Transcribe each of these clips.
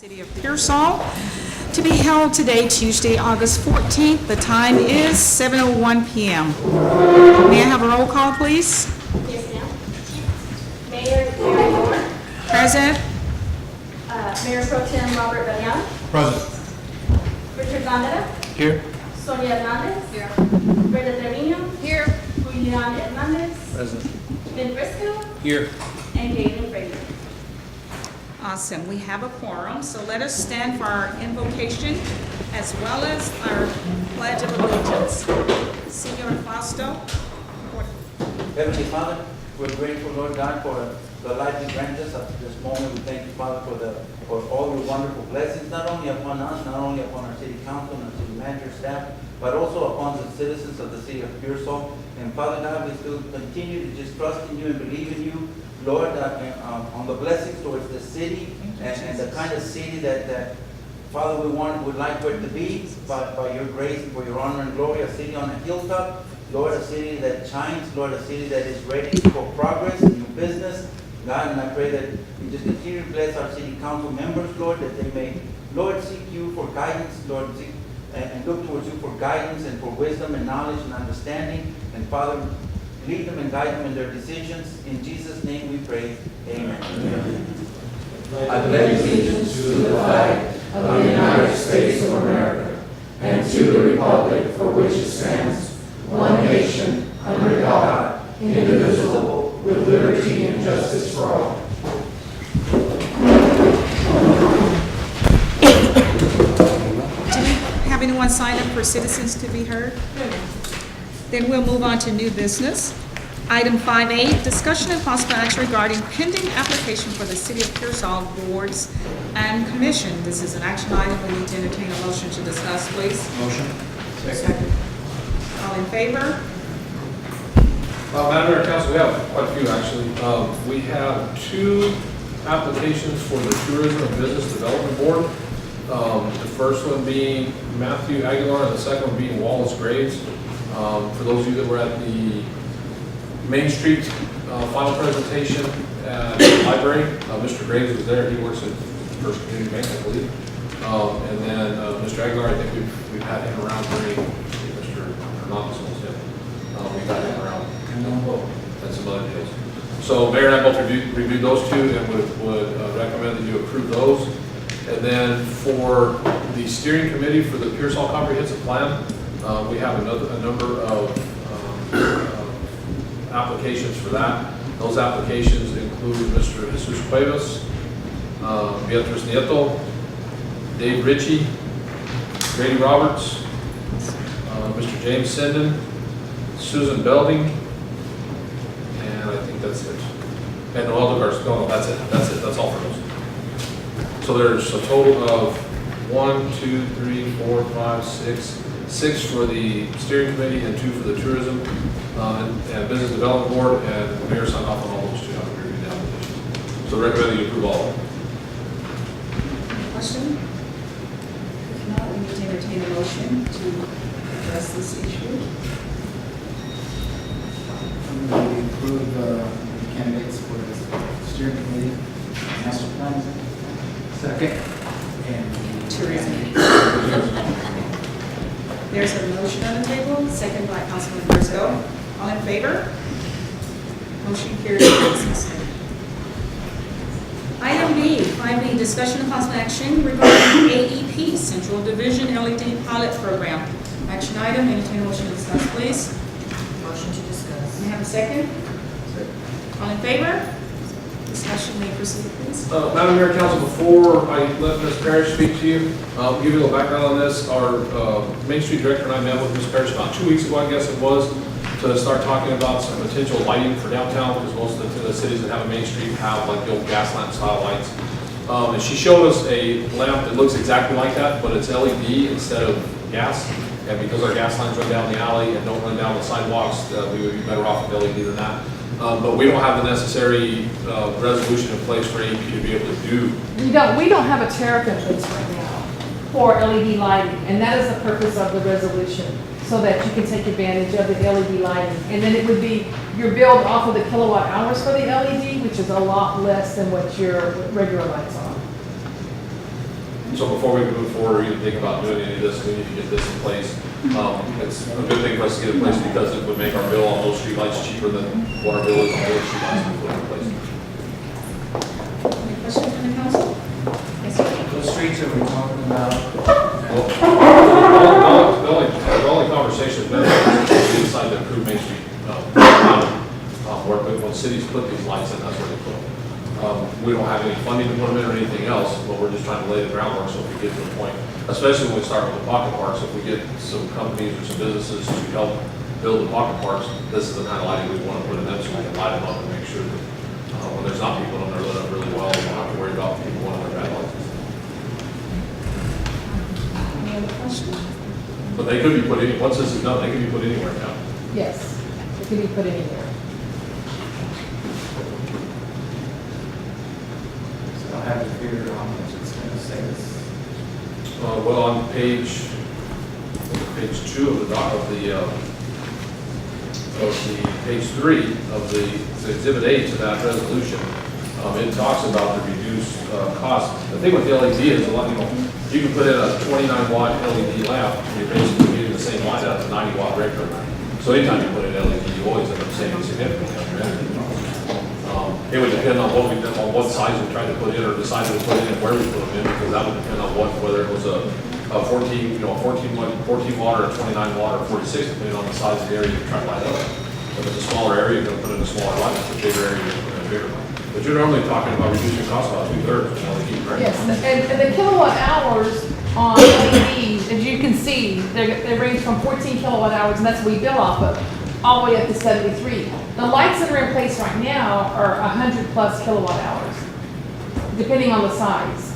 City of Pearsall, to be held today, Tuesday, August 14th. The time is 7:01 p.m. May I have a roll call, please? Yes, ma'am. Mayor Mary Moore, Present. Mayor Pro Tem Robert Daniel, Present. Richard Gondeta, Here. Sonia Hernandez. Here. Brenda Trevino. Here. Julian Hernandez, Present. Ben Briscoe, Here. and Galen Fraser. Awesome. We have a quorum, so let us stand for our invocation as well as our pledge of allegiance. Senor Fausto. Heavenly Father, we're grateful, Lord God, for the life you granted us up to this moment. We thank you, Father, for all your wonderful blessings, not only upon us, not only upon our city council and our city manager staff, but also upon the citizens of the city of Pearsall. And Father God, we still continue to just trust in you and believe in you, Lord, on the blessings towards the city and the kind of city that Father, would like for it to be, by your grace and for your honor and glory, a city on a hilltop, Lord, a city that shines, Lord, a city that is ready for progress and new business, God, and I pray that you just continue to bless our city council members, Lord, that they may, Lord, seek you for guidance, Lord, and look towards you for guidance and for wisdom and knowledge and understanding, and Father, lead them and guide them in their decisions. In Jesus' name we pray. Amen. I pledge allegiance to the flag of the United States of America and to the republic for which it stands, one nation, under God, indivisible, with liberty and justice for all. Do we have anyone sign up for citizens to be heard? Then we'll move on to new business. Item 5A, discussion and possible action regarding pending application for the City of Pearsall boards and commission. This is an action item. We need to entertain a motion to discuss, please. Motion. Second. All in favor? Madam Mayor, Council, we have quite a few actually. We have two applications for the Tourism and Business Development Board. The first one being Matthew Aguilar and the second one being Wallace Graves. For those of you that were at the Main Street final presentation at the library, Mr. Graves was there. He works at First Community Bank, I believe. And then Mr. Aguilar, I think we've had him around during Mr. Hernandez was him. We've had him around and some other deals. So Mayor and I both reviewed those two and would recommend that you approve those. And then for the steering committee for the Pearsall Comprehensive Plan, we have a number of applications for that. Those applications include Mr. Jesus Cuevas, Beatriz Nieto, Dave Ritchie, Grady Roberts, Mr. James Sinden, Susan Belding, and I think that's it. And no, that's it. That's all for those. So there's a total of 1, 2, 3, 4, 5, 6 for the steering committee and 2 for the tourism and business development board, and the mayor signed off on all those two. Have reviewed the application. So recommend that you approve all of them. Question? If not, we need to entertain a motion to address this issue. We approve the candidates for the steering committee, master plan. Second. And Tourism. There's a motion on the table, second by Councilman Briscoe. All in favor? Motion carries unanimously. Item B, 5B, discussion and possible action regarding AEP, Central Division LED Pilot Program. Action item, entertain a motion to discuss, please. Motion to discuss. May I have a second? All in favor? Discussion may proceed, please. Madam Mayor, Council, before I let Ms. Parrish speak to you, I'll give you a little background on this. Our Main Street Director and I met with Ms. Parrish about 2 weeks ago, I guess it was, to start talking about some potential lighting for downtown, because most of the cities that have a Main Street have like the old gas lamp style lights. And she showed us a lamp that looks exactly like that, but it's LED instead of gas. And because our gas lines run down the alley and don't run down the sidewalks, we would be better off with LED than that. But we don't have the necessary resolution in place for AEP to be able to do. We don't have a tariff in place right now for LED lighting, and that is the purpose of the resolution, so that you can take advantage of the LED lighting. And then it would be, you're billed off of the kilowatt hours for the LED, which is a lot less than what your regular lights are. So before we move forward or even think about doing any of this, we need to get this in place. It's a good thing for us to get in place because it would make our bill on those streetlights cheaper than what our bill is on the other streetlights we put in place. Any questions from the council? Yes, sir. What streets are we talking about? The only conversation has been inside the approved Main Street, when cities put these lights in, that's where they put them. We don't have any funding to put them in or anything else, but we're just trying to lay the groundwork so if we get to the point, especially when we start with the pocket parks, if we get some companies or some businesses to help build the pocket parks, this is the kind of lighting we want to put in them so we can light them up and make sure that when there's not people in them, they're lit up really well. We don't have to worry about people wanting their bad lights. Any other questions? But they could be put in, once this is done, they can be put anywhere now. Yes, it can be put anywhere. So I have to figure out how much it's gonna save us. Well, on page 2 of the page 3 of the exhibit A to that resolution, it talks about the reduced cost. The thing with the LED is a lot, you can put in a 29-watt LED lamp, and you're basically getting the same light out of a 90-watt regular lamp. So anytime you put in LED, you always end up saving significantly on your energy. It would depend on what size we tried to put in or decided to put in and where we put them in, because that would depend on whether it was a 14 watt or a 29 watt or 46, depending on the size of the area you're trying to light up. If it's a smaller area, you're going to put in a smaller light. If it's a bigger area, you're going to put in a bigger light. But you're normally talking about reducing costs about 2/3 with LED, right? Yes, and the kilowatt hours on LEDs, as you can see, they range from 14 kilowatt hours, and that's what we bill off of, all the way up to 73. The lights that are in place right now are 100 plus kilowatt hours, depending on the size.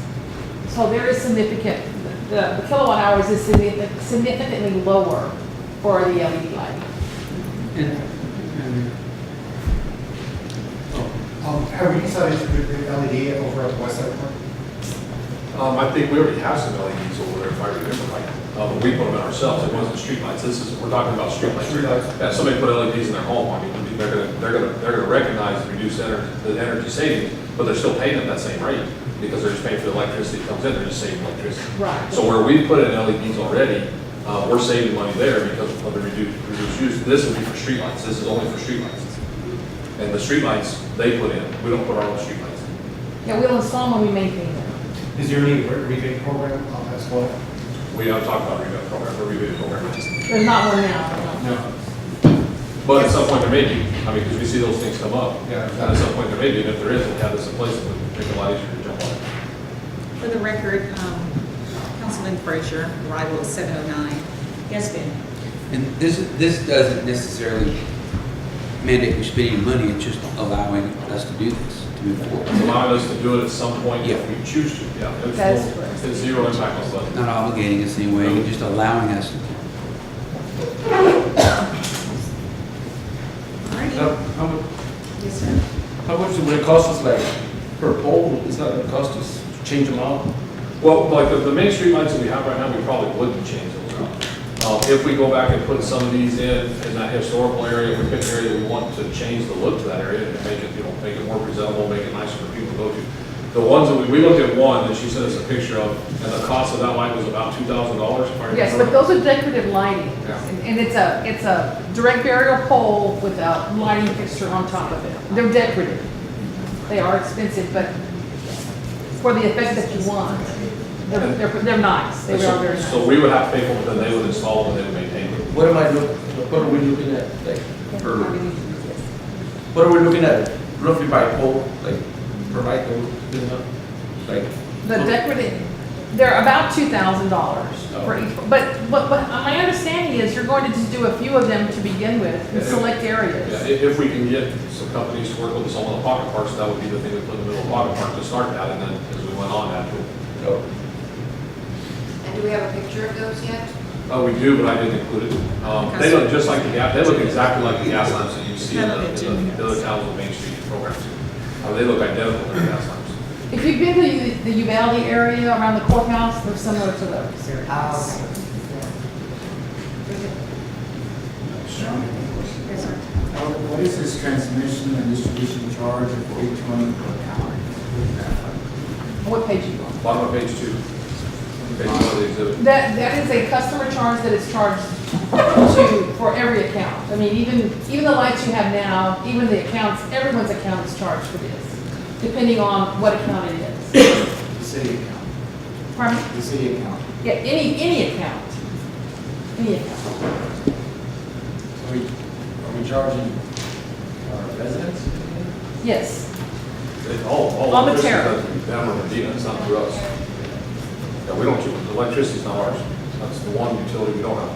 So there is significant, the kilowatt hours is significantly lower for the LED lighting. Have we decided to do the LED over at West Side Park? I think we already have some LEDs over there, if I remember right. But we put them in ourselves. It wasn't streetlights. We're talking about streetlights. Streetlights. Yeah, somebody put LEDs in their home. I mean, they're gonna recognize the energy savings, but they're still paying at that same rate because they're just paying for the electricity that comes in. They're just saving electricity. Right. So where we put in LEDs already, we're saving money there because of the reduced use. This would be for streetlights. This is only for streetlights. And the streetlights they put in, we don't put our own streetlights in. Yeah, we'll install them when we maintain them. Is there any rebate program as well? We don't talk about rebate program or rebate program. There's not one now. No. But at some point there may be, I mean, because we see those things come up. Yeah. And at some point there may be, and if there is, we'll have this in place, it would make it a lot easier to jump on it. For the record, Councilman Frazier, arrival is 7:09. Yes, Ben? And this doesn't necessarily mandate we're spending money, it's just allowing us to do this, to move forward. It's allowing us to do it at some point if Yeah. we choose to, yeah. That is correct. It's zero impact on the budget. Not obligating us anyway, just allowing us to. All righty. How much, Yes, sir. would it cost us, like, per pole? It's not gonna cost us to change them out? Well, like the main street lights that we have right now, we probably wouldn't change those out. If we go back and put some of these in that historical area, if we pick an area that we want to change the look to that area and make it, make it more presentable, make it nicer for people to go to. The ones that we looked at one that she sent us a picture of, and the cost of that light was about $2,000, if I remember. Yes, but those are decorative lighting. Yeah. And it's a direct burial pole with a lighting fixture on top of it. They're decorative. They are expensive, but for the effect that you want, they're nice. They are very nice. So we would have to pay for them, then they would install them, and they would maintain them. What are we looking at, like, what are we looking at roughly by pole, like, per light, like? The decorative, they're about $2,000 for each, but my understanding is you're going to just do a few of them to begin with in select Yeah, areas. if we can get some companies to work with us on the pocket parks, that would be the thing we put in the middle of the pocket park to start that, and then as we went on, add to it. And do we have a picture of those yet? We do, but I didn't include it. They look just like the gas, they look exactly like the gas lamps that you see in the other towns on Main Street programs. They look identical to the gas lamps. If you've been to the Uvalde area around the courthouse, they're similar to those. Yes, sir. What is this transmission and distribution charge of $820 per hour? What page are you on? Bottom of page 2. Page one of the exhibit. That is a customer charge that is charged for every account. I mean, even the lights you have now, even the accounts, everyone's account is charged for this, depending on what account it is. The city account. Pardon me? The city account. Yeah, any account. Any account. Are we charging residents? Yes. All On the electricity tariff. does them or Medina, it's not through us. Yeah, we don't, the electricity's not ours. That's the one utility we don't have.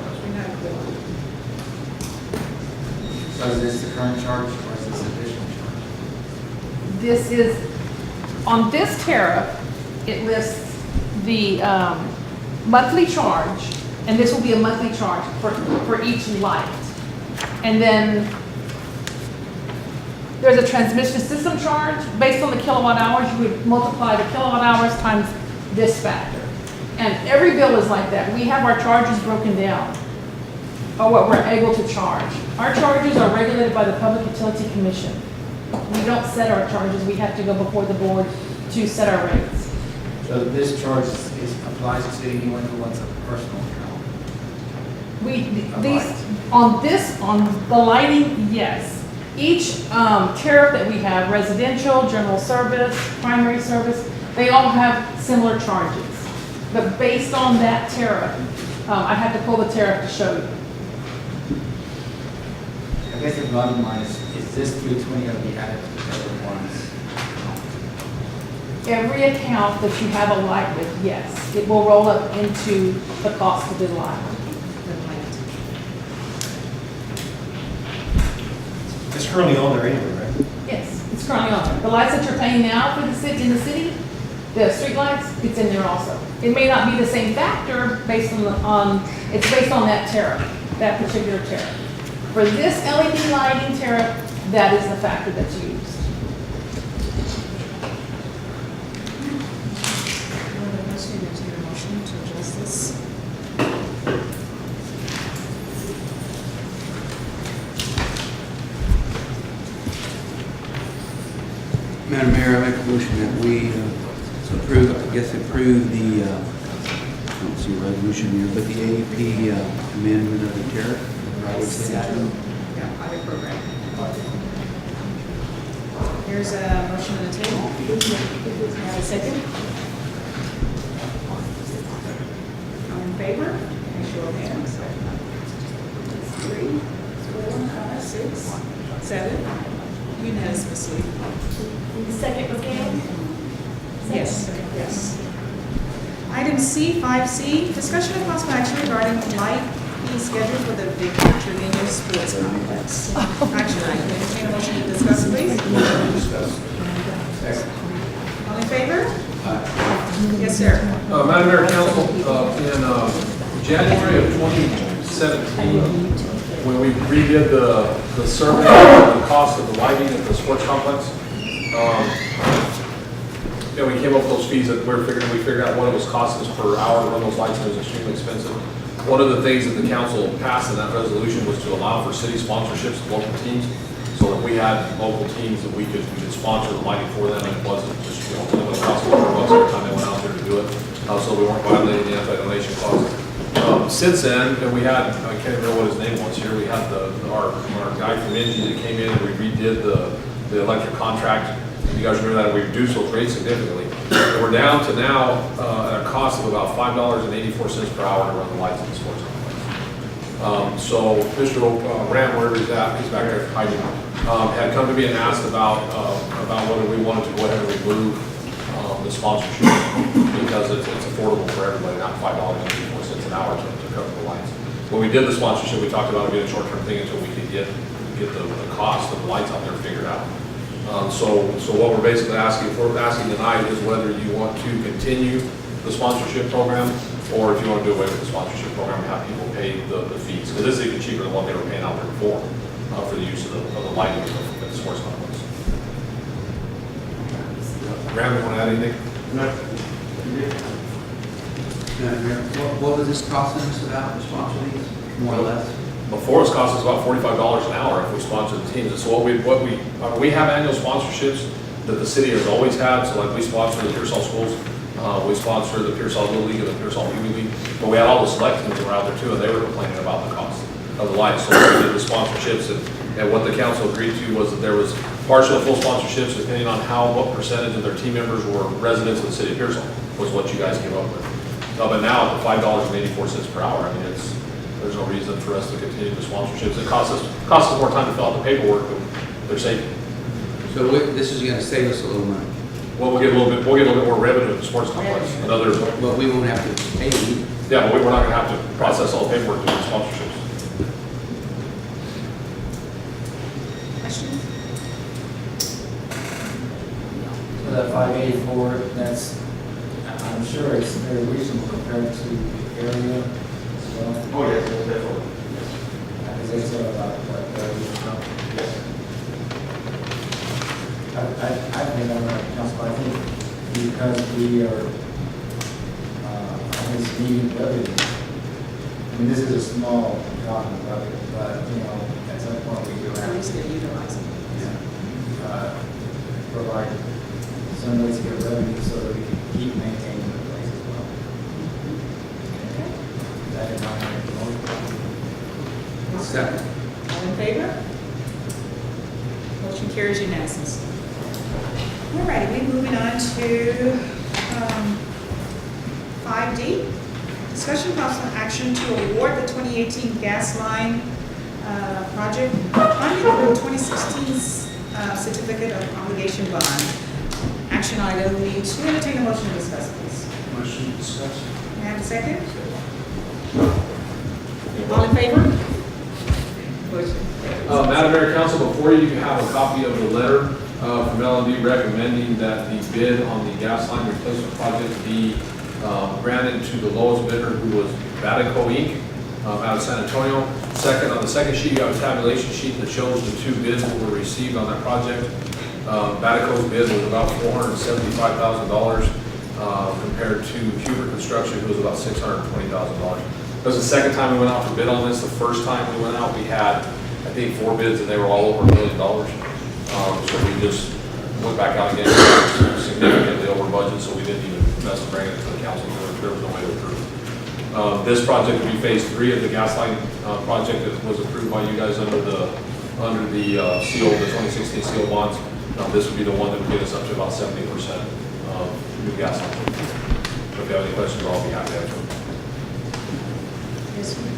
So is this the current charge or is this additional charge? This is, on this tariff, it lists the monthly charge, and this will be a monthly charge for each light. And then there's a transmission system charge. Based on the kilowatt hours, you would multiply the kilowatt hours times this factor. And every bill is like that. We have our charges broken down, or what we're able to charge. Our charges are regulated by the Public Utility Commission. We don't set our charges. We have to go before the board to set our rates. So this charge applies to anyone who wants a personal account? On the lighting, yes. Each tariff that we have, residential, general service, primary service, they all have similar charges. But based on that tariff, I have to pull the tariff to show you. I guess the bottom line is this 320 going to be added to the other ones? Every account that you have a light with, yes, it will roll up into the cost of the light. It's currently on there anyway, right? Yes, it's currently on there. The lights that you're paying now for the city, in the city, the street lights, it's in there also. It may not be the same factor based it's based on that tariff, that particular tariff. For this LED lighting tariff, that is the factor that's used. Let's need to take a motion to adjust this. Madam Mayor, I make a motion that we approve the, I don't see a resolution here, but the AEP amendment of the tariff. I would say that. Yeah, audit program. Here's a motion on the table. Have a second? All in favor? Show of hands. 3, 4, 5, 6, 7. Unanimously. The second was Gail? Yes, yes. Item C, 5C, discussion of possible action regarding light fee schedule for the Victor Trevino Sports Complex. Action item, entertain a motion to discuss, please. All in favor? Yes, sir. Madam Mayor, Council, in January of 2017, when we redid the survey of the cost of the lighting at the sports complex, we came up with those fees that we figured out what it was costing us per hour to run those lights, and it was extremely expensive. One of the things that the council passed in that resolution was to allow for city sponsorships of local teams, so that we had local teams that we could sponsor the lighting for them, and it wasn't just, it was cost $100 every time they went out there to do it, so we weren't violating the anti-donation clause. Since then, and we had, I can't remember what his name was here, we had our guy from Indy that came in and we redid the electric contract. You guys remember that we reduced those rates significantly. And we're down to now at a cost of about $5.84 per hour to run the lights in the sports complex. So Mr. Ram, wherever he's at, he's back there hiding, had come to me and asked about whether we wanted to go ahead and remove the sponsorship because it's affordable for everybody, not $5.84 an hour to cover the lights. When we did the sponsorship, we talked about it being a short-term thing until we could get the cost of the lights out there figured out. So what we're basically asking tonight is whether you want to continue the sponsorship program, or if you want to do away with the sponsorship program and have people pay the fees, because this is even cheaper than what they were paying out there before for the use of the lighting at the sports complex. Graham, you want to add anything? Madam Mayor, what was this costing us about to sponsor these, more or less? Before, it's cost us about $45 an hour if we sponsor the teams. And so we have annual sponsorships that the city has always had. So like we sponsor the Pearsall schools. We sponsor the Pearsall Little League and the Pearsall Pee Wee League, but we had all the select teams that were out there too, and they were complaining about the cost of the lights. So we did the sponsorships, and what the council agreed to was that there was partial and full sponsorships depending on what percentage of their team members were residents of the city of Pearsall, was what you guys came up with. But now, at $5.84 per hour, I mean, there's no reason for us to continue the sponsorships. It costs us more time to fill out the paperwork, but they're saving. So this is gonna save us a little money. Well, we'll get a little bit more revenue at the sports complex. But we won't have to pay you. Yeah, but we're not gonna have to process all the paperwork to do the sponsorships. Questions? So that 584, that's, I'm sure it's very reasonable compared to the area as well. Oh, yes, definitely. Because they said about what, 30 Yes. I think I'm going to council, I think because we are on this meeting revenue, I mean, this is a small drop in revenue, but, at some point we do At have least they're utilizing. to provide some ways to get revenue so that we can keep maintaining the place as well. That is not my motion. Second. All in favor? Motion carries unanimously. All right, we're moving on to 5D. Discussion of possible action to award the 2018 gas line project funding for the 2016 certificate of obligation bond. Action item, we need to entertain a motion to discuss, please. Motion to discuss. May I have a second? All in favor? Motion carries. Madam Mayor, Council, before you have a copy of the letter from L&D recommending that the bid on the gas line replacement project be granted to the lowest bidder, who was Vatico Inc. Out of San Antonio. Second, on the second sheet, you have a tabulation sheet that shows the two bids that were received on that project. Vatico's bid was about $475,000 compared to Huber Construction, who was about $620,000. That was the second time we went out for bid on this. The first time we went out, we had, I think, 4 bids, and they were all over $1 million. So we just went back out again, significantly over budget, so we didn't even mess with bringing it to the council. There was no way to approve. This project would be phase 3 of the gas line project that was approved by you guys under the seal, the 2016 seal bonds. This would be the one that would get us up to about 70% of new gas line. So if you have any questions, I'll be happy to answer them. Yes, ma'am.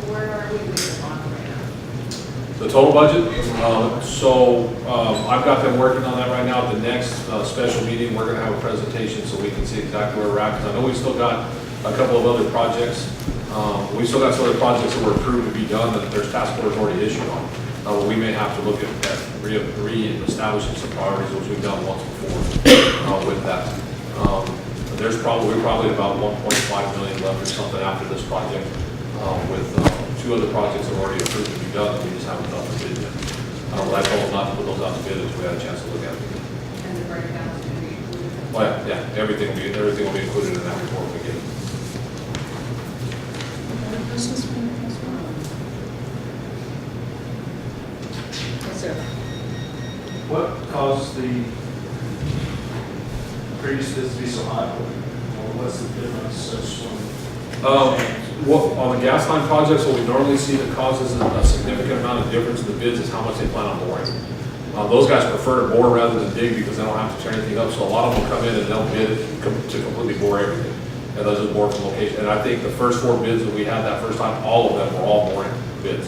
Where are we with the bond right now? The total budget, I've got them working on that right now. At the next special meeting, we're gonna have a presentation so we can see exactly where we're at, because I know we've still got a couple of other projects. We still got some other projects that were approved to be done that there's task orders already issued on. We may have to look at re-establishing some priorities, which we've done once before with that. We're probably about 1.5 million left or something after this project, with 2 other projects that are already approved to be done that we just haven't done the bid yet. I told them not to put those out to bid until we had a chance to look at them. And the breakdown is going to be included. Well, yeah, everything will be included in that report we get. Any questions from the council? Yes, sir. What caused the previous bids to be so high? Or what's the difference On the gas line projects, what we normally see that causes a significant amount of difference in the bids is how much they plan on boring. Those guys prefer to bore rather than dig because they don't have to tear anything up, so a lot of them come in and they'll bid to completely bore everything. And those just bore from location. And I think the first 4 bids that we had that first time, all of them were all boring bids.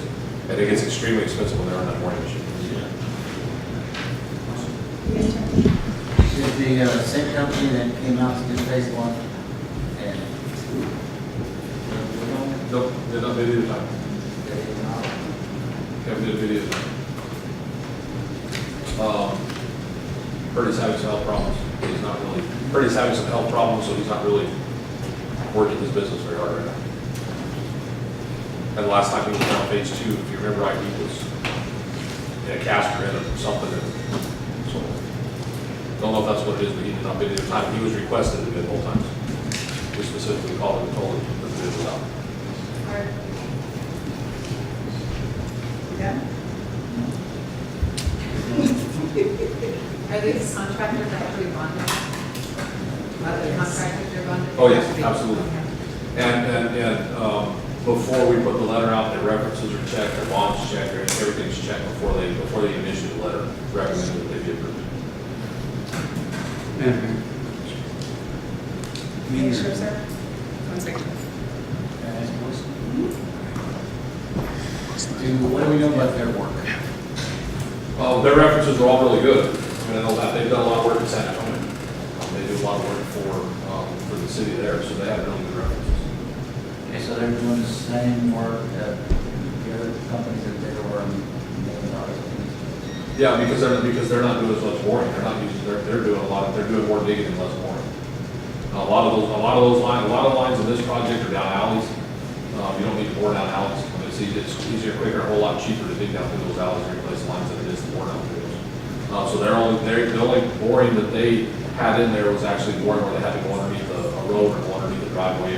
And it gets extremely expensive when they're on that boring machine. Is the same company that came out to do phase 1? And Nope, they're not bid either time. Haven't did a bid either time. Purdy's having some health problems. Purdy's having some health problems, so he's not really working his business very hard right now. And the last time he was on phase 2, if you remember right, he was in a caster in it or something. So, don't know if that's what it is, but he did not bid either time. He was requested to bid both times. We specifically called him and told him that the bid was out. Yeah? Are these contractors actually bonded? Other contractors are going to? Oh, yes, absolutely. And before we put the letter out, their references are checked, their bonds checked, everything's checked before they even issue the letter recommending that they be approved. Madam Mayor. Yes, sir. 1 second. Can I ask a question? What do we know about their work? Their references are all really good. I mean, I know that they've done a lot of work in San Antonio. They do a lot of work for the city there, so they have really good references. Okay, so they're doing the same work that the other companies that they were making ours. Yeah, because they're not doing as much boring. They're doing more digging and less boring. A lot of those lines in this project are down alleys. You don't need to bore down alleys. I mean, it's easier, quicker, a whole lot cheaper to dig down through those alleys and replace lines than it is to bore down through those. So the only boring that they had in there was actually boring where they had to go underneath a road or go underneath the driveway,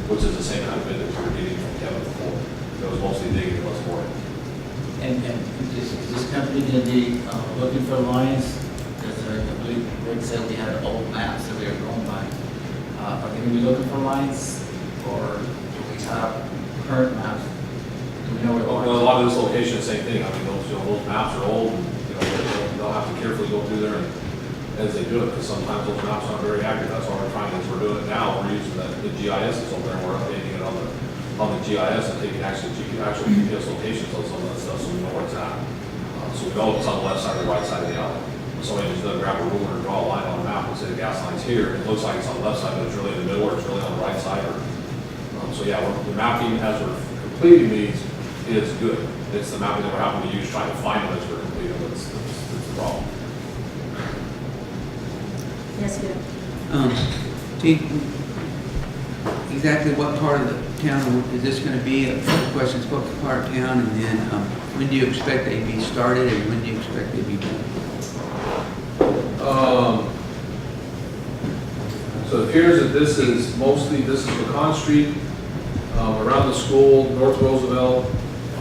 which is the same kind of bit that we were getting from Kevin before. It was mostly digging and less boring. And is this company going to be looking for lines? Because I believe Rick said we had old maps that we were going by. Are they going to be looking for lines, or do we have current maps? Do we know where the Well, a lines lot of this location, same thing. I mean, those maps are old, and they'll have to carefully go through there and as they do it, because sometimes those maps aren't very accurate. That's why we're trying this. We're doing it now. We're using the GIS that's over there, and we're updating it on the GIS and taking actual GPS locations on some of that stuff, so we know where it's at. So we know if it's on the left side or the right side of the alley. Somebody just doesn't grab a ruler and draw a line on a map and say the gas line's here. It looks like it's on the left side, but it's really in the middle, or it's really on the right side. So yeah, the mapping as we're completing these is good. It's the mapping that we're having to use trying to find them as we're completing them. That's the problem. Yes, Bill. Chief, exactly what part of the town is this going to be? A couple questions, what part of town, and then when do you expect they be started, and when do you expect they be done? So it appears that this is Pecan Street, around the school, North Roosevelt.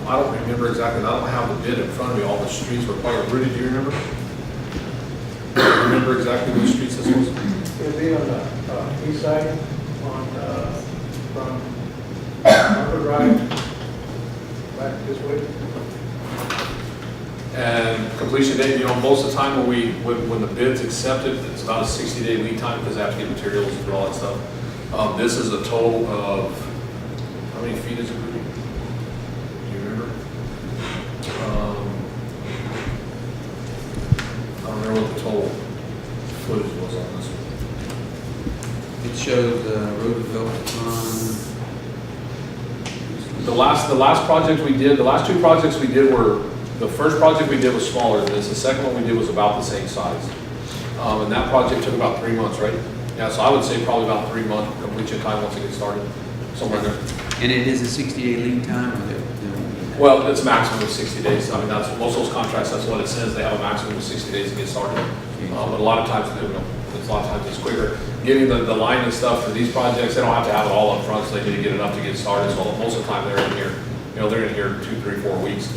I don't remember exactly, I don't have the bid in front of me, all the streets were quite, Rudy, do you remember? Do you remember exactly which streets this was? It'll be on the east side, from Harvard Drive back this way. And completion date, most of the time when the bid's accepted, it's about a 60-day lead time because they have to get materials and do all that stuff. This is a total of, how many feet is it, Rudy? Do you remember? I don't remember what the total footage was on this one. It shows Roosevelt on. The last project we did, the last two projects we did were, the first project we did was smaller than this. The second one we did was about the same size. And that project took about 3 months, right? Yeah, so I would say probably about 3 month completion time once it gets started, somewhere there. And it is a 60-day lead time, or Well, it's a maximum of 60 days. I mean, that's, most of those contracts, that's what it says. They have a maximum of 60 days to get started. But a lot of times, it's quicker. Getting the line and stuff for these projects, they don't have to have it all up front, so they need to get it up to get started. So most of the time, they're in here, they're in here 2, 3, 4 weeks.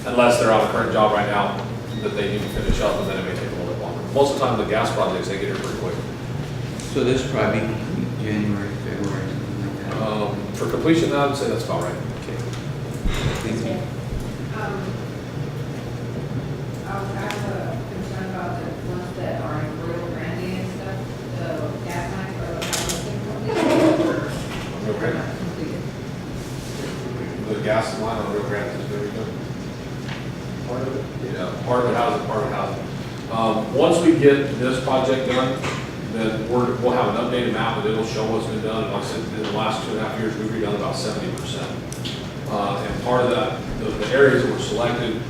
Unless they're on a current job right now that they need to finish up, and then it may take a little bit longer. Most of the time, the gas projects, they get here pretty quick. so this will probably be January, February, something like that. For completion, I would say that's about right. Okay. Thank you. I have a concern about the ones that are in Rio Grande and stuff, the gas lines are Rio Grande? not completed. The gas line on Rio Grande is very good. Part of it. Yeah, part of it has it, part of it hasn't. Once we get this project done, then we'll have an updated map, and it'll show what's been done. And like I said, in the last 2.5 years, we've redone about 70%. And part of that, the areas that were selected,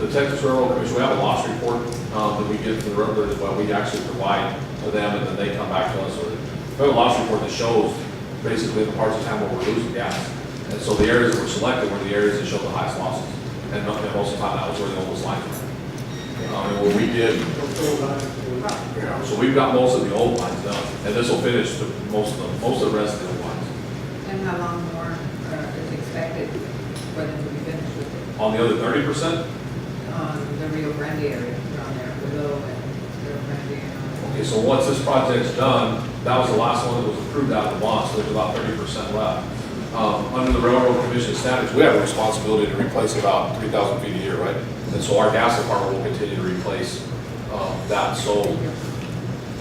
the Texas Railroad Commission, we have a loss report that we get from the railroad as well. We actually provide to them, and then they come back to us with it. We have a loss report that shows basically the parts of town where we're losing gas. And so the areas that were selected were the areas that showed the highest losses. And most of the time, that was where the oldest lines were. And what we did, so we've got most of the old lines done, and this will finish most of the rest of the old lines. And how long more is expected for them to be finished with it? On the other 30%, On the Rio Grande area, around there, Willow and Rio Grande. okay, so once this project's done, That was the last one that was approved out of the bond, so there's about 30% left. Under the Railroad Commission standards, we have a responsibility to replace about 3,000 feet a year, right? And so our gas department will continue to replace that. So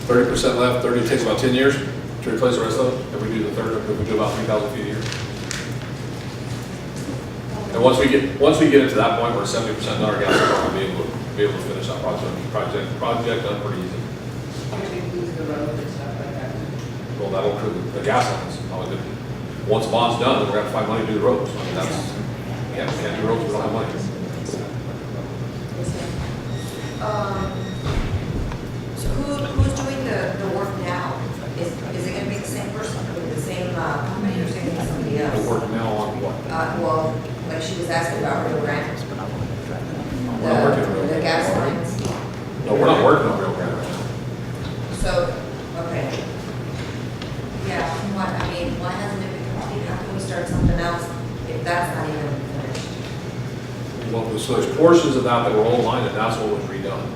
30% left, 30 takes about 10 years to replace the rest of it. If we do the third, if we do about 3,000 feet a year. And once we get it to that point where 70% done, our gas department will be able to finish that project done pretty easy. Which includes the road and stuff like that. Well, that'll include the gas lines. Once the bond's done, then we're gonna have to find money to do the roads. I mean, that's, we can't do roads, we don't have money. So who's doing the work now? Is it gonna be the same person, the same company, or is it gonna be somebody We're else? working now on what? Well, like she was asking about Rio Grande. We're not working on Rio The Grande. gas lines. No, we're not working on Rio Grande right now. So, okay. Yeah, why hasn't it been completed? How can we start something else if that's not even finished? Well, so there's portions of that were old line, and that's what was redone.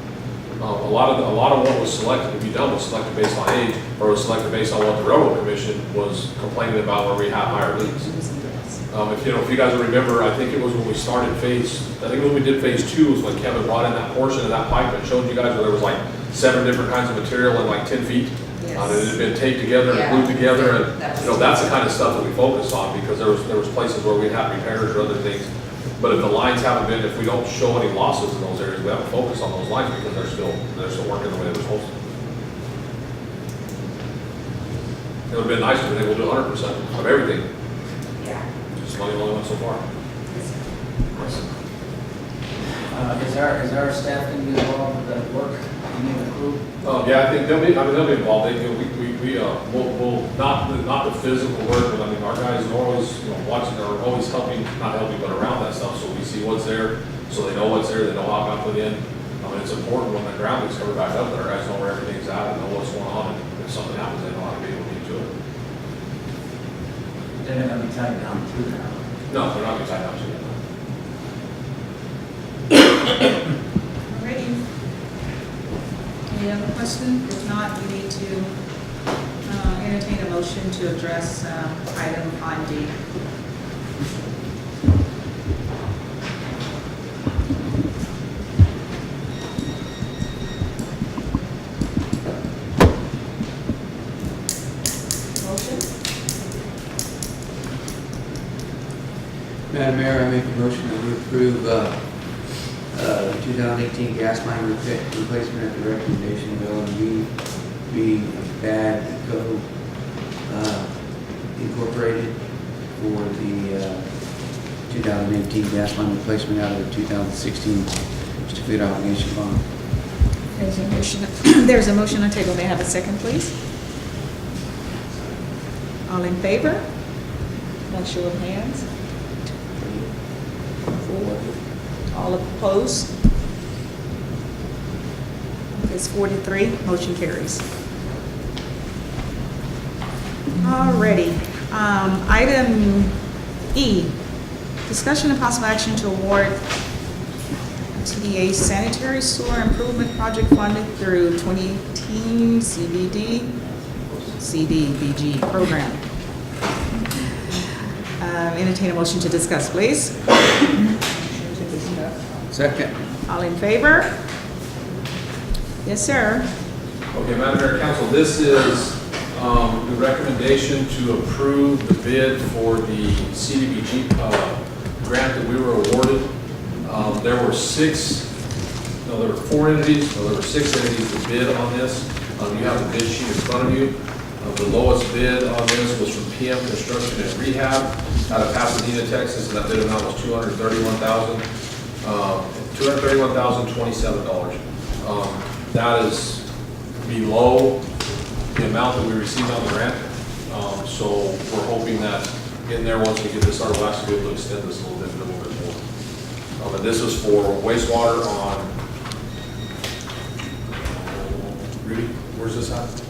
A lot of what was selected to be done was selected based on age, or was selected based on what the Railroad Commission was complaining about where we had higher leaks. If you guys remember, I think it was when we started when we did phase 2 was when Kevin brought in that portion of that pipe and showed you guys where there was like 7 different kinds of material in like 10 feet. And it had been taped together and glued together, and that's the kind of stuff that we focused on, because there was places where we'd have repairs or other things. But if the lines haven't been, if we don't show any losses in those areas, we haven't focused on those lines because they're still working the way they were supposed to. It would have been nice if they would do 100% of everything. Yeah. Just money only went so far. Is our staff going to be involved with that work? Any of the crew? Yeah, I think they'll be involved. We'll not the physical work, but I mean, our guys are always, watching, or always helping, not helping, but around that stuff. So we see what's there, so they know what's there, they know how it got put in. I mean, it's important when the ground gets covered back up, that our guys know where everything's at and know what's going on. And if something happens, they know how to be able to get to it. They're not going to be tied down to that. No, they're not going to be tied down to it. Alrighty. Any other questions? If not, we need to entertain a motion to address item 5D. Madam Mayor, I make a motion that we approve the 2018 gas line replacement at the recommendation of LMB being Bad Co. Incorporated for the 2018 gas line replacement out of the 2016 certificate obligation bond. There's a motion on the table. May I have a second, please? All in favor? By show of hands. 4. All opposed? It's 43. Motion carries. Alrighty. Item E, discussion and possible action to award TDA sanitary sewer improvement project funded through 2018 CDBG program. Entertain a motion to discuss, please. Second. All in favor? Yes, sir. Okay, Madam Mayor, Council, this is the recommendation to approve the bid for the CDBG grant that we were awarded. There were 4 entities, there were 6 entities that bid on this. You have the bid sheet in front of you. The lowest bid on this was from PM Construction and Rehab out of Pasadena, Texas, and that bid amount was $231,027. That is below the amount that we received on the grant. So we're hoping that in there, once we get this started, we'll actually be able to extend this a little bit more. And this is for wastewater on, Rudy, where's this at?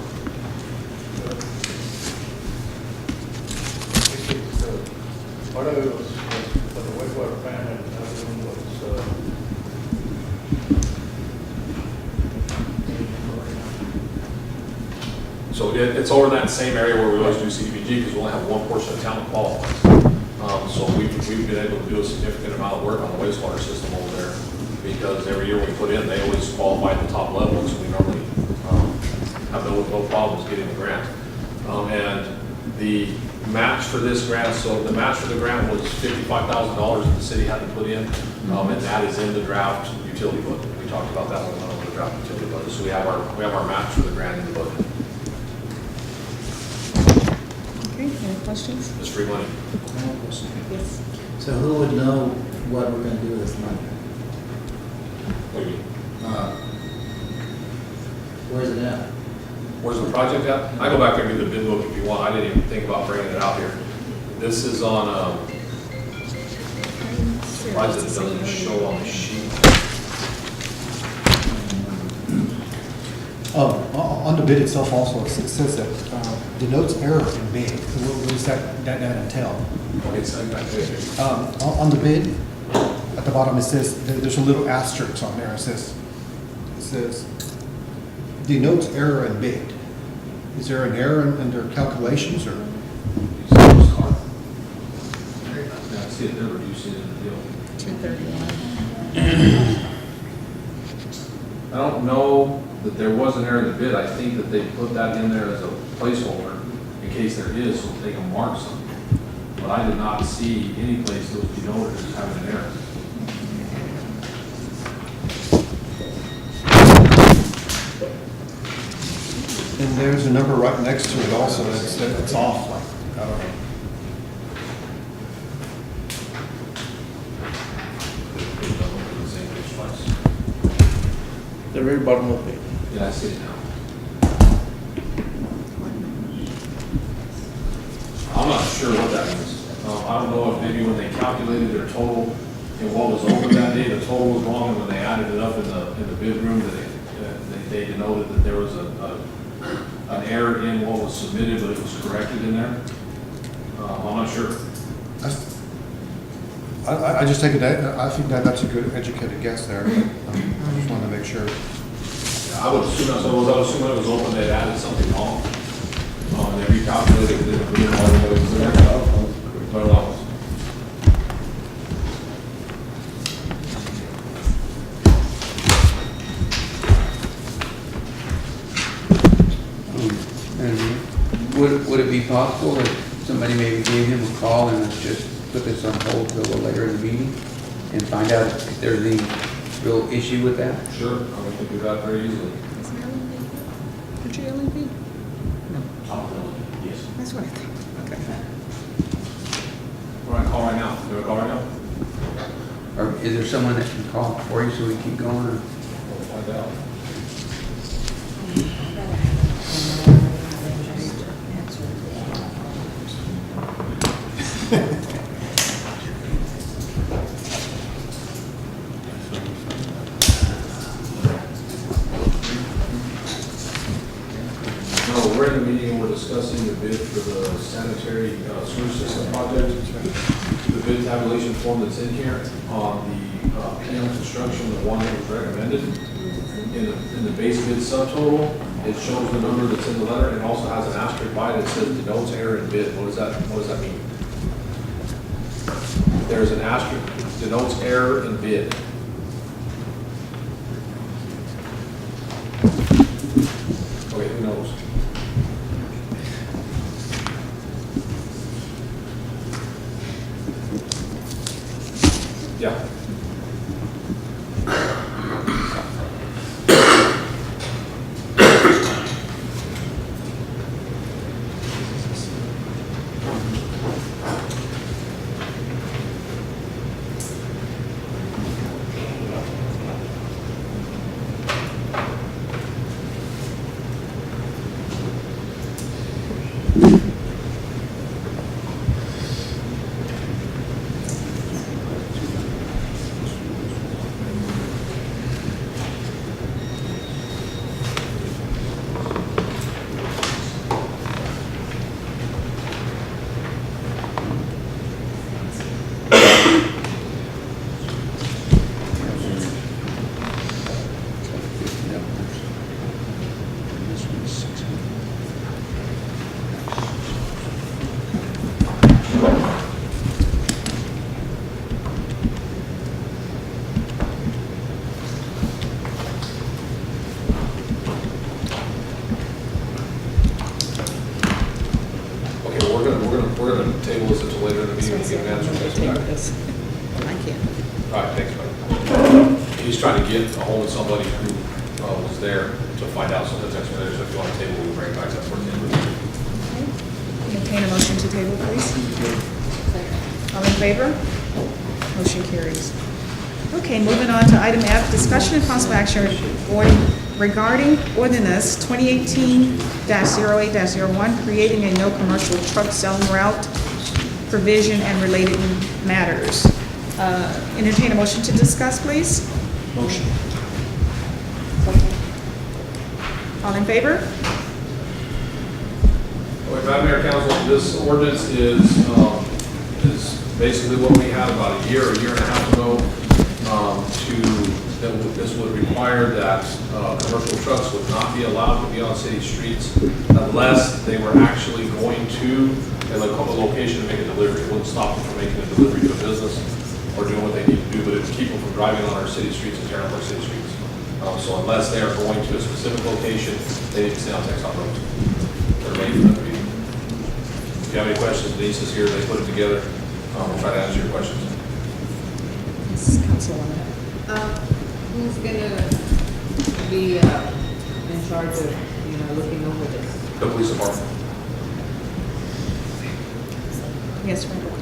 Part of it was for the wastewater plant, and the other one was, So it's over in that same area where we always do CDBG, because we only have one portion of town that qualifies. So we've been able to do a significant amount of work on the wastewater system over there, because every year we put in, they always qualify at the top level, so we normally have no problems getting the grant. And the match for this grant, so the match for the grant was $55,000 that the city had to put in, and that is in the draft utility budget. We talked about that when we went over the draft utility budget, so we have our match for the grant in the budget. Okay, any questions? It's free money. Yes. So who would know what we're gonna do with this money? What do you mean? Where's it at? Where's the project at? I go back there and do the bid book if you want. I didn't even think about bringing it out here. This is on, surprised it doesn't show on the sheet. On the bid itself also, it says that denotes error in bid. What does that entail? Okay, so I'm back there. On the bid, at the bottom, it says, there's a little asterisk on there. It says denotes error in bid. Is there an error in their calculations, or? Yeah, I see it there, but you see it in the deal. 231. I don't know that there was an error in the bid. I think that they put that in there as a placeholder in case there is, so they can mark something. But I did not see any place that was denoted as having an error. And there's a number right next to it also, it's off, like, I don't know. The very bottom of it. Yeah, I see it now. I'm not sure what that means. I don't know if maybe when they calculated their total and what was over that day, the total was wrong, and when they added it up in the bid room, that they denoted that there was an error in what was submitted, but it was corrected in there. I'm not sure. I just take it, I think that's a good educated guess there. I just wanted to make sure. Yeah, I would assume that's what it was. I would assume when it was open, they added something wrong. And they recalculated it, didn't put in all the way it was in there. But it was. And would it be possible that somebody maybe gave him a call and let's just put this on hold till a little later in the meeting and find out if there's any real issue with that? Sure, I would think we got very easily. Is it LED? Did you LED? No, Yes. that's what I think. Okay. We're on call right now. Do a call right now? Or is there someone that can call for you so we keep going? Or? We'll find out. No, we're in the meeting and we're discussing the bid for the sanitary sewer system project. The bid tabulation form that's in here on the PM construction, the one that was recommended. In the base bid subtotal, it shows the number that's in the letter. It also has an asterisk by it that says denotes error in bid. What does that mean? There's an asterisk, denotes error in bid. Okay, who knows? Yeah. gonna table this until later in the meeting and get an answer. We'll table this. I can't. All right, thanks, Mike. He's trying to get a hold of somebody who was there to find out some of the explanation. So if you want to table, we'll bring it back up for the end of the meeting. Entertain a motion to table, please. All in favor? Motion carries. Okay, moving on to item F, discussion and possible action regarding ordinance 2018-08-01, creating a no commercial truck selling route provision and related matters. Entertain a motion to discuss, please. Motion. All in favor? Okay, Madam Mayor, Council, this ordinance is basically what we had about a year and a half ago, this would require that commercial trucks would not be allowed to be on city streets unless they were actually going to a location to make a delivery. It wouldn't stop them from making a delivery to a business or doing what they need to do, but it would keep them from driving on our city streets and tearing up our city streets. So unless they are going to a specific location, they need to stay on Texas roads. They're ready for that meeting. If you have any questions, Denise is here, they put it together. We'll try to answer your questions. This is Councilwoman. Who's gonna be in charge of, looking over this? The police department. Yes, Robert.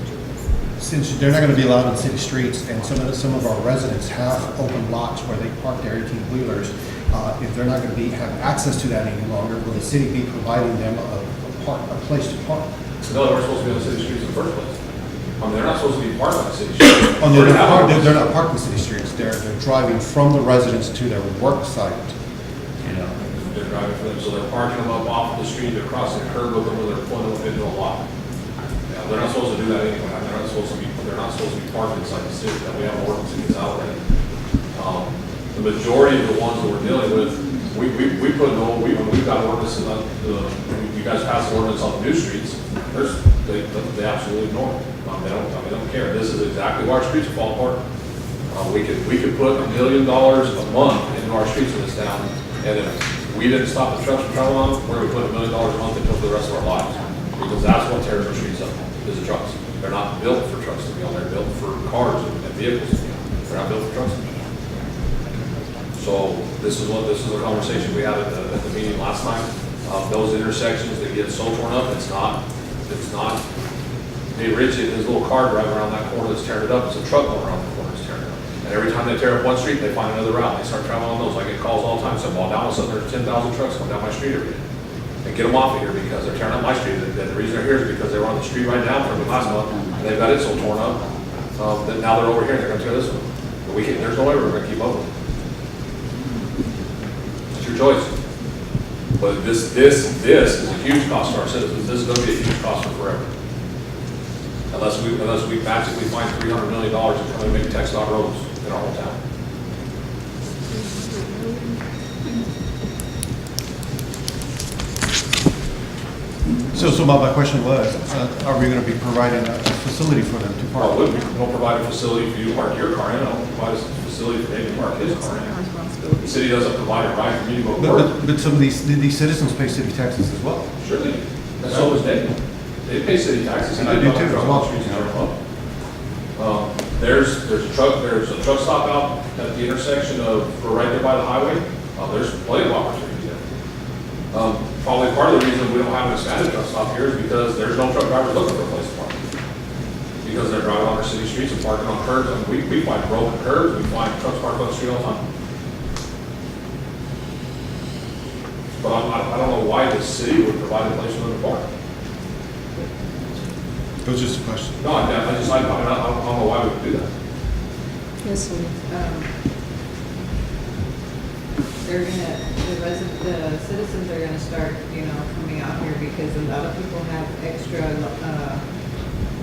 Since they're not going to be allowed on city streets, and some of our residents have open lots where they park their 18-wheelers, if they're not going to have access to that any longer, will the city be providing them a place to park? No, they weren't supposed to be on the city streets in the first place. They're not supposed to be parked on the city streets. Oh, they're not parked in city streets. They're driving from the residence to their work site. They're driving for them, so they're parking them up off the street, they're crossing the curb with them, or they're pulling them into a lot. Yeah, they're not supposed to do that anyway. They're not supposed to be parked inside the city. That we have an ordinance against that already. The majority of the ones that we're dealing with, we put no, we've got ordinances on you guys pass the ordinance on the new streets. They absolutely ignore it. They don't care. This is exactly why our streets fall apart. We could put $1 million a month into our streets in this town, and if we didn't stop the trucks from traveling on them, we're going to put $1 million a month into the rest of our lives, because that's what tears our streets up, is the trucks. They're not built for trucks to be on. They're built for cars and vehicles to be on. They're not built for trucks to be on. So this is a conversation we had at the meeting last night. Those intersections that get so torn up, it's not. Hey, Richie, his little car driving around that corner that's tearing it up. It's a truck going around the corner that's tearing it up. And every time they tear up one street, they find another route. They start traveling on those. I get calls all the time. So, well, down with something, there's 10,000 trucks come down my street every day. And get them off of here because they're tearing up my street. And the reason they're here is because they were on the street right now from the last month. And they've got it so torn up that now they're over here and they're going to tear this one. But there's no way we're going to keep up with it. It's your choice. But this is a huge cost for our citizens. This is going to be a huge cost for forever. Unless we magically find $300 million and come and make Texas roads in our whole town. So my question was, are we going to be providing a facility for them to park? We don't provide a facility for you to park your car in. I don't provide a facility for David to park his car in. The city doesn't provide a ride for me to go to work. But some of these citizens pay city taxes as well. Sure they do. And so does David. They pay city taxes. And I do too, as well. There's a truck stop out at the intersection of, right there by the highway. There's plenty of opportunity there. Probably part of the reason we don't have an expanded truck stop here is because there's no truck drivers looking for a place to park. Because they're driving on our city streets and parking on curbs. I mean, we find broken curbs, we find trucks parked on the street all the time. But I don't know why the city would provide a place for them to park. It was just a question. No, I don't know why we would do that. Yes, sir. The citizens are gonna start, coming out here because a lot of people have extra,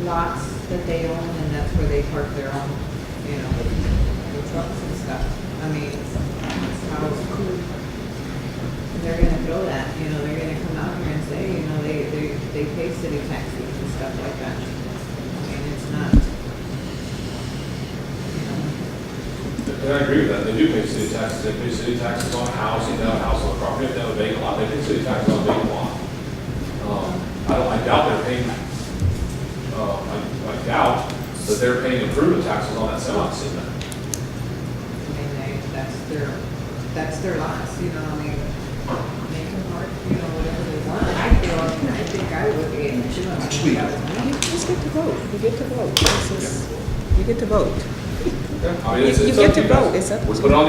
lots that they own and that's where they park their own, the trucks and stuff. I mean, how cool. They're gonna throw that, they're gonna come out here and say, they pay city taxes and stuff like that. I mean, it's not, And I agree with that. They do pay city taxes. They pay city taxes on a house, if they have a house on the property, if they have a vacant lot, they pay city taxes on a vacant lot. I doubt they're paying find out that they're paying improvement taxes on that semi sitting there. I mean, that's their loss, you know, I mean, make them work, you know, whatever they want. I think I would be in the children. Actually, You just get to vote. You get to vote. You get to vote. I mean, it's You up get to to you guys. vote. It's up We to put you. on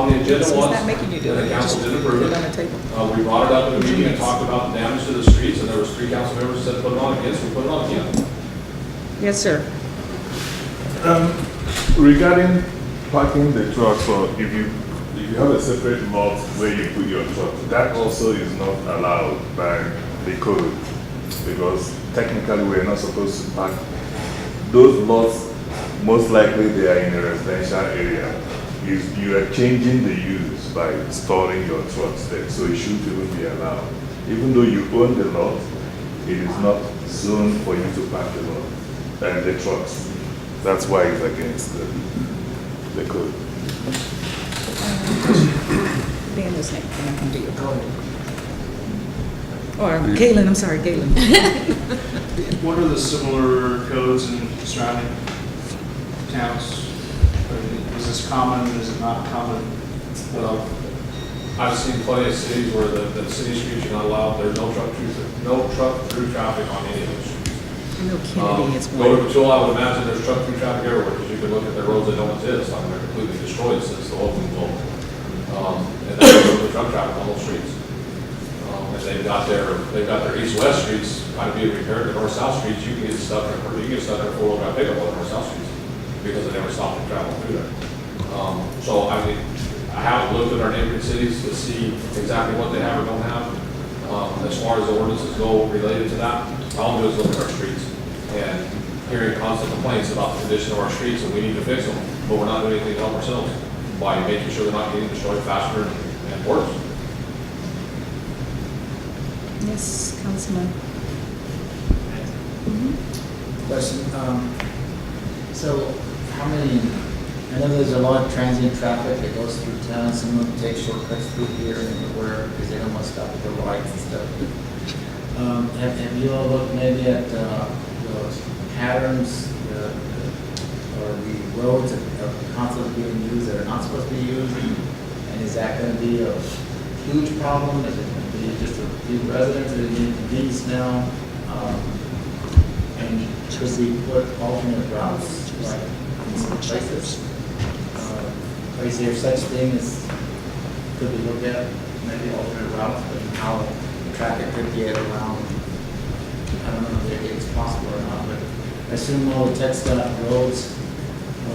the agenda He's once, not making you do and it. the council didn't approve Put it. it on the table. We brought it up in a meeting and talked about the damage to the streets, and there was 3 council members that said put it on again, so we put it on again. Yes, sir. Regarding parking the trucks, or if you have a separate lot where you put your truck, that also is not allowed by the code, because technically we're not supposed to park those lots. Most likely they are in a residential area. You are changing the use by storing your trucks there, so it shouldn't even be allowed. Even though you own the lot, it is not zoned for you to park the lot and the trucks. That's why it's against the code. Dan is next, and I can do your code. Or Galen, I'm sorry, Galen. What are the similar codes in surrounding towns? Is this common, is it not common? Well, I've seen plenty of cities where the city streets are not allowed, there's no truck through traffic on any of those streets. I know Kennedy is Go to one. Pearsall, I would imagine there's truck through traffic everywhere, because you can look at the roads that don't exist, I mean, they're completely destroyed since the open toll. And that's the truck traffic on those streets. And they've got their east-west streets kind of being repaired, the north-south streets, you can get stuck in a four-wheel drive pickup on the north-south streets, because they never stopped and traveled through there. So, I mean, I haven't looked at our neighboring cities to see exactly what they have or don't have. As far as the ordinances go related to that, all I'm doing is look at our streets and hearing constant complaints about the condition of our streets, and we need to fix them, but we're not doing anything to help ourselves by making sure they're not getting destroyed faster and worse. Yes, Councilman. Question, so how many, I know there's a lot of transient traffic that goes through town, some of them take shortcuts through here and everywhere because they don't want to stop at the lights and stuff. Have you all looked maybe at the patterns or the roads that are constantly being used that are not supposed to be used? And is that going to be a huge problem? Is it going to be just a few residents that need convenience now? And should we put alternate routes like in some places? Is there such thing as, could we look at maybe alternate routes, but how traffic could get around? I don't know if it's possible or not, but I assume all the tech stop roads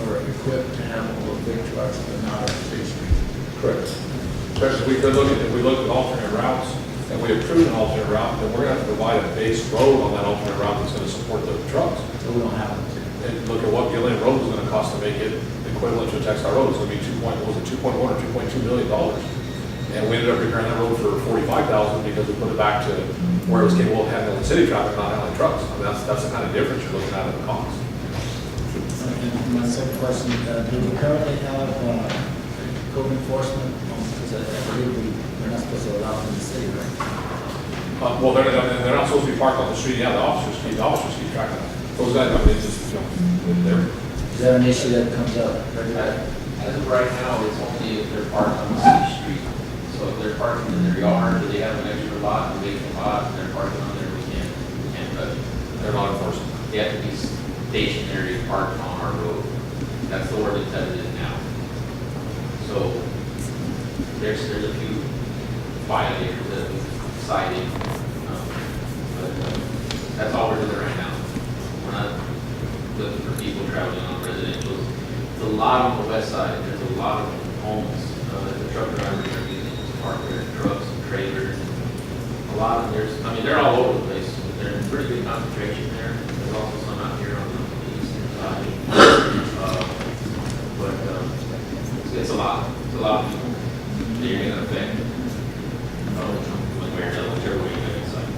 are equipped to have all the big trucks, but not our city streets. Correct. Especially if we look at alternate routes, and we approve an alternate route, then we're gonna have to provide a base road on that alternate route that's gonna support the trucks. So we don't have them. And look at what Gillian Road was gonna cost to make it equivalent to a Texas road. It's gonna be $2.1 or $2.2 million. And we ended up repairing that road for $45,000 because we put it back to where it was capable of handling city traffic, not handling trucks. I mean, that's the kind of difference you're looking at in the cost. And my second question, do we currently have code enforcement? Because I believe we're not supposed to allow them in the city, right? Well, they're not supposed to be parked on the street. Yeah, the officers keep track of that. Those guys, I mean, it's just, they're. Is that an issue that comes up? As of right now, it's only if they're parked on the city street. So if they're parking in their yard, or they have an extra lot, a vacant lot, and they're parking on there, we can't touch it. They're not enforcing. They have to be stationary parked on our road. That's the ordinance as it is now. So there's a few violators that we cited, but that's all we're doing right now. We're not looking for people traveling on residential. There's a lot on the west side. There's a lot of homes that the truck drivers are using to park their trucks and trailers. A lot of they're all over the place. They're in pretty good concentration there. There's also some out here on the eastern side. But it's a lot. It's a lot of people that you're going to affect. One way or another, whichever way you go inside.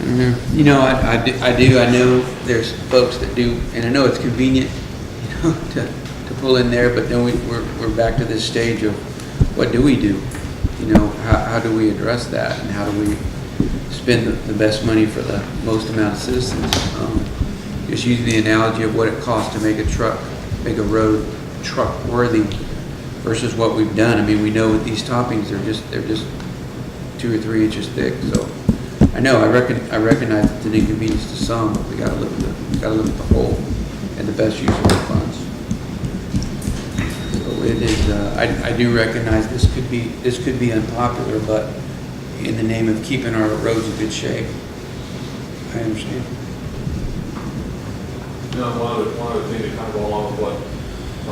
Mm-hmm. You know, I know there's folks that do, and I know it's convenient, you know, to pull in there, but then we're back to this stage of what do we do? You know, how do we address that, and how do we spend the best money for the most amount of citizens. Just using the analogy of what it costs to make a road truck worthy versus what we've done. I mean, we know with these toppings, they're just 2 or 3 inches thick. So I know, I recognize it's an inconvenience to some, but we gotta look at the whole and the best use of our funds. So it is, I do recognize this could be unpopular, but in the name of keeping our roads in good shape, I understand. You know, one other thing to kind of go along with what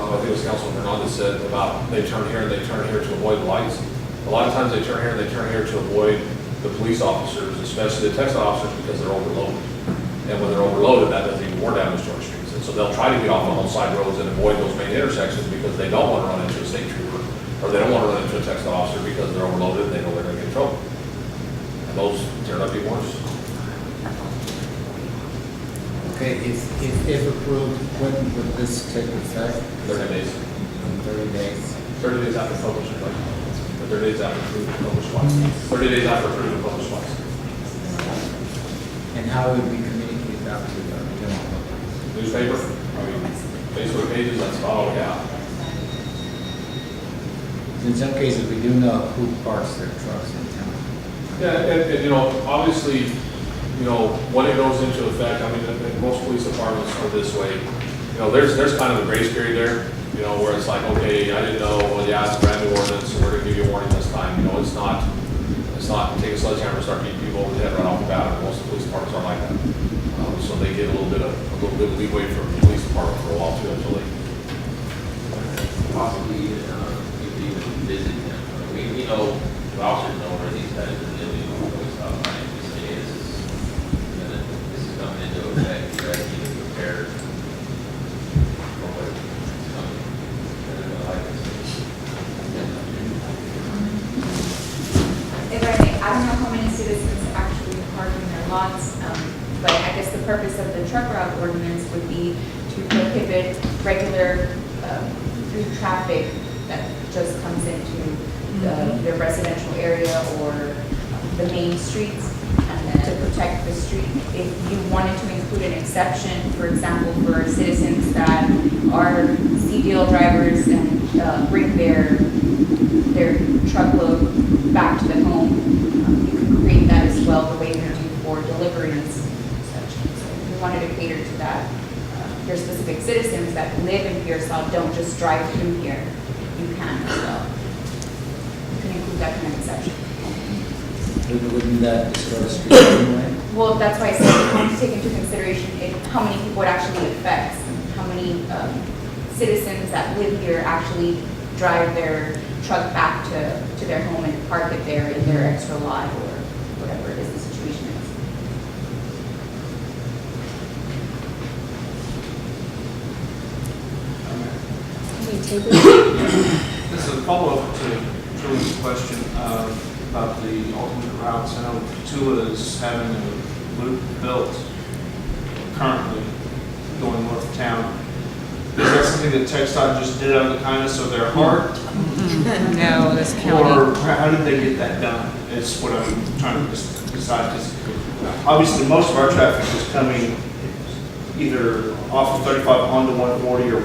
I think it was Councilman Hernandez said about they turn here and they turn here to avoid the lights. A lot of times they turn here and they turn here to avoid the police officers, especially the textile officers, because they're overloaded. And when they're overloaded, that does even more damage to our streets. And so they'll try to get off on those side roads and avoid those main intersections because they don't want to run into a state trooper, or they don't want to run into a textile officer because they're overloaded and they know they're going to get in trouble. And those turn out to be worse. Okay, if approved, when would this take effect? 30 days. 30 days. 30 days after publishing, like, 30 days after approved and published twice. 30 days after approved and published twice. And how would we communicate that to the general public? Newspaper, I mean, Facebook pages, that's about all we have. In some cases, we do know who parks their trucks in town. Yeah, and you know, obviously, you know, when it goes into effect, I mean, most police departments are this way. You know, there's kind of a grace period there, you know, where it's like, okay, I didn't know, well, yeah, it's a brand new ordinance, so we're gonna give you a warning this time. You know, it's not take a sledgehammer and start beating people over the head right off the bat. Most of the police departments are like that. So they get a little bit of leeway from the police department for a while too, until they Possibly, even visit them. We know, the officers know where these guys are living, we stop by and we say, hey, this is coming into effect, you guys need to prepare for what is coming. They're gonna like this. If I may, I don't know how many citizens actually park in their lots, but I guess the purpose of the truck route ordinance would be to prohibit regular through traffic that just comes into the residential area or the main streets, and then to protect the street. If you wanted to include an exception, for example, for citizens that are CDL drivers and bring their truckload back to the home, you can create that as well, the way we do for deliveries and such. So if you wanted to cater to that, your specific citizens that live in Pearsall don't just drive through here, you can as well. You can include that kind of exception. Wouldn't that destroy the street anyway? Well, that's why I said you have to take into consideration how many people it actually affects, how many citizens that live here actually drive their truck back to their home and park it there in their extra lot or whatever it is the situation is. This is a follow-up to Julie's question about the alternate routes. I know Tula is having a loop built currently going north of town. Is that something that TxDOT just did out of the kindness of their heart? No, that's county. Or how did they get that done? Is what I'm trying to decide. 'Cause obviously, most of our traffic is coming either off of 35 onto 140 or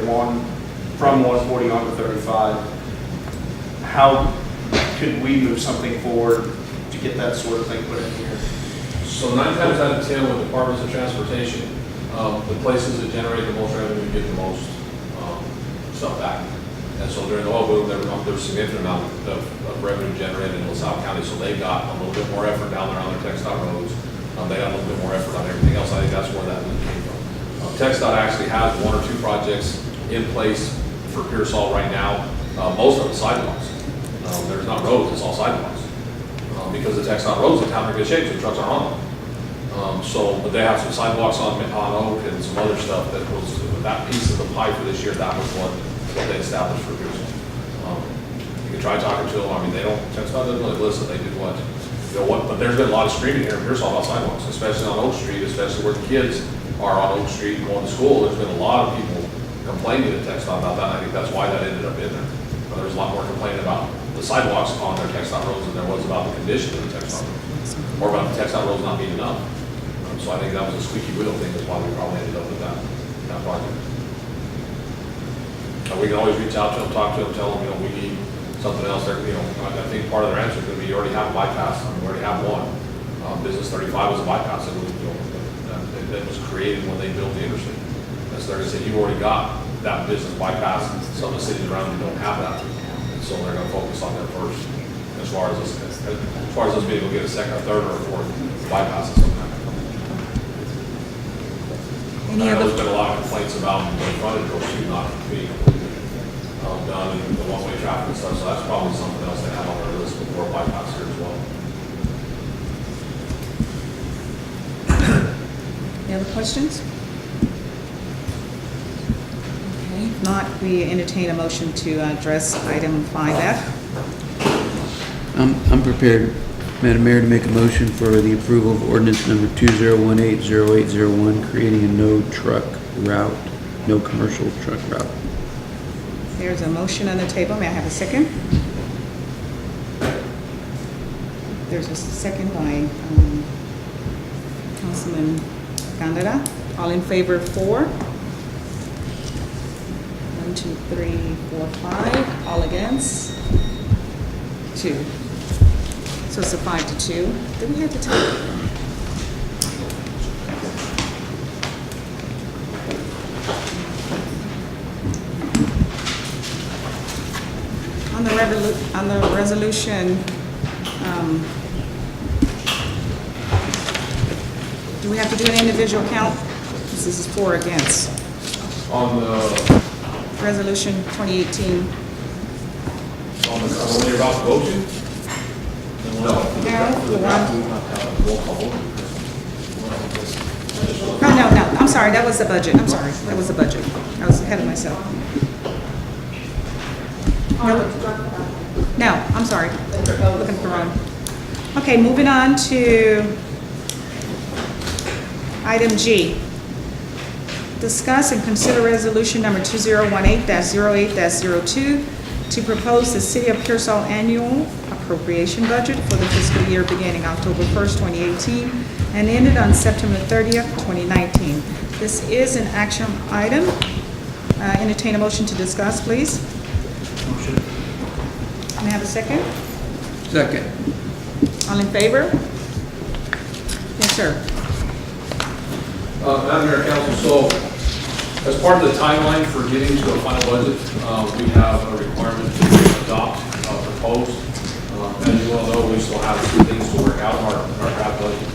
from 140 onto 35. How could we move something forward to get that sort of thing put in here? So 9 times out of 10 with departments of transportation, the places that generate the most revenue get the most stuff back. And so during the oil boom, there was a significant amount of revenue generated in LaSalle County, so they got a little bit more effort down there on their TxDOT roads. They got a little bit more effort on everything else. I think that's where that came from. TxDOT actually has 1 or 2 projects in place for Pearsall right now. Most of them sidewalks. There's not roads, it's all sidewalks. Because the TxDOT roads in town are in good shape, so the trucks aren't on them. But they have some sidewalks on Oak and some other stuff that was, that piece of the pie for this year, that was what they established for Pearsall. You can try talking to them, I mean, TxDOT doesn't really listen, they do what, but there's been a lot of screaming here in Pearsall about sidewalks, especially on Oak Street, especially where the kids are on Oak Street going to school. There's been a lot of people complaining to TxDOT about that, and I think that's why that ended up in there. There's a lot more complaining about the sidewalks on their TxDOT roads than there was about the condition of the TxDOT roads. or about the textile roads not being enough. So I think that was a squeaky wheel thing, is why we probably ended up with that project. We can always reach out to them, talk to them, tell them, we need something else there, I think part of their answer is gonna be, you already have a bypass, we already have one. Business 35 was a bypass, it was, that was created when they built the interstate. And so they're gonna say, you've already got that business bypass, some of the cities around you don't have that. And so they're gonna focus on that first, as far as us being able to get a second, a third, or a fourth bypass or something. I know there's been a lot of complaints about the frontage roads too not being completely done, and the one-way traffic and stuff, so that's probably something else they have on their list before bypass here as well. Any other questions? Okay, if not, we entertain a motion to address item 5F. I'm prepared, Madam Mayor, to make a motion for the approval of ordinance number 2018-0801, creating a no commercial truck route. There's a motion on the table. May I have a second? There's a second by Councilman Gandara. All in favor of 4? 1, 2, 3, 4, 5. All against? 2. So it's a 5-2. Do we have to take? On the resolution, do we have to do an individual count? This is 4 against. On the Resolution 2018. one you're about to vote to? No. No, I'm sorry, that was the budget. I'm sorry, that was the budget. I was ahead of myself. No, I'm sorry. Looking for wrong. Okay, moving on to item G. Discuss and consider resolution number 2018-08-02 to propose the City of Pearsall annual appropriation budget for the fiscal year beginning October 1st, 2018 and ended on September 30th, 2019. This is an action item. Entertain a motion to discuss, please. Motion. May I have a second? Second. All in favor? Yes, sir. Madam Mayor, Council, so as part of the timeline for getting to a final budget, we have a requirement to adopt proposed. As you all know, we still have some things to work out in our draft budget,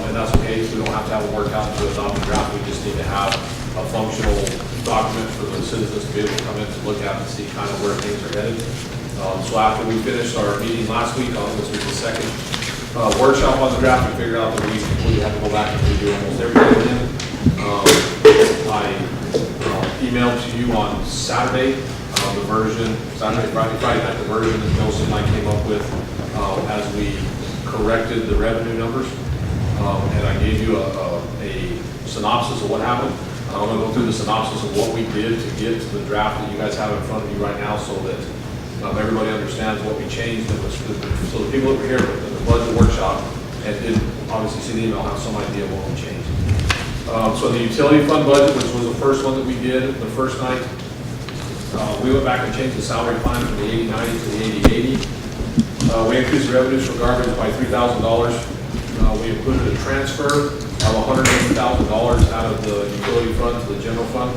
and that's okay. We don't have to have it worked out to adopt the draft. We just need to have a functional document for the citizens to be able to come in to look at and see kind of where things are headed. So after we finished our meeting last week, this was the second workshop on the draft, we figured out that we had to go back and redo almost everything again. I emailed to you on Saturday the version, Friday night, the version that Nelson and I came up with as we corrected the revenue numbers. And I gave you a synopsis of what happened. I'm going to go through the synopsis of what we did to get to the draft that you guys have in front of you right now, so that everybody understands what we changed. So the people that were here at the budget workshop and didn't obviously see the email have some idea what we changed. So the utility fund budget, which was the first one that we did the first night, we went back and changed the salary plan from the 80-90 to the 80-80. We increased the revenues for garbage by $3,000. We included a transfer of $180,000 out of the utility fund to the general fund.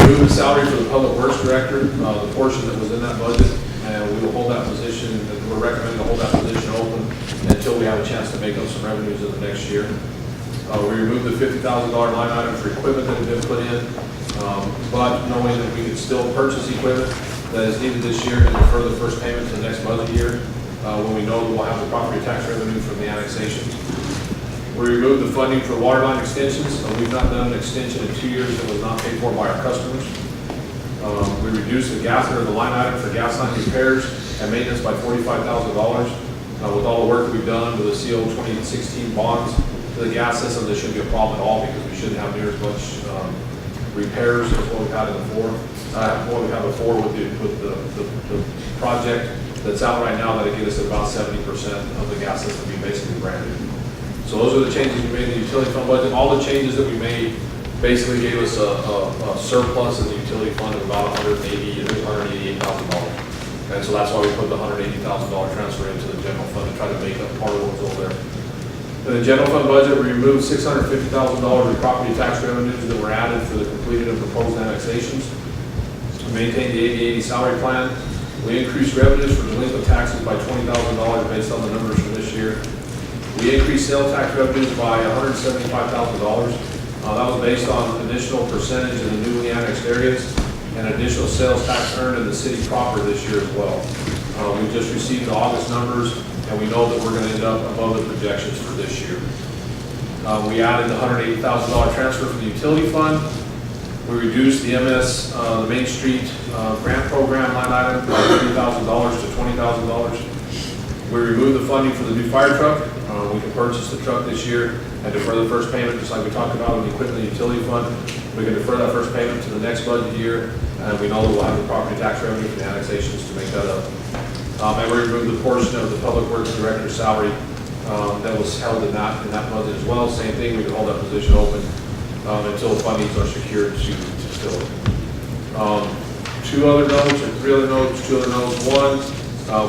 We moved the salary for the public works director, the portion that was in that budget, and we will hold that position, we're recommending to hold that position open until we have a chance to make up some revenues in the next year. We removed the $50,000 line item for equipment that had been put in, but knowing that we could still purchase equipment that is needed this year and defer the first payment to the next budget year, when we know that we'll have the property tax revenue from the annexation. We removed the funding for water line extensions. We've not done an extension in 2 years that was not paid for by our customers. We reduced the line item for gas line repairs and maintenance by $45,000. With all the work that we've done with the CO 2016 bonds to the gas system, there shouldn't be a problem at all, because we shouldn't have near as much repairs as what we've had before with the project. that's out right now that'll get us about 70% of the gas system being basically brand new. So those are the changes we made in the utility fund budget. All the changes that we made basically gave us a surplus in the utility fund of about $188,000. And so that's why we put the $180,000 transfer into the general fund to try to make up part of what was over there. In the general fund budget, we removed $650,000 in property tax revenues that were added for the completed and proposed annexations. We maintained the 80/80 salary plan. We increased revenues for delinquent taxes by $20,000 based on the numbers from this year. We increased sales tax revenues by $175,000. That was based on additional percentage in the newly annexed areas and additional sales tax earned in the city proper this year as well. We just received the August numbers, and we know that we're going to end up above the projections for this year. We added the $180,000 transfer from the utility fund. We reduced the the Main Street grant program line item by $30,000 to $20,000. We removed the funding for the new fire truck. We can purchase the truck this year and defer the first payment, just like we talked about in the equipment utility fund. We can defer that first payment to the next budget year, and we know that we'll have the property tax revenue from the annexations to make that up. And we removed the portion of the public works director's salary that was held in that budget as well. Same thing, we can hold that position open until fundings are secured to fill it. Two other notes. One,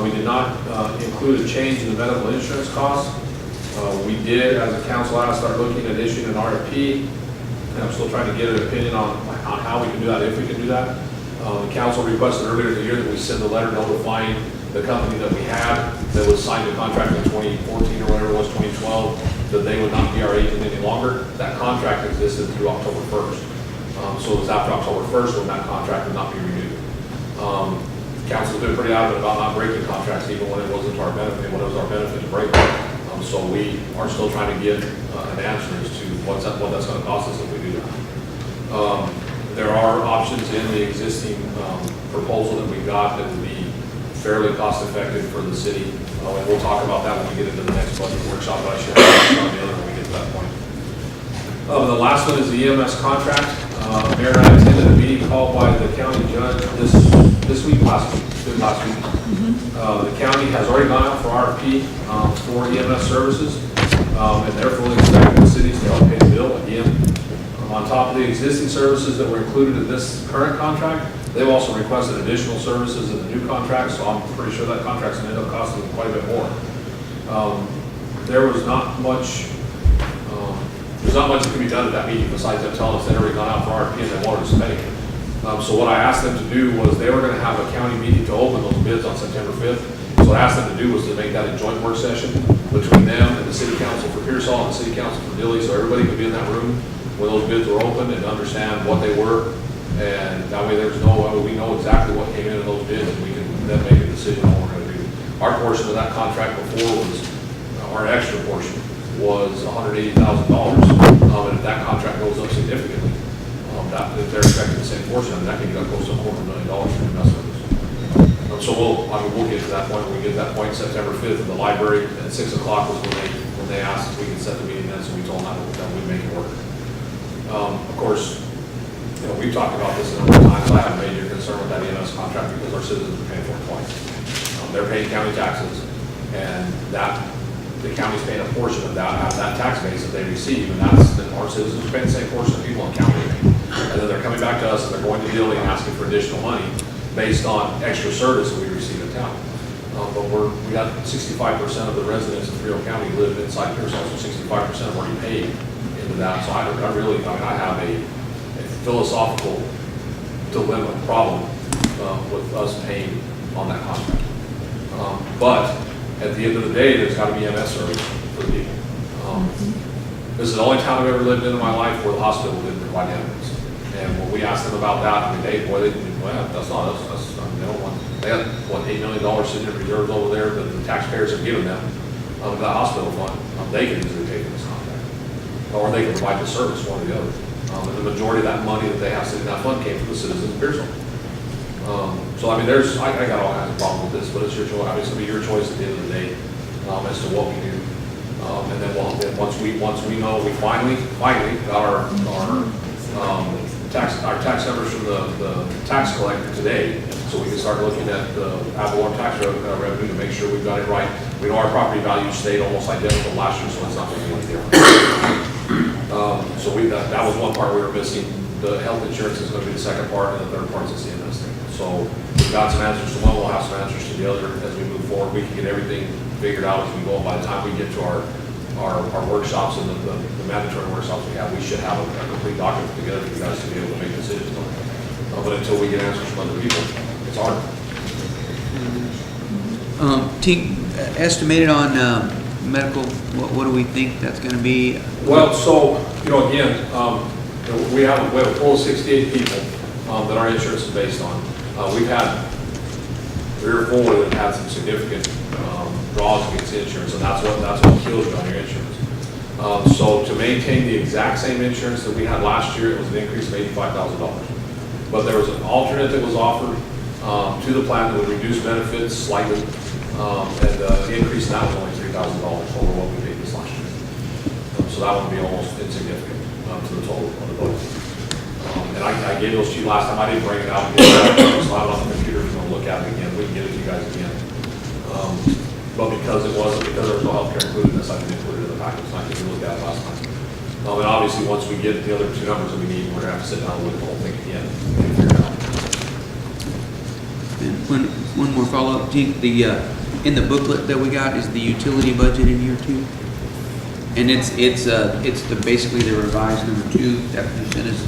we did not include a change in the medical insurance costs. We did, as a council, start looking at issuing an RFP, and I'm still trying to get an opinion on how we can do that, if we can do that. The council requested earlier in the year that we send a letter notifying the company that we had that was signed a contract in 2014 or whatever it was, 2012, that they would not be our agent any longer. That contract existed through October 1st. So it was after October 1st when that contract would not be renewed. Council's been pretty adamant about not breaking contracts even when it wasn't to our benefit, when it was our benefit to break them. So we are still trying to get an answer as to what that's going to cost us if we do that. There are options in the existing proposal that we got that would be fairly cost effective for the city. And we'll talk about that when we get into the next budget workshop, but I should have on the other when we get to that point. The last one is the EMS contract. Mayor and I attended a meeting called by the county judge last week. The county has already gone out for RFP for EMS services, and they're fully expecting the cities to help pay the bill again. On top of the existing services that were included in this current contract, they've also requested additional services in the new contract, so I'm pretty sure that contract's going to end up costing them quite a bit more. There was not much that could be done at that meeting besides them telling us they'd already gone out for RFP and they wanted us to pay. So what I asked them to do was they were going to have a county meeting to open those bids on September 5th. So what I asked them to do was to make that a joint work session between them and the city council for Pearsall and the city council for Dilley, so everybody could be in that room when those bids were open and understand what they were. And that way we know exactly what came into those bids and we can then make a decision on what we're going to do. Our portion of that contract before was, our extra portion was $180,000. And if that contract goes up significantly, if they're expecting the same portion, that can get close to $250,000 for EMS service. So we'll get to that point when we get to that point, September 5th, in the library at 6 o'clock was when they asked if we could set the meeting then, so we told them that we'd make it work. Of course, we've talked about this a number of times. I have a major concern with that EMS contract because our citizens are paying for it twice. They're paying county taxes, and the county's paying a portion of that out of that tax base that they receive, and our citizens are paying the same portion that people in county are paying. And then they're coming back to us and they're going to Dilley and asking for additional money based on extra service that we receive in town. But we got 65% of the residents in Frio County live inside Pearsall, so 65% have already paid into that. So I have a philosophical dilemma, problem with us paying on that contract. But at the end of the day, there's got to be EMS service for the people. This is the only town I've ever lived in my life where the hospital didn't provide ambulance. And when we asked them about that, that's not us. They got, $8 million sitting in reserves over there that the taxpayers have given them to that hospital fund. They can easily pay for this contract. Or they can provide the service, one or the other. And the majority of that money that they have sitting in that fund came from the citizens of Pearsall. So I got all kinds of problems with this, but it's your choice. It's going to be your choice at the end of the day as to what we do. And then once we know we finally got our our tax numbers from the tax collector today, so we can start looking at the ad valorem tax revenue to make sure we've got it right. We know our property values stayed almost identical last year, so it's not going to be any different. So that was one part we were missing. The health insurance is going to be the second part, and the third part is the CMS thing. So we've got some answers to one, we'll have some answers to the other as we move forward. We can get everything figured out as we go. By the time we get to our workshops and the mandatory workshops we have, we should have a complete document together for you guys to be able to make decisions on it. But until we get answers from other people, it's hard. Estimated on medical, what do we think that's going to be? Well, so, again, we have a full of 68 people that our insurance is based on. We've had 3 or 4 that have had some significant draws against the insurance, and that's what kills you on your insurance. So to maintain the exact same insurance that we had last year, it was an increase of $85,000. But there was an alternate that was offered to the plan that would reduce benefits slightly, and the increase in that was only $3,000 over what we paid this last year. So that would be almost insignificant to the total of the budget. And I gave those to you last time. I didn't bring it out again. So I have it on the computer. If you want to look at it again, we can get it to you guys again. But because there was no health care included in this, I didn't include it in the package. So I think we looked at it last time. And obviously, once we get the other 2 numbers that we need, we're going to have to sit down and look at the whole thing again and figure it out. And one more follow-up, in the booklet that we got, is the utility budget in here too? And it's basically the revised number 2 that you sent us?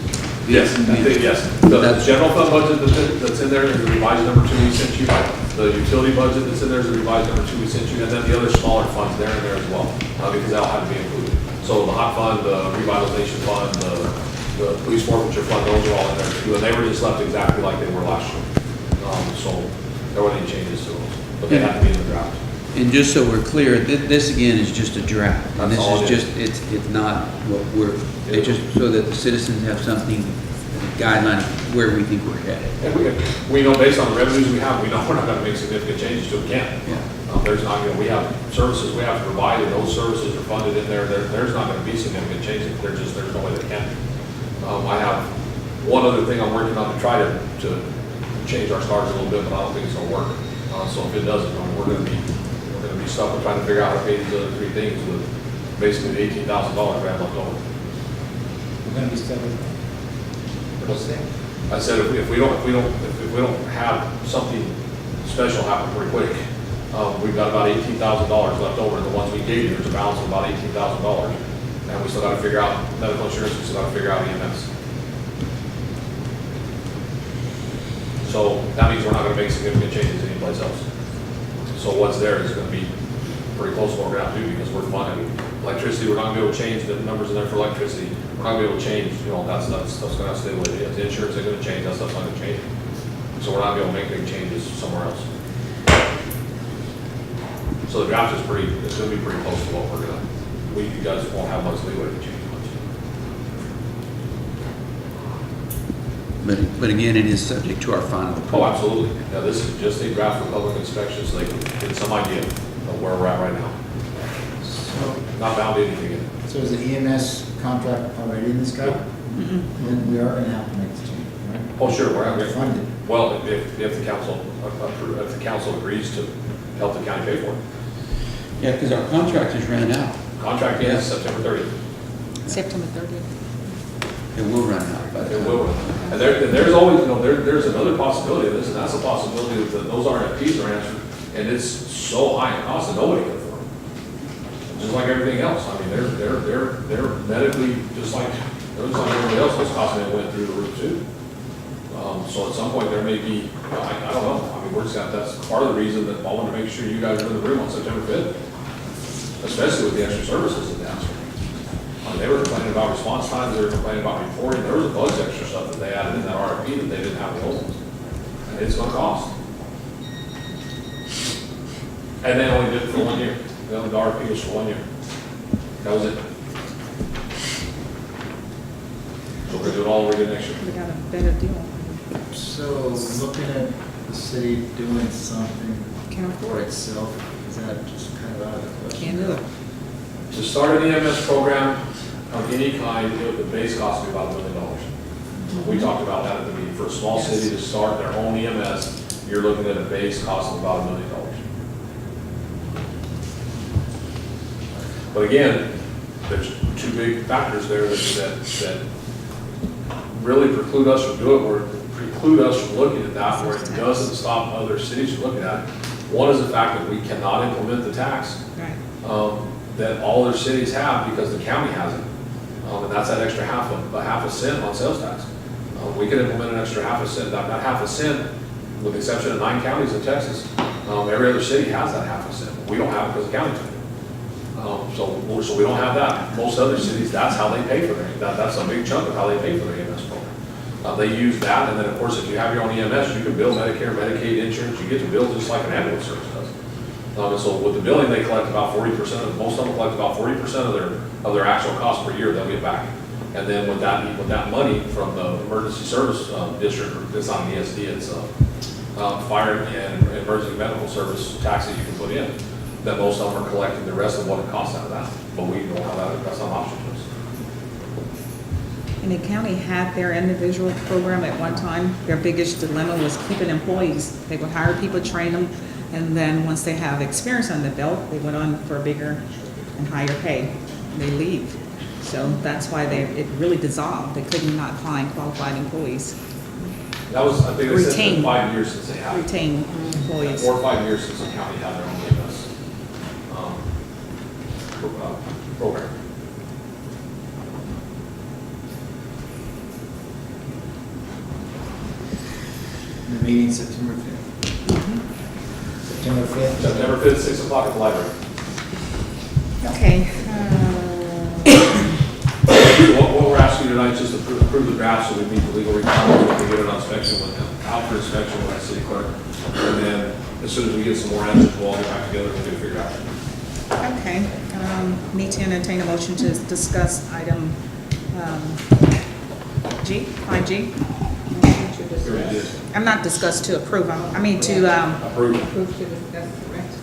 Yes, yes. The general fund budget that's in there is the revised number 2 we sent you. The utility budget that's in there is the revised number 2 we sent you, and then the other smaller funds there and there as well, because they'll have to be included. So the hot fund, the revitalization fund, the police forfeiture fund, those are all in there too, and they were just left exactly like they were last year. So there weren't any changes to those, but they have to be in the draft. And just so we're clear, this again is just a draft. And That's all this it is just, it's not what it's just so that the citizens have something, guideline of where we think we're headed. And we know based on the revenues we have, we know we're not going to make significant changes to it, can't. Yeah. There's not, we have services we have to provide, and those services are funded in there. There's not going to be significant changes. There's no way they can. I have one other thing I'm working on to try to change our stars a little bit, but I don't think it's going to work. So if it doesn't, we're going to be stuck with trying to figure out how to pay these other 3 things with basically the $18,000 we have left over. We're going to be stuck with what's that? I said if we don't have something special happen pretty quick, we've got about $18,000 left over. And the ones we gave you, there's a balance of about $18,000, and we still got to figure out medical insurance. We still got to figure out EMS. So that means we're not going to make significant changes anyplace else. So what's there is going to be pretty close to what we're going to have to do, because we're funding electricity. We're not going to be able to change the numbers in there for electricity. We're not going to be able to change, that stuff's going to have to stay the way it is. The insurance ain't going to change, that stuff's not going to change. So we're not going to be able to make big changes somewhere else. So the draft is it's going to be pretty close to what we're going to, you guys won't have much leeway to change much. But again, it is subject to our final approval. Oh, absolutely. Now, this is just a draft for public inspection, so they can get some idea of where we're at right now. So, Not bound to anything in it. so is the EMS contract already in this guy? Then we are going to have to make the change, right? Oh, sure, we're going to Fund it. Well, if the council agrees to help the county pay for it. Yeah, because our contract is running out. Contract ends September 30th. September 30th. It will run out. But It will. And there's always, there's another possibility of this, and that's a possibility that those RFPs are answered, and it's so high in cost that nobody can afford it. Just like everything else. I mean, they're medically, just like everybody else, those costs may went through the roof too. So at some point there may be, I don't know. I mean, that's part of the reason that I wanted to make sure you guys are in the room on September 5th, especially with the extra services that they asked for. They were complaining about response times, they were complaining about reporting, there was a bunch of extra stuff that they added in that RFP that they didn't have the old ones. And it's gonna cost. And they only did it for 1 year. The RFP was for 1 year. That was it. So we're doing all we're doing next year. We got a better deal. So looking at the city doing something Can't for afford it. itself, is that just kind of out of the question? Can't do it. To start an EMS program of any kind, the base cost would be about $1 million. We talked about that at the meeting. For a small Yes. city to start their own EMS, you're looking at a base cost of about $1 million. But again, there's two big factors there that really preclude us from doing it, or preclude us from looking at that, where it doesn't stop other cities from looking at it. One is the fact that we cannot implement the tax that all other cities have because the county has it. And that's that extra half a cent on sales tax. We can implement an extra half a cent, not half a cent, with the exception of 9 counties in Texas. Every other city has that half a cent. We don't have it because the county took it. So we don't have that. Most other cities, that's how they pay for their, that's a big chunk of how they pay for their EMS program. They use that, and then of course, if you have your own EMS, you can bill Medicare, Medicaid, insurance, you get to bill just like an ambulance service does. And so with the billing, they collect about 40%, most of them collect about 40% of their actual cost per year they'll get back. And then with that money from the emergency service district, it's not an ESD, it's fire and emergency medical service tax that you can put in, that most of them are collecting the rest of what it costs out of that. But we don't have that, that's not an option to us. And the county had their individual program at one time. Their biggest dilemma was keeping employees. They would hire people, train them, and then once they have experience on the belt, they went on for a bigger and higher pay. They leave. So that's why it really dissolved. They could not find qualified employees. That was, I think they said it's been Retain. 5 years since they had it. Retain employees. 4 or 5 years since the county had their own EMS program. The meeting September 5th. September 5th. September 5th, 6 o'clock at the library. Okay. So what we're asking you tonight is just to approve the draft, so we meet the legal requirements, we can get it on inspection out for inspection with the city clerk. And then as soon as we get some more answers, we'll all get back together and we'll figure it out. Okay. Need to entertain a motion to discuss item G, 5G. Here it is. I'm not discuss to approve. I mean to Approve. Approve to discuss, correct?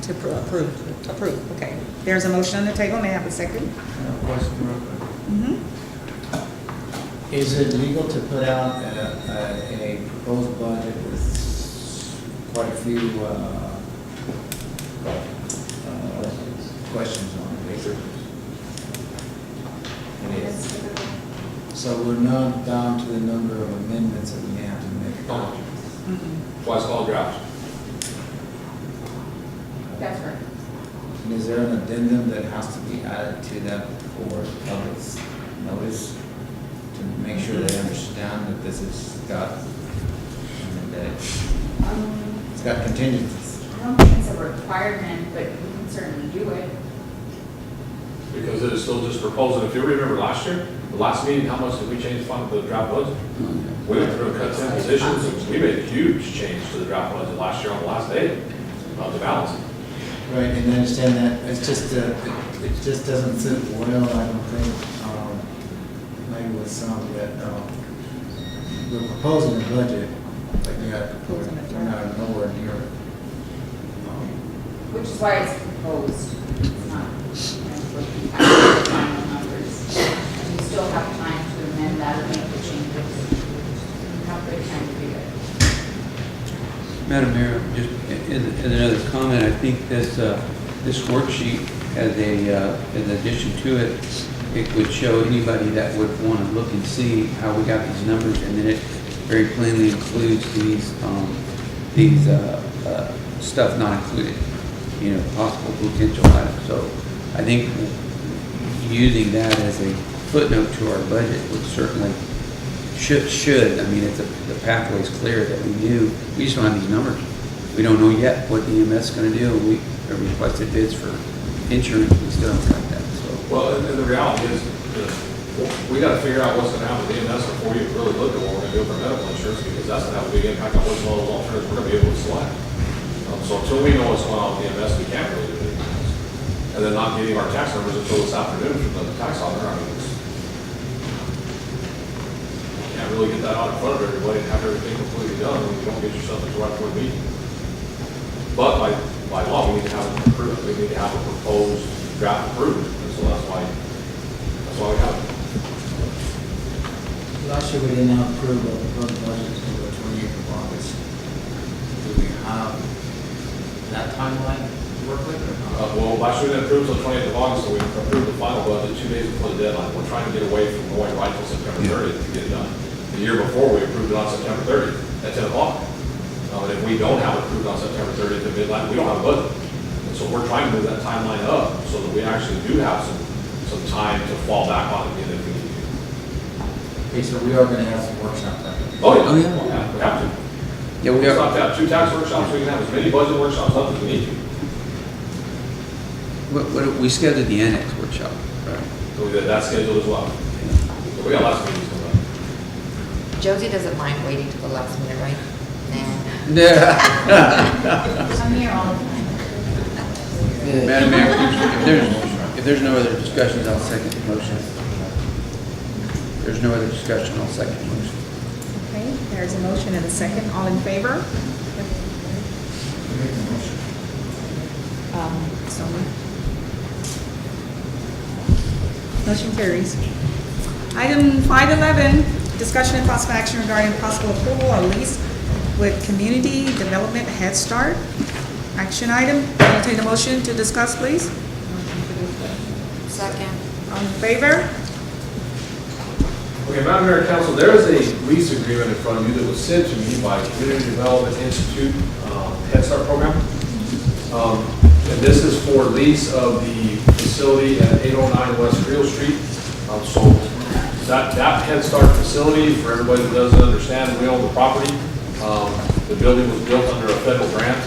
approve. To approve. Okay. There's a motion on the table. May I have a second? Question real quick. Mm-hmm. Is it legal to put out a proposed budget with quite a few questions on it? It is. So we're not down to the number of amendments that we may have to make. Mm-mm. Why it's called draft. That's right. And is there an addendum that has to be added to that for public's notice to make sure they understand that this has got, and that it's got contingencies? I don't think it's a requirement, but we can certainly do it. Because it is still just proposing. If you remember last year, the last meeting, how much did we change the draft budget? We went through and cut 10 positions, and we made a huge change to the draft budget last year on the last day of the balancing. Right, and I understand that, it's just, it just doesn't sit well, I don't think, maybe with some that, we're proposing a budget, but we're not nowhere near it. Which is why it's proposed. It's not, looking at the final numbers. You still have time to amend that or make the changes. You have good time to do it. Madam Mayor, just as another comment, I think this worksheet as an addition to it, it would show anybody that would want to look and see how we got these numbers, and then it very plainly includes these stuff not included, possible potential items. So I think using that as a footnote to our budget would certainly should. I mean, the pathway is clear that we just don't have these numbers. We don't know yet what the EMS is going to do. We requested bids for insurance, we still haven't got that, so. Well, and the reality is, we got to figure out what's going to happen with EMS before you really look at what we're going to do for medical insurance, because that's going to have a big impact on which one of those alternatives we're going to be able to select. So until we know what's going on with EMS, we can't really do anything else. And then not getting our tax numbers until this afternoon from the tax auditor, I mean, can't really get that out in front of everybody and have everything completely done when you don't get yourself into right for a meeting. But by law, we need to have it approved. We need to have a proposed draft approved, and so that's why last year we did not approve the proposed budget until the 28th of August. Do we have that timeline to work with or not? Well, last year we didn't approve until 28th of August, so we approved the final budget 2 days before the deadline. We're trying to get away from going right till September 30th to get it done. The year before, we approved it on September 30th at 10 o'clock. And if we don't have it approved on September 30th at midnight, we don't have a budget. And so we're trying to move that timeline up so that we actually do have some time to fall back on again if we need to. Okay, so we are going to have some workshop then. Oh, yeah. Oh, yeah. Yeah, we have to. Yeah, we It's not are, to have 2 tax workshops, we can have as many budget workshops up as we need to. we scheduled the annex workshop, right? So we did that scheduled as well. So we got lots of meetings coming up. Josie doesn't mind waiting till the last minute, right? Nah. I'm here all the time. Madam Mayor, if there's no other discussions, I'll second the motion. If there's no other discussion, I'll second the motion. Okay, there's a motion and a second. All in favor? So moved. Motion carries. Item 511, discussion and possible action regarding possible approval or lease with Community Development Head Start. Action item, entertain a motion to discuss, please. Second. All in favor? Okay, Madam Mayor and Council, there is a lease agreement in front of you that was sent to me by Community Development Institute Head Start program. And this is for lease of the facility at 809 West Creel Street. So that Head Start facility, for everybody that doesn't understand, we own the property. The building was built under a federal grant,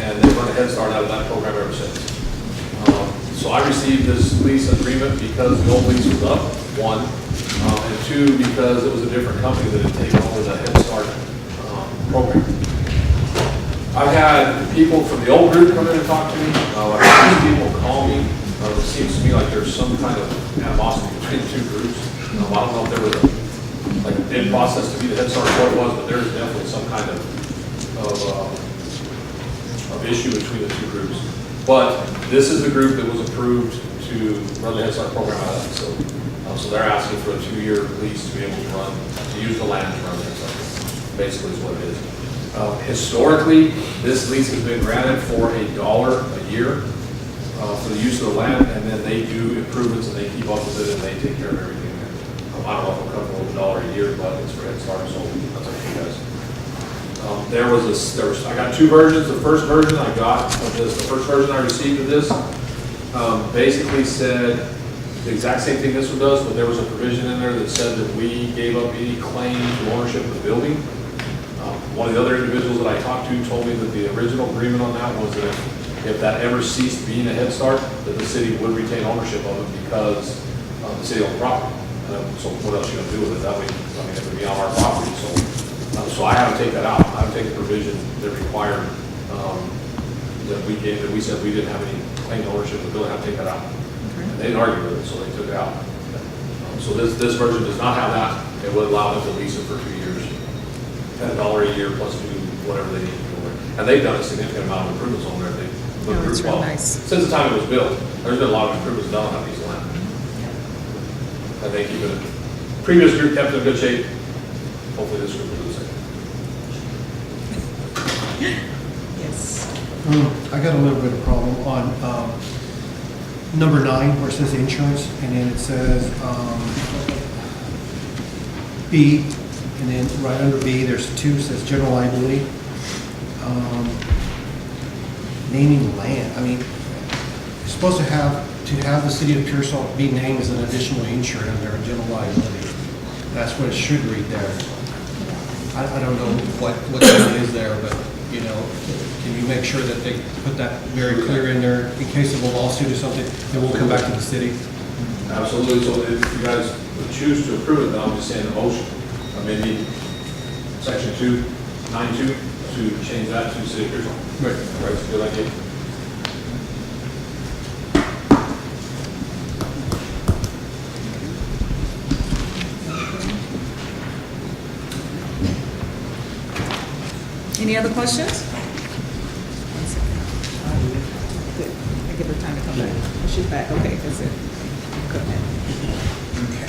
and they run a Head Start out of that program ever since. So I received this lease agreement because the old lease was up, 1, and 2, because it was a different company that had taken over the Head Start program. I've had people from the old group come in and talk to me. I've had people call me. It seems to me like there's some kind of animosity between the 2 groups. I don't know if there was a bid process to be the Head Start what it was, but there's definitely some kind of issue between the 2 groups. But this is the group that was approved to run the Head Start program out of that facility. So they're asking for a 2-year lease to be able to use the land to run the Head Start. Basically is what it is. Historically, this lease has been granted for $1 a year for the use of the land, and then they do improvements and they keep up with it and they take care of everything. I don't know if I'm comfortable with $1 a year, but it's for Head Start, so that's up to you guys. I got 2 versions. The first version I got of this, the first version I received of this, basically said the exact same thing this one does, but there was a provision in there that said that we gave up any claim to ownership of the building. One of the other individuals that I talked to told me that the original agreement on that was that if that ever ceased being a Head Start, that the city would retain ownership of it because the city owned the property. So what else are you going to do with it? That way, it would be on our property. So I haven't taken that out. I haven't taken the provision that required that we said we didn't have any claim to ownership of the building. I have to take that out. Okay. And they didn't argue with it, so they took it out. So this version does not have that. It would allow them to lease it for 2 years. At $1 a year plus do whatever they need to do there. And they've done a significant amount of improvements on there. They've looked that's pretty well. real nice. Since the time it was built, there's been a lot of improvements done on that piece of land. And they keep it, previous group kept it in good shape. Hopefully this group will do the same. Yes. I got a little bit of problem on number 9 where it says insurance, and then it says B, and then right under B, there's 2, says general liability. Naming land, you're supposed to have the city of Pearsall be named as an additional insured under a general liability. That's what it should read there. I don't know what that is there, but, can you make sure that they put that very clear in there in case of a lawsuit or something, it will come back to the city? Absolutely. So if you guys would choose to approve it, then I'll just say in the motion, maybe section 292 to change that to city of Pearsall. Right. Right, it's a good idea. Any other questions? Good. I give her time to come back. Oh, she's back. Okay, that's it. Go ahead. Okay.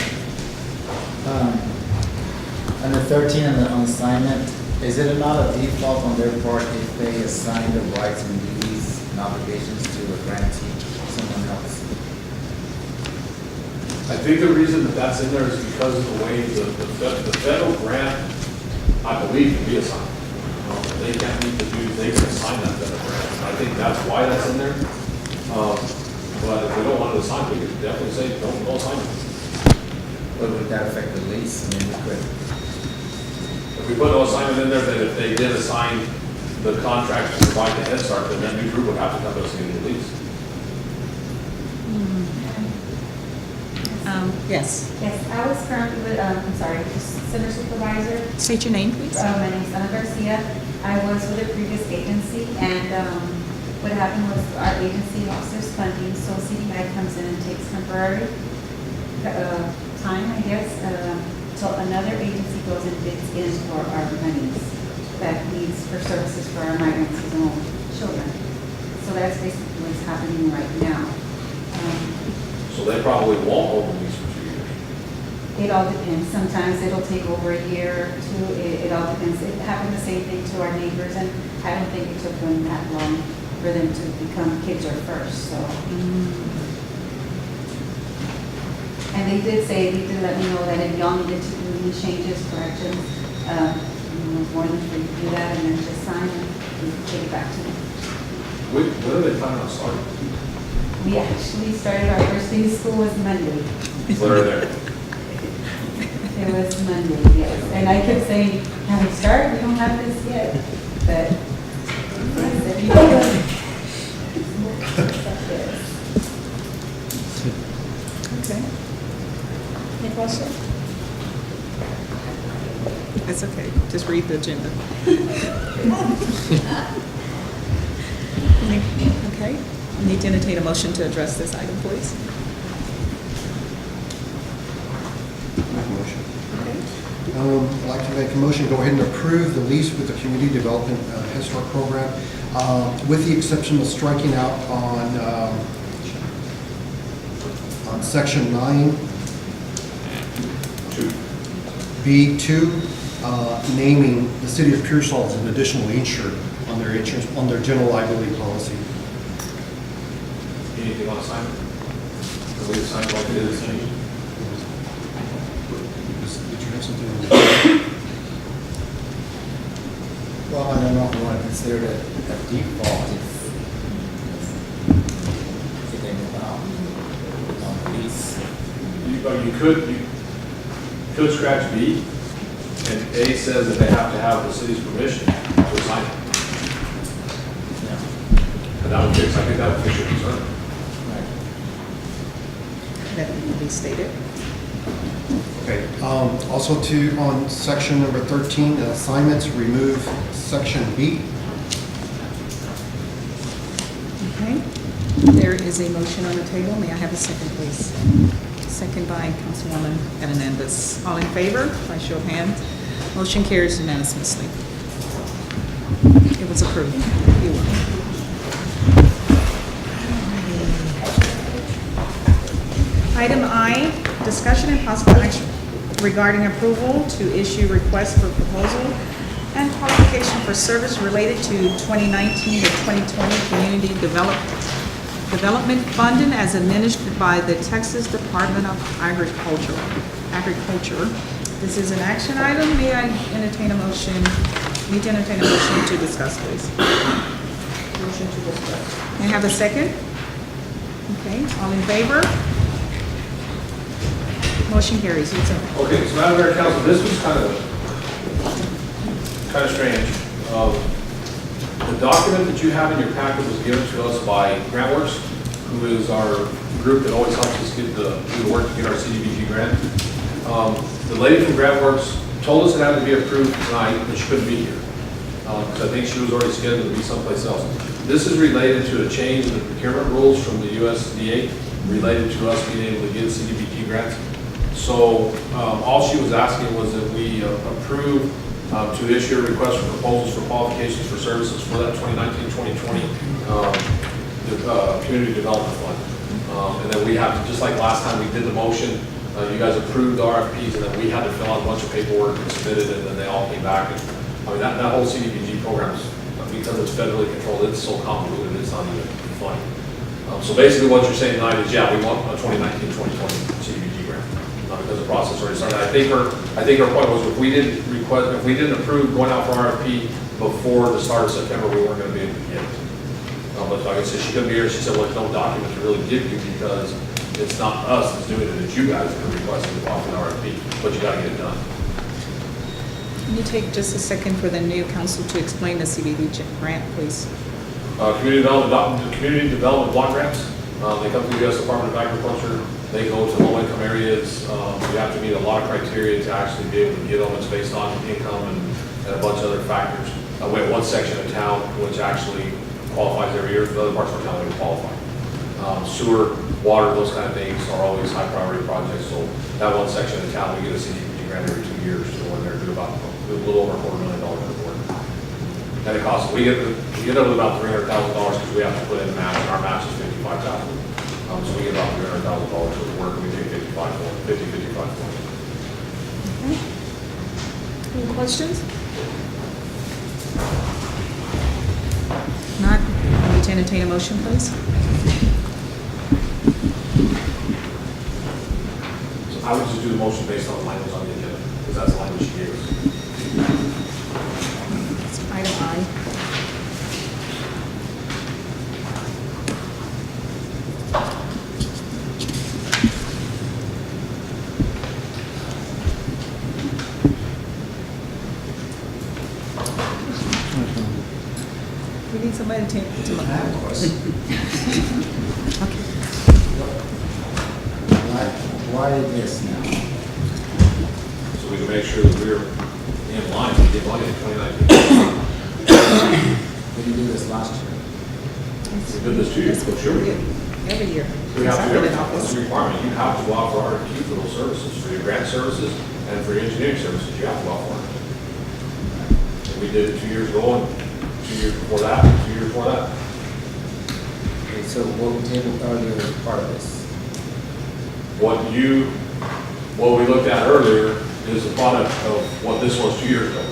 Under 13 on assignment, is it not a default on their part if they assign the rights and duties and obligations to a grantee, someone else? I think the reason that that's in there is because of the way the federal grant, I believe, can be assigned. If they can't meet the dues, they can assign that federal grant. I think that's why that's in there. But if we don't want it assigned, we could definitely say, don't assign it. But would that affect the lease? I mean, we could. If we put no assignment in there, then if they did assign the contract to provide the Head Start, then that new group would have to come to us and get the lease. Yes. Yes, I was currently with, center supervisor. State your name, please. My name is Ana Garcia. I was with a previous agency, and what happened was our agency lost their funding, so CDI comes in and takes temporary time, I guess, till another agency goes and bids in for our monies that needs for services for our migrant seasonal children. So that's basically what's happening right now. So they probably won't hold the lease for 2 years. It all depends. Sometimes it'll take over a year or two. It all depends. It happened the same thing to our neighbors, and I don't think it took them that long for them to become kids or first, so. And they did say, they did let me know that if y'all needed to do any changes, corrections, we're more than free to do that, and then just sign and take it back to them. When are they planning on starting? We actually started our first day of school was Monday. What are they? It was Monday, yes. And I kept saying, have we started? We don't have this yet. But I said, you know, Okay. Any question? It's okay. Just read the agenda. Okay. I need to entertain a motion to address this item, please. Make a motion. Okay. I'd like to make a motion, go ahead and approve the lease with the Community Development Head Start Program, with the exception of striking out on section 9, 2B2, naming the city of Pearsall as an additional insured on their insurance, on their general liability policy. Anything on assignment? The way the assignment like it is, Did you have something on that? Well, I don't know if we want to consider it a default if they move out on the lease. You could scratch B, and A says that they have to have the city's permission to assign it. And that would fix, I think that would fix your concern. That will be stated. Okay, also on section number 13, assignments, remove section B. Okay. There is a motion on the table. May I have a second, please? Second by Councilwoman Hernandez. All in favor, by show of hands. Motion carries unanimously. It was approved. You were. Item I, discussion and possible action regarding approval to issue request for proposal and qualification for service related to 2019 to 2020 Community Development Funding as administered by the Texas Department of Agriculture. This is an action item. May I entertain a motion? Need to entertain a motion to discuss, please. Motion to discuss. May I have a second? Okay, all in favor? Motion carries. Okay, so Madam Mayor, Council, this was kind of strange. The document that you have in your packet was given to us by GrantWorks, who is our group that always helps us do the work to get our CDBG grant. The lady from GrantWorks told us it had to be approved tonight, but she couldn't be here. Because I think she was already scheduled to be someplace else. This is related to a change in the procurement rules from the USDA related to us being able to get CDBG grants. So all she was asking was that we approve to issue a request for proposals for qualifications for services for that 2019-2020 Community Development Fund. And then we have to, just like last time we did the motion You guys approved the RFPs, and then we had to fill out a bunch of paperwork and submit it, and then they all came back. And I mean, that whole CDBG program is, because it's federally controlled, it's so convoluted, it's not even funny. So basically what you're saying tonight is, yeah, we want a 2019-2020 CDBG grant, because the process already started. I think her point was, if we didn't approve going out for RFP before the start of September, we weren't gonna be able to get it. But like I said, she couldn't be here, she said, well, there's no document to really give you, because it's not us that's doing it, it's you guys that are requesting to go off an RFP, but you gotta get it done. Can you take just a second for the new council to explain the CDBG grant, please? Community development block grants, they come through the U.S. Department of Agriculture, they go to low-income areas, you have to meet a lot of criteria to actually be able to get them. It's based on income and a bunch of other factors. We have one section of town which actually qualifies every year, the other parts of our town don't qualify. Sewer, water, those kind of things are always high priority projects, so that one section of town, we get a CDBG grant every 2 years, so when they're doing about a little over $250,000 worth of work. And it costs, we get up to about $300,000 because we have to put in a match, and our match is $55,000. So we get about $300,000 worth of work, and we take 55 for it. Okay. Any questions? Not, I need to entertain a motion, please. So I would just do the motion based on the language on the agenda, because that's the language she gave us. It's item I. We need somebody to look at it. Okay. Why this now? So we can make sure that we're in line, we did money in 2019. We didn't do this last year. We did this 2 years ago, sure we did. Every year. We have I've to, been in that's office. a requirement, you have to go out for RFQ for those services, for your grant services and for your engineering services, you have to go out for it. And we did it 2 years ago, and 2 years before that, and 2 years before that. Okay, so what we tabled earlier is part of this. What we looked at earlier is the product of what this was 2 years ago.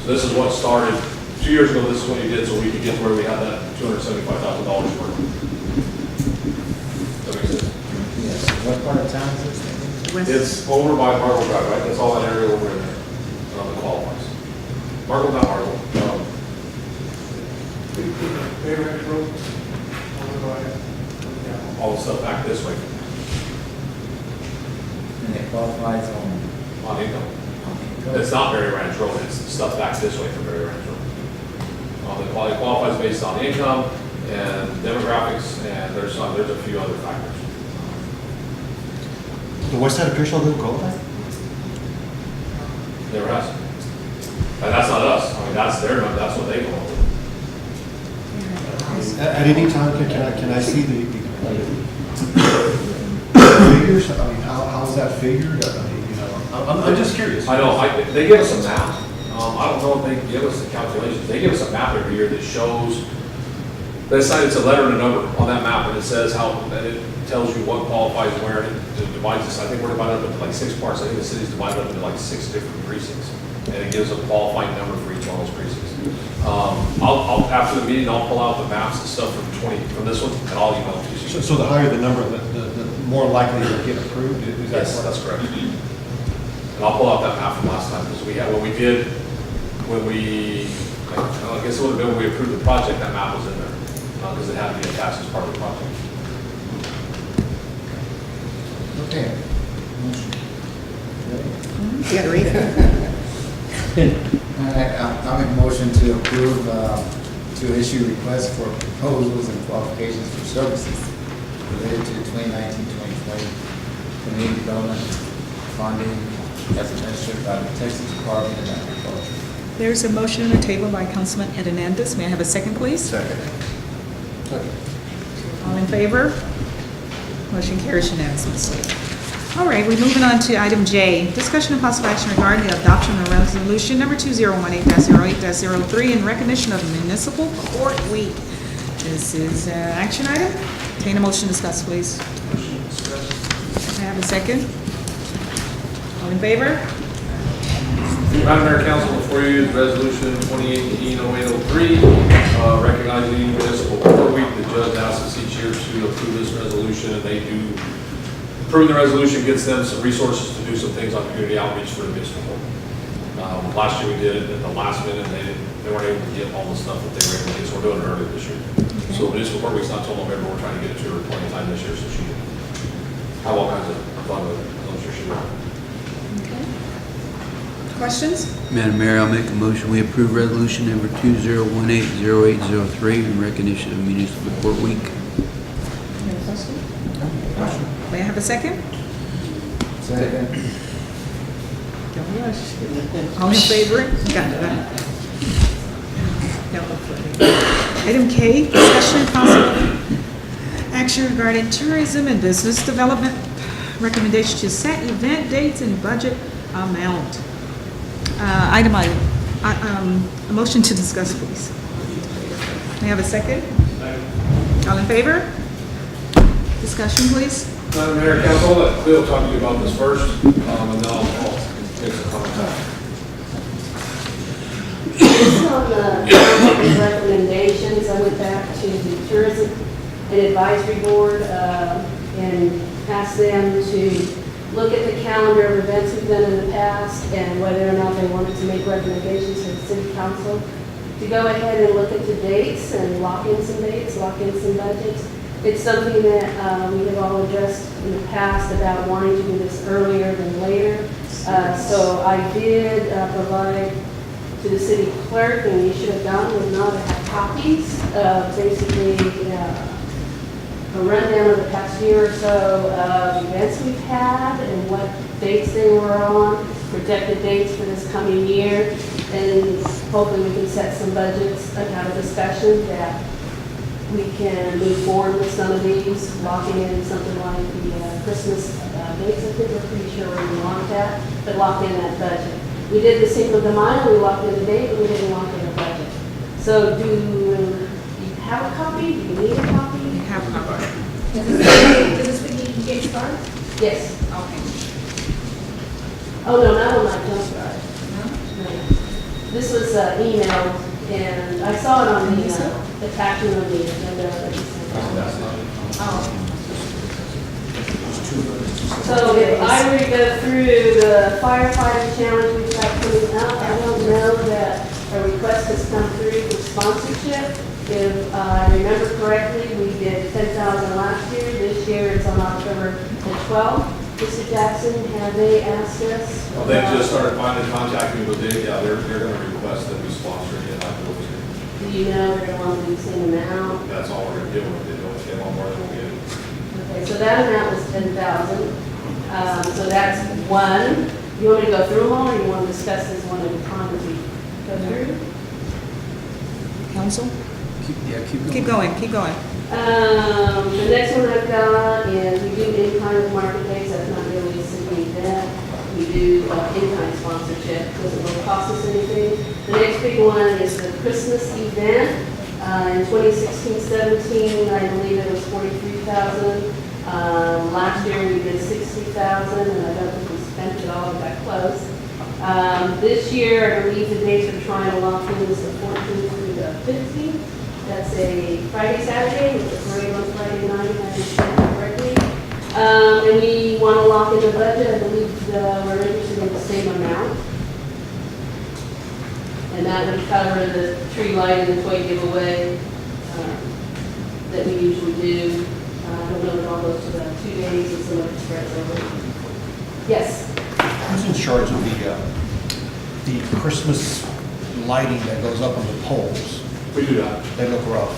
So this is what started, 2 years ago, this is what you did, so we could get to where we had that $275,000 worth. Does that make sense? Yes. What part of town is this? West- It's over by Marble Drive, right? That's all that area over in there, that qualifies. Marble, not Marble. All the stuff back this way, And it qualifies on on income. income. It's not Berry Ranch Road, it's stuff back this way from Berry Ranch Road. The quality qualifies based on income and demographics, and there's a few other factors. The west side of Pearsall didn't qualify? Never has. And that's not us, I mean, that's their number, that's what they go over. At any time, can I see the figures? I mean, how is that figured? I mean, you know, I'm just curious. I know, they give us a map. I don't know if they give us the calculations. They give us a map every year that shows, it's a letter and a number on that map, and it says that it tells you what qualifies where, and it divides us. I think we're divided up into like 6 parts. I think the city's divided up into like 6 different precincts, and it gives a qualifying number for each one of those precincts. I'll after the meeting, I'll pull out the maps and stuff from this one, and I'll email it to you. So the higher the number, the more likely to get approved, is that? Yes, that's correct. And I'll pull out that map from last time, because I guess it would have been when we approved the project, that map was in there, because it had to be attached as part of the project. Okay. You gotta read it. All right, I'll make a motion to approve, to issue requests for proposals and qualifications for services related to 2019-2020 community development funding as administered by the Texas Department of Agriculture. There's a motion on the table by Councilman Hernandez. May I have a second, please? Second. All in favor? Motion carries unanimously. All right, we're moving on to item J, discussion and possible action regarding the adoption of resolution number 2018-08-03 in recognition of Municipal Court Week. This is an action item. Entertain a motion to discuss, please. May I have a second? All in favor? Madam Mayor, Council, before you is Resolution 2018-0803, recognizing Municipal Court Week. The judge asks us each year to approve this resolution, and they do. Approving the resolution gets them some resources to do some things on community outreach for the municipal court. Last year we did it at the last minute, and they weren't able to get all the stuff that they were able to get, so we're doing it early this year. So Municipal Court Week's not till November, we're trying to get it to her plenty of time this year, so she can have all kinds of fun with it. I'm sure she will. Questions? Madam Mayor, I'll make a motion, we approve resolution number 2018-0803 in recognition of Municipal Court Week. May I have a second? Second. Don't rush. All in favor? Got it. Item K, discussion and possible action regarding tourism and business development. Recommendation to set event dates and budget amount. Item I, a motion to discuss, please. May I have a second? All in favor? Discussion, please. Madam Mayor, Council, I'll let Cleo talk to you about this first, and then I'll make some comments. Based on the council's recommendations, I went back to the Tourism and Advisory Board and asked them to look at the calendar of events we've done in the past and whether or not they wanted to make recommendations to the City Council to go ahead and look at the dates and lock in some dates, lock in some budgets. It's something that we have all addressed in the past about wanting to do this earlier than later. So I did provide to the city clerk, and you should have gotten them, not have copies of basically a rundown of the past year or so of events we've had and what dates they were on, projected dates for this coming year, and hopefully we can set some budgets and have a discussion that we can move forward with some of these, locking in something like the Christmas dates. I think we're pretty sure we're going to lock that, but lock in that budget. We did the Cinco de Mayo, we locked in the date, but we didn't lock in the budget. So do you have a copy? Do you need a copy? You have a copy. Does this week you can get started? Yes. Okay. Oh, no, not on my jump drive. No? This was emailed, and I saw it on the attachment on the agenda. Oh. So if I were to go through the firefighting challenge we've got coming up, I don't know that a request has come through for sponsorship. If I remember correctly, we did 10,000 last year. This year it's on October the 12th. Mr. Jackson, have they asked us? Well, they just started finally contacting me with Dave. Yeah, they're going to request that we sponsor it in October. Do you know they're going to want to do the same amount? That's all we're going to give them. If they don't get one more, then we'll get it. Okay, so that amount was 10,000. So that's one. You want me to go through them all, or you want to discuss this one at a time as we go through? Council? Keep going. Keep going. The next one I've got is we do in-kind market days. That's not really a city event. We do in-kind sponsorship. Doesn't really cost us anything. The next big one is the Christmas event. In 2016-17, I believe it was 43,000. Last year we did 60,000, and I don't think we spent it all. We got close. This year, I believe the dates we're trying to lock in is the 14th through the 15th. That's a Friday, Saturday, with a parade on Friday night, if I understand correctly. And we want to lock in the budget. I believe we're interested in the same amount. And that would cover the tree light and the toy giveaway that we usually do. I don't know if it all goes to the 2 days and some of it spreads over. Yes? Who's in charge of the Christmas lighting that goes up on the poles? We do that. They look rough.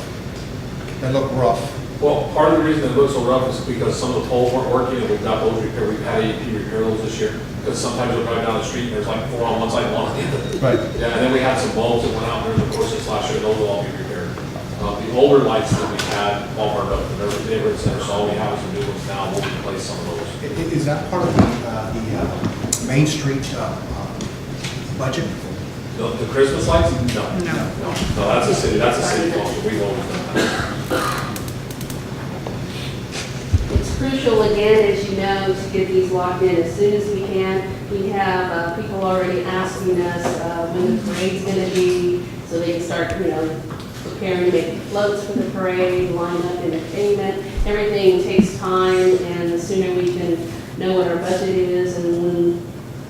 They look rough. Well, part of the reason it looks so rough is because some of the poles weren't working, and we've got those repaired. We've had AEP repair those this year, because sometimes you'll drive down the street and there's like 4 on one side and 1 on the other. Right. Yeah, and then we had some bulbs that went out during the course of this last year, those will all be repaired. The older lights that we had all burned up, the neighborhood center, so all we have is the new ones now. We'll replace some of those. Is that part of the Main Street budget? The Christmas lights? No, that's a city function. We've always done that. It's crucial, again, as you know, to get these locked in as soon as we can. We have people already asking us when the parade's going to be, so they can start, preparing to make floats for the parade, line up entertainment. Everything takes time, and the sooner we can know what our budget is and when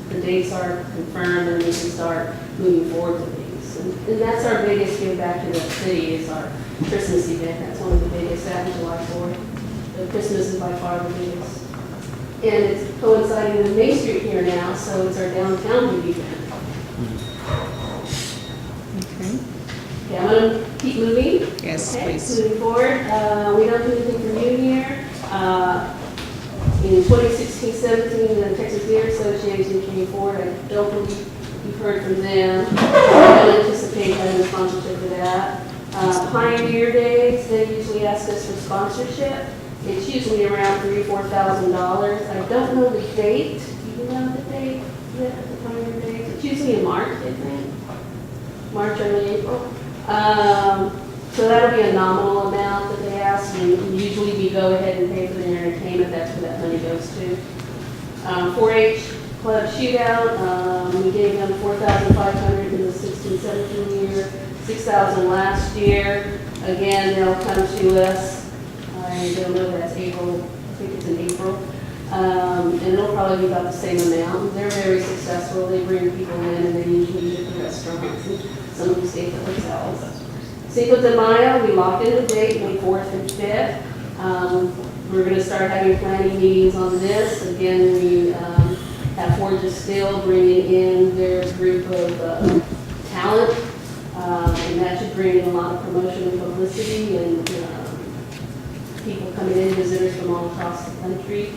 the dates are confirmed, and we can start moving forward with these. And that's our biggest give back to the city is our Christmas event. That's one of the biggest at July 4th. The Christmas is by far the biggest. And it's coinciding with Main Street here now, so it's our downtown big event. Okay. Okay, I'm gonna keep moving. Yes, Okay, please. moving forward, we don't do anything for New Year. In 2016-17, the Texas Deer Association came forward. I don't believe you've heard from them. I don't anticipate having a sponsorship for that. Pioneer Days, they usually ask us for sponsorship. It's usually around $3,000 or $4,000. I don't know the date. Do you know the date yet, the Pioneer Days? It's usually in March, I think. March, early April. So that'll be a nominal amount that they ask, and usually we go ahead and pay for the entertainment. That's where that money goes to. 4-H Club Shootout, we gave them $4,500 in the 16-17 year, $6,000 last year. Again, they'll come to us. I don't know if that's April. I think it's in April. And it'll probably be about the same amount. They're very successful. They bring people in, and they usually get the restaurants and some of them stay at the hotels. Cinco de Mayo, we locked in the date, May 4th and 5th. We're going to start having planning meetings on this. Again, we have Forge of Steel bringing in their group of talent, and that should bring in a lot of promotion and publicity and people coming in, visitors from all across the country,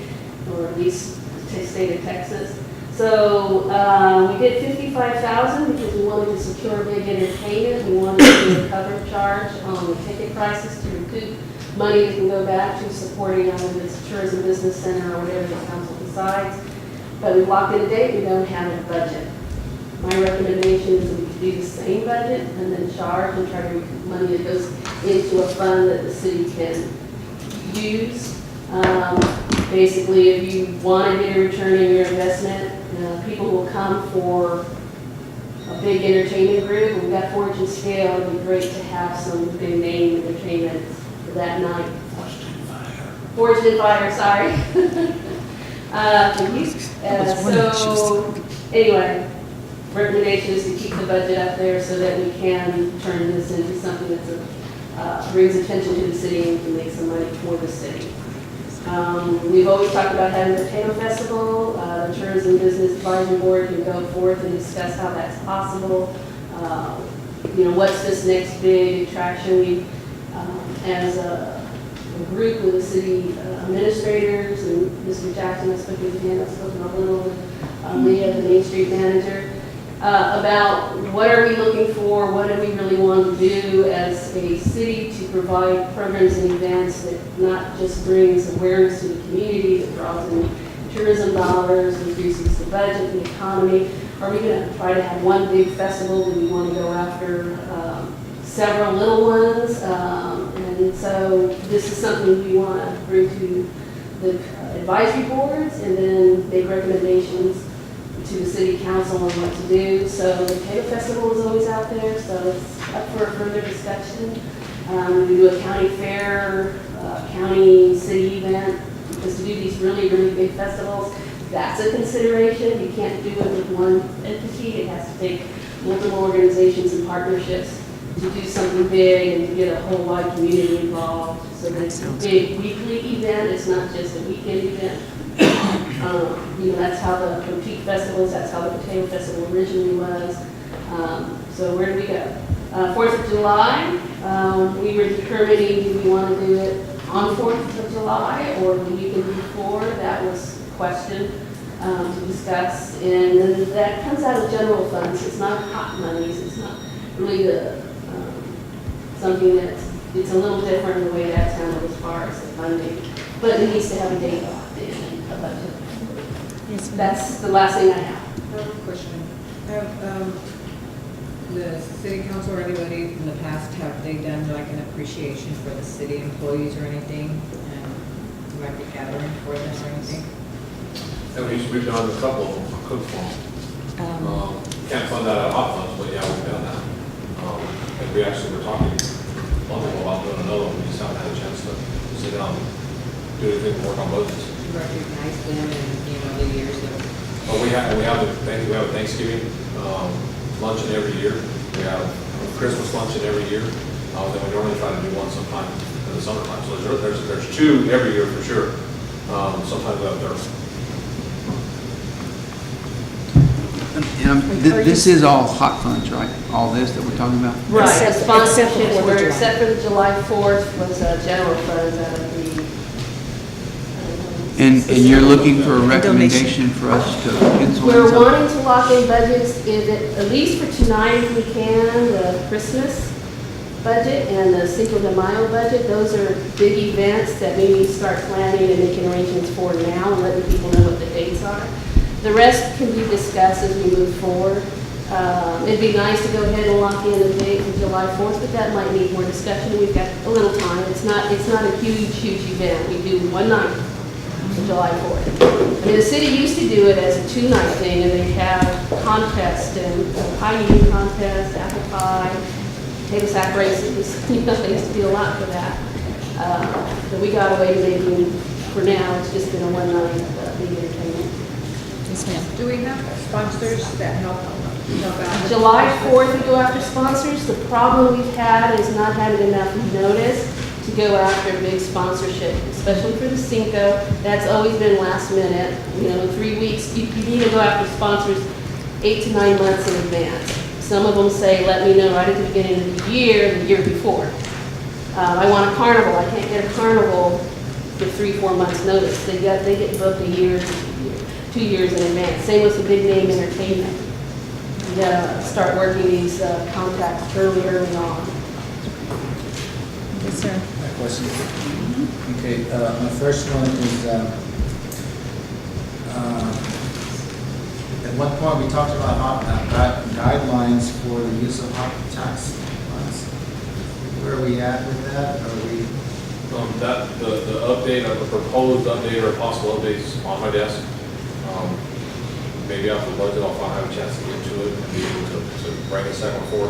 or at least the state of Texas. So we did $55,000 because we wanted to secure big entertainment. We wanted to do a cover charge on the ticket prices to recoup money that can go back to supporting either this tourism business center or whatever the council decides. But we locked in a date. We don't have a budget. My recommendation is that we do the same budget and then charge and try to recoup money that goes into a fund that the city can use. Basically, if you want to get a return in your investment, people will come for a big entertainment group. We've got Forge and Scale. It would be great to have some big name entertainment for that night. Forged in Fire, sorry. So, anyway, recommendation is to keep the budget up there so that we can turn this into something that brings attention to the city and can make some money for the city. We've always talked about having the potato festival. The Tourism Business Advisory Board can go forth and discuss how that's possible. What's this next big attraction? We, as a group with the city administrators and Mr. Jackson, I've spoken with him, I've spoken a little with Leah, the Main Street manager, about what are we looking for, what do we really want to do as a city to provide programs and events that not just brings awareness to the community, that draws in tourism dollars, increases the budget, the economy. Are we going to try to have one big festival? Do we want to go after several little ones? And so this is something we want to bring to the advisory boards and then make recommendations to the city council on what to do. So the potato festival is always out there, so it's up for further discussion. We do a county fair, county city event, because to do these really, really big festivals, that's a consideration. You can't do it with one entity. It has to take multiple organizations and partnerships to do something big and to get a whole wide community involved. So that it's a big weekly event. It's not just a weekend event. That's how the Peak Festivals, that's how the Potato Festival originally was. So where do we go? 4th of July, we were determining, do we want to do it on 4th of July or the weekend before? That was a question to discuss. And then that comes out of general funds. It's not hot monies. It's not really something it's a little different the way that's handled as far as the funding. But it needs to have a date locked in and a budget. Yes, that's the last thing I have. I have a question. Have the city council or anybody in the past, have they done like an appreciation for the city employees or anything? And you might be gathering for them or anything? At least we've done a couple cook for them. Can't fund that out of hot funds, but yeah, we've done that. And we actually were talking a month ago about doing another one, we just haven't had a chance to sit down and do anything to work on budgets. Recognize them and, the years of. Well, we have a Thanksgiving luncheon every year. We have a Christmas luncheon every year. Then we normally try to do one sometime in the summertime. So there's two every year for sure. Sometimes we have there. And this is all hot funds, right? All this that we're talking about? Right, the Except sponsorships for were, July. except for the July 4th was general funds out of the. And you're looking for a recommendation for us to pencil in We're something? wanting to lock in budgets, at least for tonight if we can, the Christmas budget and the Cinco de Mayo budget. Those are big events that we need to start planning and making arrangements for now and letting people know what the dates are. The rest can be discussed as we move forward. It'd be nice to go ahead and lock in a date for July 4th, but that might need more discussion. We've got a little time. It's not a huge event. We do one night for July 4th. I mean, the city used to do it as a two-night thing, and they have contests and pie eating contest, apple pie, potato sack races. They used to do a lot for that. But we got away with making, for now, it's just been a one-night big entertainment. Yes, ma'am. Do we have sponsors that help out? July 4th, we go after sponsors. The problem we've had is not having enough notice to go after a big sponsorship, especially for the Cinco. That's always been last minute. 3 weeks, you need to go after sponsors 8 to 9 months in advance. Some of them say, let me know right at the beginning of the year before. I want a carnival. I can't get a carnival with 3-4 months notice. They get booked a year, 2 years in advance. Same with the big name entertainment. You gotta start working these contacts early on. Yes, sir. My question. Okay, my first one is, at one point we talked about guidelines for the use of hot tax funds. Where are we at with that? Are we? The update, or the proposed update or possible updates on my desk. Maybe after the budget, I'll finally have a chance to get to it and be able to bring a second forward.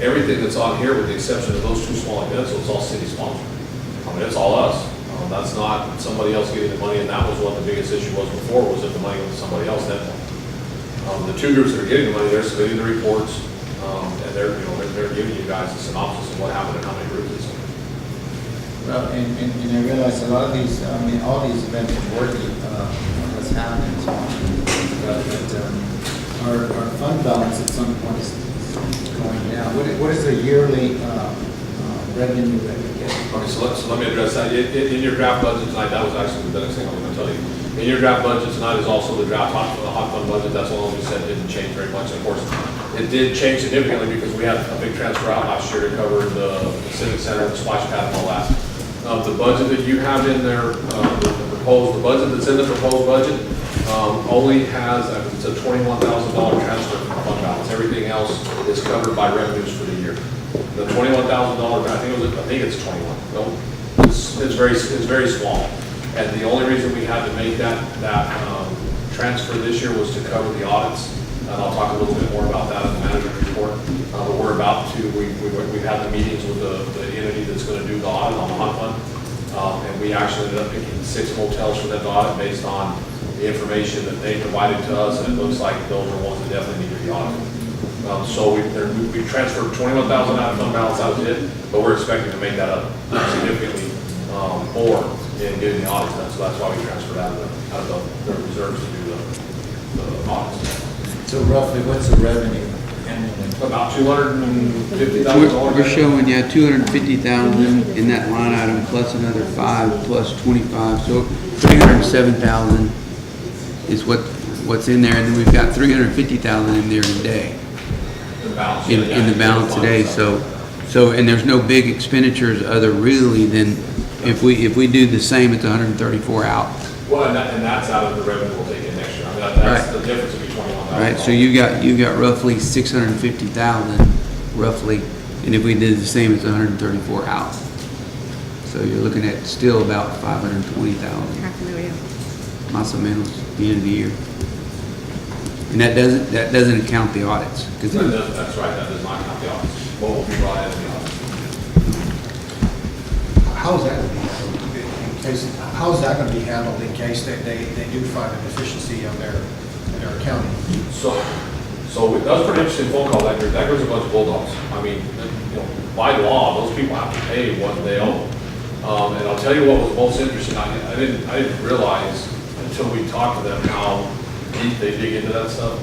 Everything that's on here, with the exception of those 2 small events, it's all city sponsored. I mean, it's all us. That's not somebody else getting the money, and that was what the biggest issue was before, was if the money went to somebody else then. The 2 groups that are getting the money, they're submitting the reports, and they're giving you guys a synopsis of what happened and how many groups it's in. Well, and I realize a lot of these, all these events are working, what's happening is our fund balance at some point is going down. What is the yearly revenue that we get? Okay, so let me address that. In your draft budget tonight, that was actually the next thing I was going to tell you. In your draft budget tonight is also the draft hot fund budget. That's one we said didn't change very much. Of course, it did change significantly because we had a big transfer out last year to cover the Civic Center, the splash pad, and all that. The budget that you have in there, the budget that's in the proposed budget, only has it's a $21,000 transfer from fund balance. Everything else is covered by revenues for the year. The $21,000, I think it's 21. No, it's very small. And the only reason we had to make that transfer this year was to cover the audits. And I'll talk a little bit more about that in the manager's report. But we're about to, we've had the meetings with the entity that's going to do the audit on the hot fund. And we actually ended up picking 6 hotels for that audit based on the information that they provided to us. And it looks like those are ones that definitely need to be audited. So we transferred $21,000 out of fund balance, that was it. But we're expecting to make that up significantly more in getting the audits done. So that's why we transferred out of the reserves to do the audits. So roughly, what's the revenue? About $250,000. We're showing, 250,000 in that line item, plus another 5, plus 25, so 307,000 is what's in there, and then we've got 350,000 in there today. In the balance today, so and there's no big expenditures other really than if we do the same, it's 134 out. Well, and that's out of the revenue we'll take in next year. I mean, that's the difference between $21,000. Right, so you got roughly 650,000 roughly, and if we did the same, it's 134 out. So you're looking at still about 520,000. $500,000. Más o menos, at the end of the year. And that doesn't count the audits. 'Cause That's right, that does not count the audits. What will be brought in the audits? How's that going to be handled in case, how's that going to be handled in case they do find a deficiency in their accounting? So that was a pretty interesting phone call. That was a bunch of bulldogs. I mean, by law, those people have to pay what they owe. And I'll tell you what was most interesting. I didn't realize until we talked to them how deep they dig into that stuff.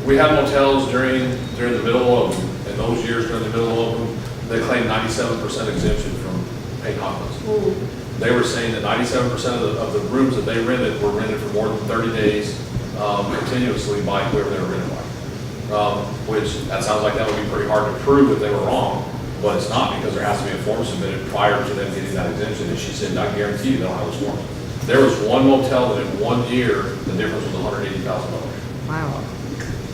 We had motels during the middle of them, and those years during the middle of them, they claimed 97% exemption from paying hospitals. They were saying that 97% of the rooms that they rented were rented for more than 30 days continuously by whoever they were rented by. Which, that sounds like that would be pretty hard to prove if they were wrong, but it's not, because there has to be a form submitted prior to them getting that exemption. And she said, I guarantee you they'll have this form. There was one motel that in 1 year, the difference was $180,000. Wow.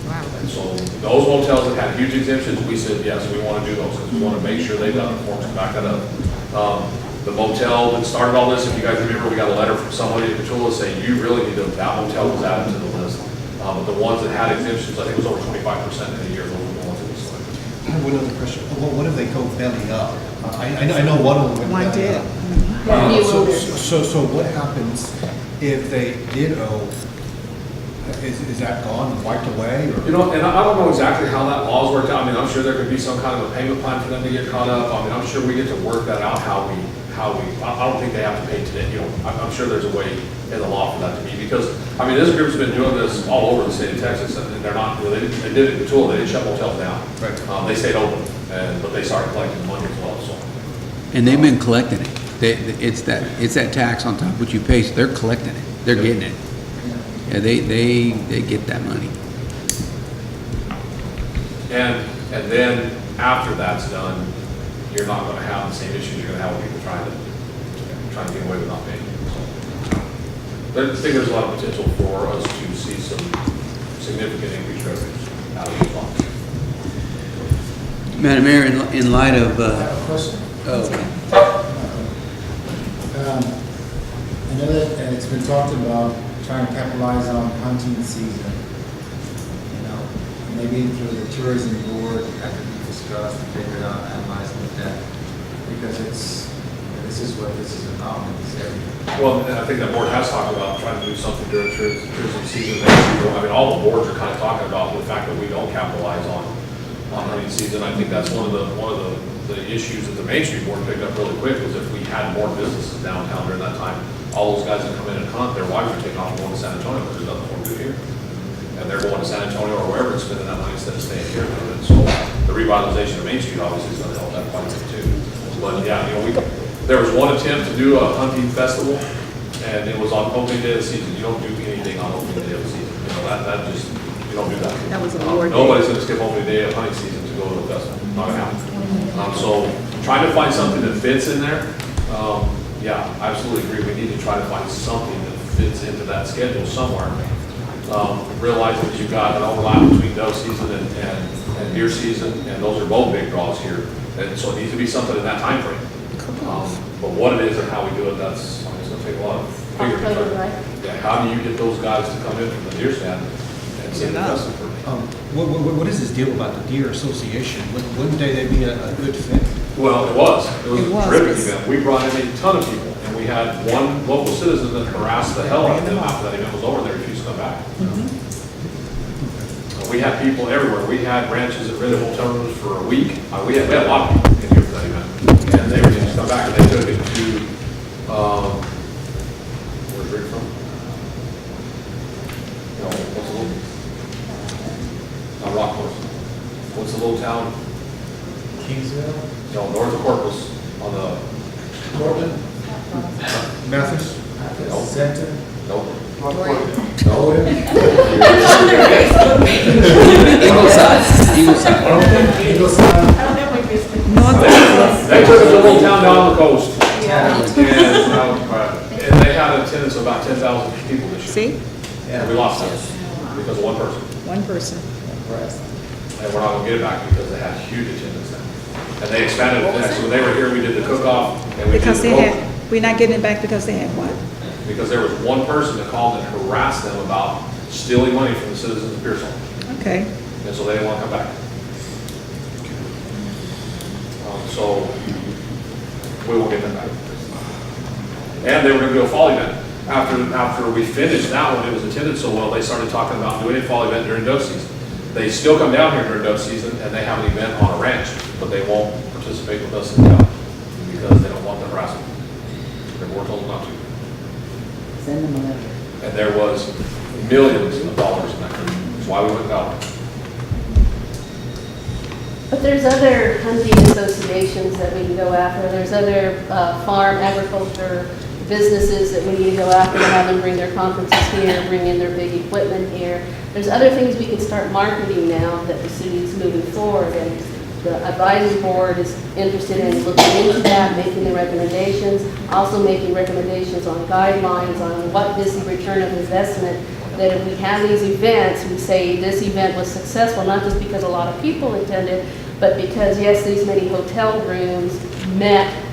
Wow. And so those motels that had huge exemptions, we said, yes, we want to do those, because we want to make sure they've got the forms to back that up. The motel that started all this, if you guys remember, we got a letter from somebody at Petula saying, you really need to, that motel was added to the list. But the ones that had exemptions, I think it was over 25% in a year, those were the ones that we selected. I have one other question. What if they go belly up? I know one of them went belly up. So what happens if they did owe? Is that gone, wiped away? Or? And I don't know exactly how that law's worked out. I mean, I'm sure there could be some kind of a payment plan for them to get caught up. I mean, I'm sure we get to work that out, how we, I don't think they have to pay today. I'm sure there's a way in the law for that to be, because, I mean, this group's been doing this all over the state of Texas, and they're not, they did it in Petula, they didn't shut motels down. Right. They stayed open, but they started collecting money as well, so. And they've been collecting it. It's that tax on top of what you pay, so they're collecting it. They're getting it. Yeah, they get that money. And then after that's done, you're not gonna have the same issues you're gonna have with people trying to get away with not paying. So, I think there's a lot of potential for us to see some significant increased revenues out of these funds. Madam Mayor, in light of, I have a question. I know that it's been talked about trying to capitalize on hunting season. Maybe through the tourism board, that could be discussed and figured out, analyzed, looked at, because this is about in this area. Well, and I think that board has talked about trying to do something during tourism season. I mean, all the boards are kind of talking about the fact that we don't capitalize on hunting season. I think that's one of the issues that the Main Street board picked up really quick, was if we had more businesses downtown during that time, all those guys that come in and hunt, their wives are taking off and going to San Antonio, but there's nothing more to do here. And they're going to San Antonio or wherever and spending that money instead of staying here. And so the revitalization of Main Street obviously is going to help that quite a bit too. But yeah, there was one attempt to do a hunting festival, and it was on opening day of the season. You don't do anything on opening day of the season. That just, you don't do that. That was a Lord day. Nobody's going to skip opening day of hunting season to go to the festival. Not going to happen. So trying to find something that fits in there. Yeah, I absolutely agree. We need to try to find something that fits into that schedule somewhere. Realize that you've got an overlap between dove season and deer season, and those are both big draws here. And so it needs to be something in that time frame. But what it is and how we do it, it's going to take a lot of figuring. Yeah, how do you get those guys to come in from the deer stand and say that's for me? What is this deal about the Deer Association? Wouldn't they be a good fit? Well, it was a terrific event. We brought in a ton of people, and we had one local citizen that harassed the hell out of them after that event was over, and they refused to come back. We had people everywhere. We had ranches that rented hotel rooms for a week. We had a lot of people in here for that event, and they refused to come back, and they took it to, where's Rick from? What's the little, not Rockport. What's the little town? Kingsville? No, north of Corpus, on the... Portland? Mathis? Nope. Center? Nope. No. Eagle side. They took us to a little town down on the coast. And they had an attendance of about 10,000 people this year. See? And we lost them because of one person. One person. And we're not going to get it back because they had huge attendance now. And they expanded it. So when they were here, we did the cook-off. And we Because did they had, we're not getting it back because they had what? Because there was one person that called and harassed them about stealing money from the citizens of Pearsall. Okay. And so they didn't want to come back. So we won't get them back. And they were going to do a fall event. After we finished that one, it was attended so well, they started talking about doing a fall event during dove season. They still come down here during dove season and they have an event on a ranch, but they won't participate with us in town because they don't want the harassment. They were told not to. Send them a letter. And there was millions of dollars in that. That's why we went down. But there's other hunting associations that we can go after. There's other farm agriculture businesses that we need to go after, have them bring their conferences here, bring in their big equipment here. There's other things we can start marketing now that the city is moving forward, and the advisory board is interested in looking into that, making the recommendations, also making recommendations on guidelines on what is the return of investment, that if we have these events, we say this event was successful, not just because a lot of people attended, but because, yes, these many hotel rooms met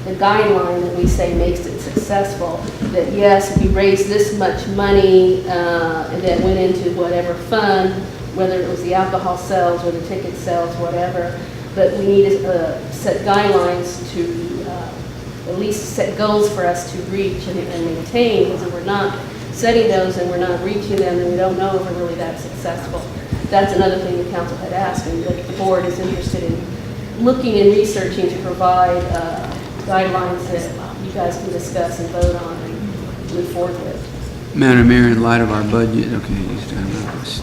the guideline that we say makes it successful, that yes, we raised this much money and that went into whatever fund, whether it was the alcohol sales or the ticket sales, whatever, but we need to set guidelines to at least set goals for us to reach and maintain, because if we're not setting those and we're not reaching them, then we don't know if we're really that successful. That's another thing the council had asked, and that the board is interested in looking and researching to provide guidelines that you guys can discuss and vote on and move forward with. Madam Mayor, in light of our budget, okay, he's talking about this.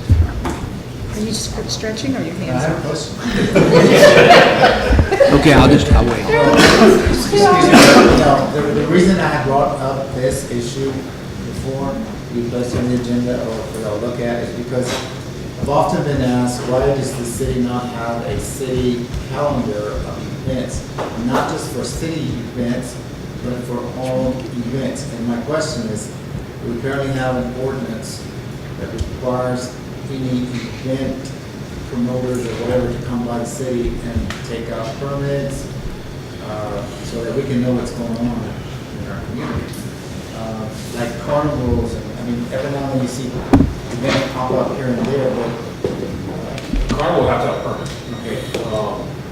Are you just stretching or your hands I have up? a question. Okay, I'll wait. Excuse me, no, the reason I had brought up this issue before we placed on the agenda or for y'all to look at is because I've often been asked, why does the city not have a city calendar of events? Not just for city events, but for all events. And my question is, we currently have an ordinance that requires any event promoters or whatever to come by the city and take out permits, so that we can know what's going on in our community. Like carnivals, and I mean, every now and then you see events pop up here and there, but. Carnival will have to have a permit. Okay.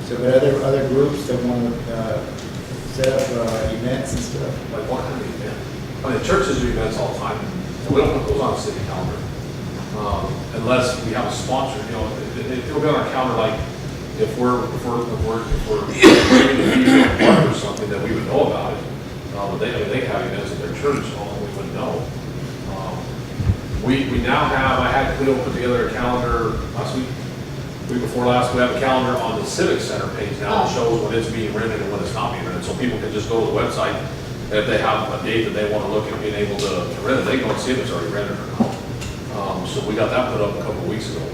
So, but other groups that want to set up events and stuff? Like what kind of event? I mean, the churches do events all the time. We don't put those on a city calendar. Unless we have a sponsor, you know, it'll be on our calendar, like if we're doing a park or something that we would know about it. But they have events at their church, although we wouldn't know. We now have, I had Cleo put together a calendar last week before last, we have a calendar on the Civic Center page now that shows when it's being rented and when it's not being rented. So people can just go to the website, and if they have a date that they want to look at being able to rent it, they can go and see if it's already rented or not. So we got that put up a couple of weeks ago.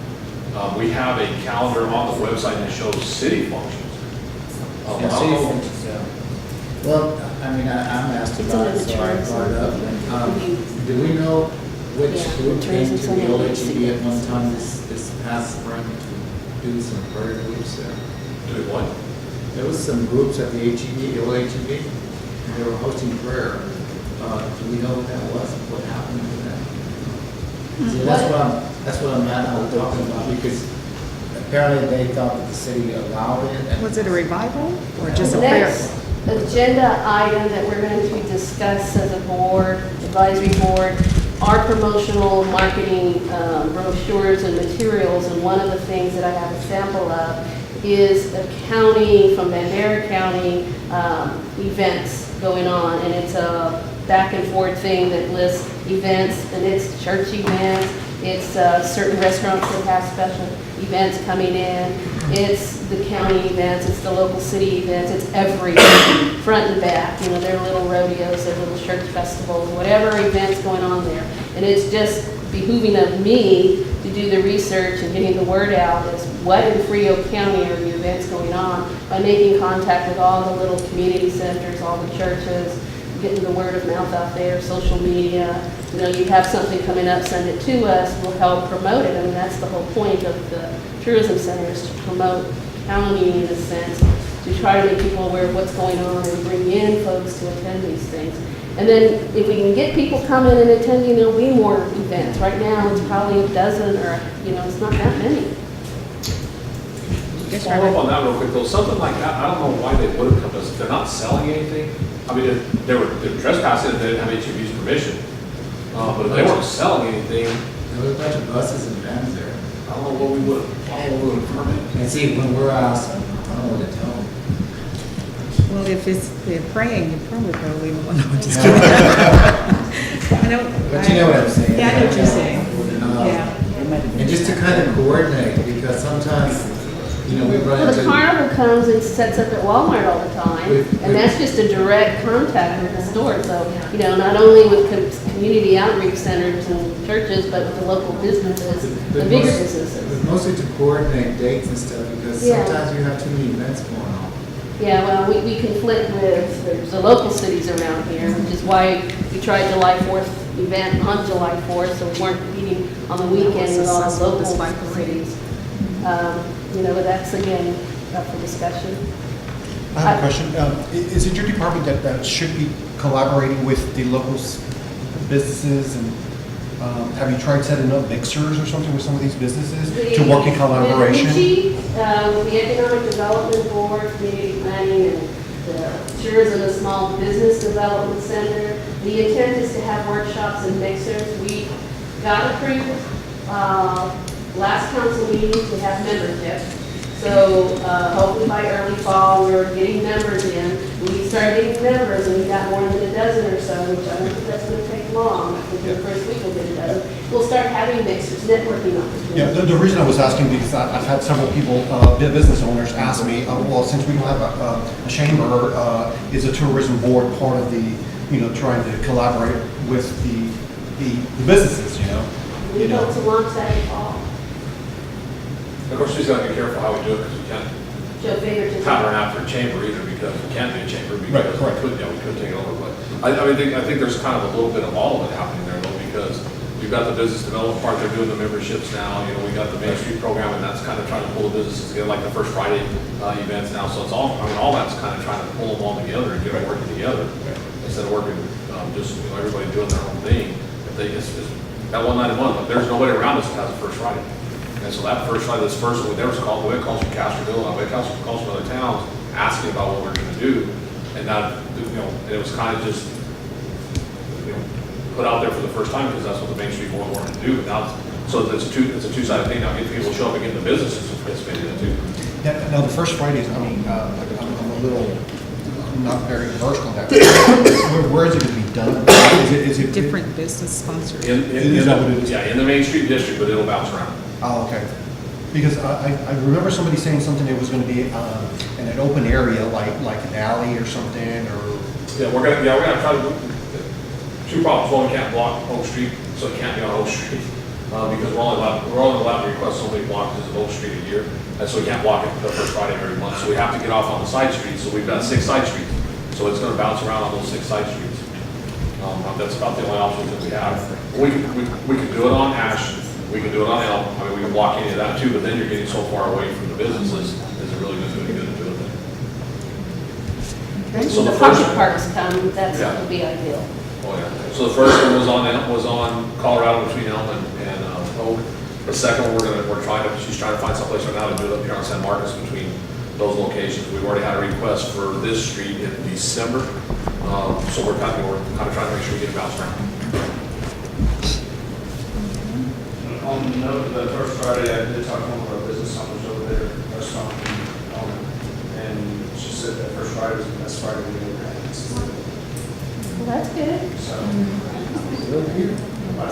We have a calendar on the website that shows city functions. I don't know. Well, I mean, I'm asked about it, so I brought it up. Do we know which group came to the OHEB at one time this past spring to do some prayer groups there? Do what? There was some groups at the OHEB, and they were hosting prayer. Do we know what that was, what happened to that? See, that's what I'm talking about, because apparently they thought that the city allowed it. And Was it a revival or just a The prayer? next agenda item that we're going to discuss as a board, advisory board, are promotional marketing brochures and materials. And one of the things that I have a sample of is a county, from Bandera County, events going on. And it's a back and forth thing that lists events, and it's church events, it's certain restaurants that have special events coming in, it's the county events, it's the local city events, it's everything, front and back, you know, their little rodeos, their little church festivals, whatever events going on there. And it's just behooving of me to do the research and getting the word out as what in Frio County are the events going on, by making contact with all the little community centers, all the churches, getting the word of mouth out there, social media. You know, you have something coming up, send it to us, we'll help promote it. I mean, that's the whole point of the tourism center, is to promote county in a sense, to to try to make people aware of what's going on and bring in folks to attend these things. And then if we can get people coming and attending, there'll be more events. Right now, it's probably a dozen or, it's not that many. Follow up on that real quick though, something like that, I don't know why they would have come to us, if they're not selling anything. I mean, if they were trespassing, they didn't have HEB's permission. But if they weren't selling anything, There was a bunch of buses and vans there. I don't know what we would have permitted. And see, when we're asked, I don't know what to tell them. Well, if they're praying, you probably won't want to, just kidding. I know. But you know what I'm saying? Yeah, I know what you're saying. Yeah. And just to kind of coordinate, because sometimes, we run Well, the into. carnival comes and sets up at Walmart all the time, and that's just a direct contact with the store. So, not only with community outreach centers and churches, but with the local businesses, the bigger businesses. But mostly to coordinate dates and stuff, because Yeah. sometimes you have too many events going on. Yeah, well, we conflict with, there's the local cities around here, which is why we tried July 4th event on July 4th, so we weren't competing on the weekend with all the local cities. But that's, again, up for discussion. I have a question. Is it your department that should be collaborating with the local businesses? And have you tried setting up mixers or something with some of these businesses to work in collaboration? With the Economic Development Board, Community Planning, and the Tourism and Small Business Development Center, the intent is to have workshops and mixers. We got approved last council meeting to have membership. So hopefully by early fall, we're getting members in. We started getting members, and we got more than a dozen or so, which I don't think that's going to take long. I think the first week we'll get a dozen. We'll start having mixers, networking opportunities. Yeah, the reason I was asking, because I've had several people, business owners ask me, well, since we don't have a chamber, is the tourism board part of the, trying to collaborate with the businesses, We hope to launch that in fall. Of course, we just gotta be careful how we do it, because we can't Show favoritism. pattern after a chamber either, because we can't be a chamber, because Right. we could take it over, but I think there's kind of a little bit of all of it happening there, though, because we've got the business development part, they're doing the memberships now, we got the Main Street program, and that's kind of trying to pull the businesses together, like the First Friday events now, so it's all that's kind of trying to pull them all together and get them working together, instead of working, everybody doing their own thing. If they just that one night a month, but there's nobody around us that has a First Friday. And so that First Friday, this first one, there was called, the way it calls from Castroville, the way it calls from other towns, asking about what we're gonna do. And that, and it was kind of just, put out there for the first time, because that's what the Main Street Board wanted to do. But now, so it's a two-sided thing now, get people to show up and get the businesses to participate in it too. Now, the first Fridays, I'm a little, not very versed on that. Where is it going to be done? Is it Different business sponsors. Is that what it is? Yeah, in the Main Street District, but it'll bounce around. Oh, okay. Because I remember somebody saying something, it was going to be in an open area, like an alley or something, or... Yeah, we're gonna try to, two problems. One, we can't block Oak Street, so it can't be on Oak Street. Because we're only allowed to request so many blocks of Oak Street a year. And so we can't block it the first Friday of every month. So we have to get off on the side streets. So we've got 6 side streets. So it's gonna bounce around on those 6 side streets. That's about the only options that we have. We can do it on Ash, we can do it on Elm. I mean, we can block any of that too, but then you're getting so far away from the businesses, is it really good to do it then? Okay, So the the pocket first- parks come, that Yeah. would be ideal. Oh, yeah. So the first one was on Colorado between Elm and Oak. The second one, she's trying to find someplace right now to do it up here on San Marcos between those locations. We've already had a request for this street in December. So we're kind of trying to make sure we get it bounced around. On the note of the First Friday, I did talk to one of our business owners over there, restaurant owner, and she said that First Friday was the best Friday we ever had. Well, that's good. So.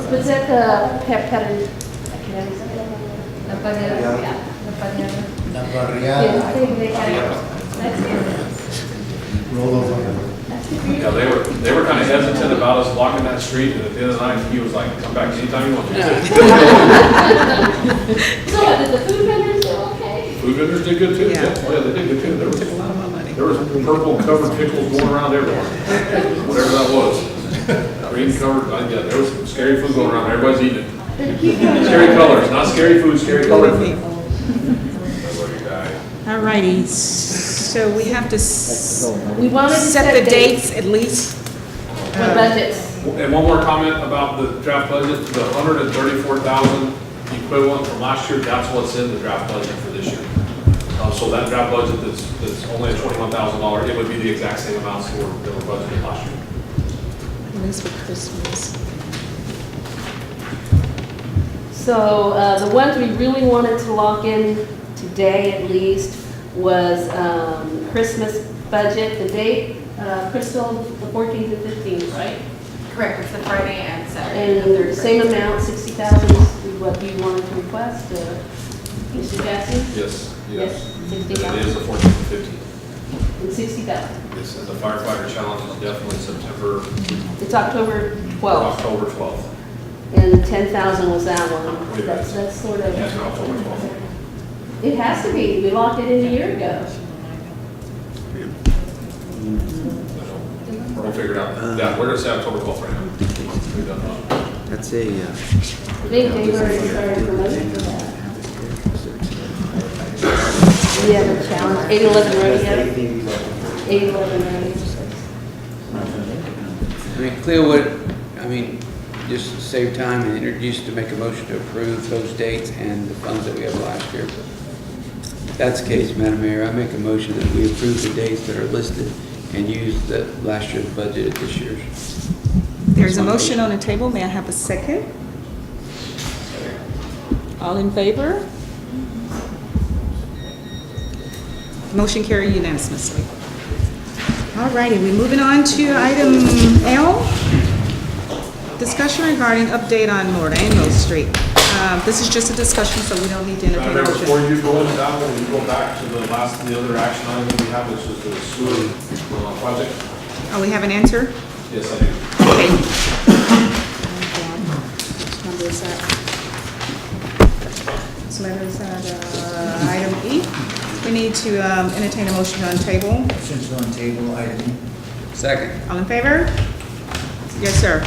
Was that the pepperoni? I can't say that. La pareada. Yeah. La pareada. La Yeah, I barriada. think they had, that's good. Roll over. Yeah, they were kind of hesitant about us blocking that street, and at the end of the night, he was like, come back anytime you want to. So did the food vendors do okay? Food vendors did good too. Yeah. Oh, yeah, they did good too. There was Took a lot of my money. There was purple covered pickles going around everywhere, whatever that was. Green covered, yeah, there was some scary food going around, everybody's eating it. Scary colors, not scary food, scary colored food. Everybody died. All righty, so we have to We wanted to set the dates at least. For budgets. And one more comment about the draft budget, the 134,000 equivalent from last year, that's what's in the draft budget for this year. So that draft budget that's only at $21,000, it would be the exact same amounts that were budgeted last year. At least for Christmas. So the ones we really wanted to lock in today at least was Christmas budget, the date, Crystal, the 14th and 15th, right? Correct, it's the Friday and Saturday. And the same amount, 60,000 is what you wanted to request, Mr. Jackson? Yes, yes. And 60,000. it is the 14th and 15th. And 60,000. Yes, and the firefighter challenge is definitely September, It's October 12th, October 12th. and 10,000 was that one. Wait a minute. That's sort of, Yes, October 12th. it has to be, we locked it in a year ago. We're gonna figure it out. Yeah, we're gonna say October 12th right now. We've done that. That's a, I think they've already started promoting for that. Yeah, the challenge, 8/11 rodeo. 8/11 rodeo. I mean, Cleo, what, I mean, just to save time and introduce to make a motion to approve those dates and the funds that we have last year. If that's the case, Madam Mayor, I make a motion that we approve the dates that are listed and use the last year's budget at this year's. There's a motion on the table. May I have a second? All in favor? Motion carried unanimously. All righty, we're moving on to item L. Discussion regarding update on Moreno Street. This is just a discussion, so we don't need to entertain a Remember, before motion. you go into that one, you go back to the other action item that we have, which is the sewer project. Oh, we have an answer? Yes, I do. Okay. Which number is that? This letter is at item E. We need to entertain a motion on table. Motion to on table item E. Second. All in favor? Yes, sir.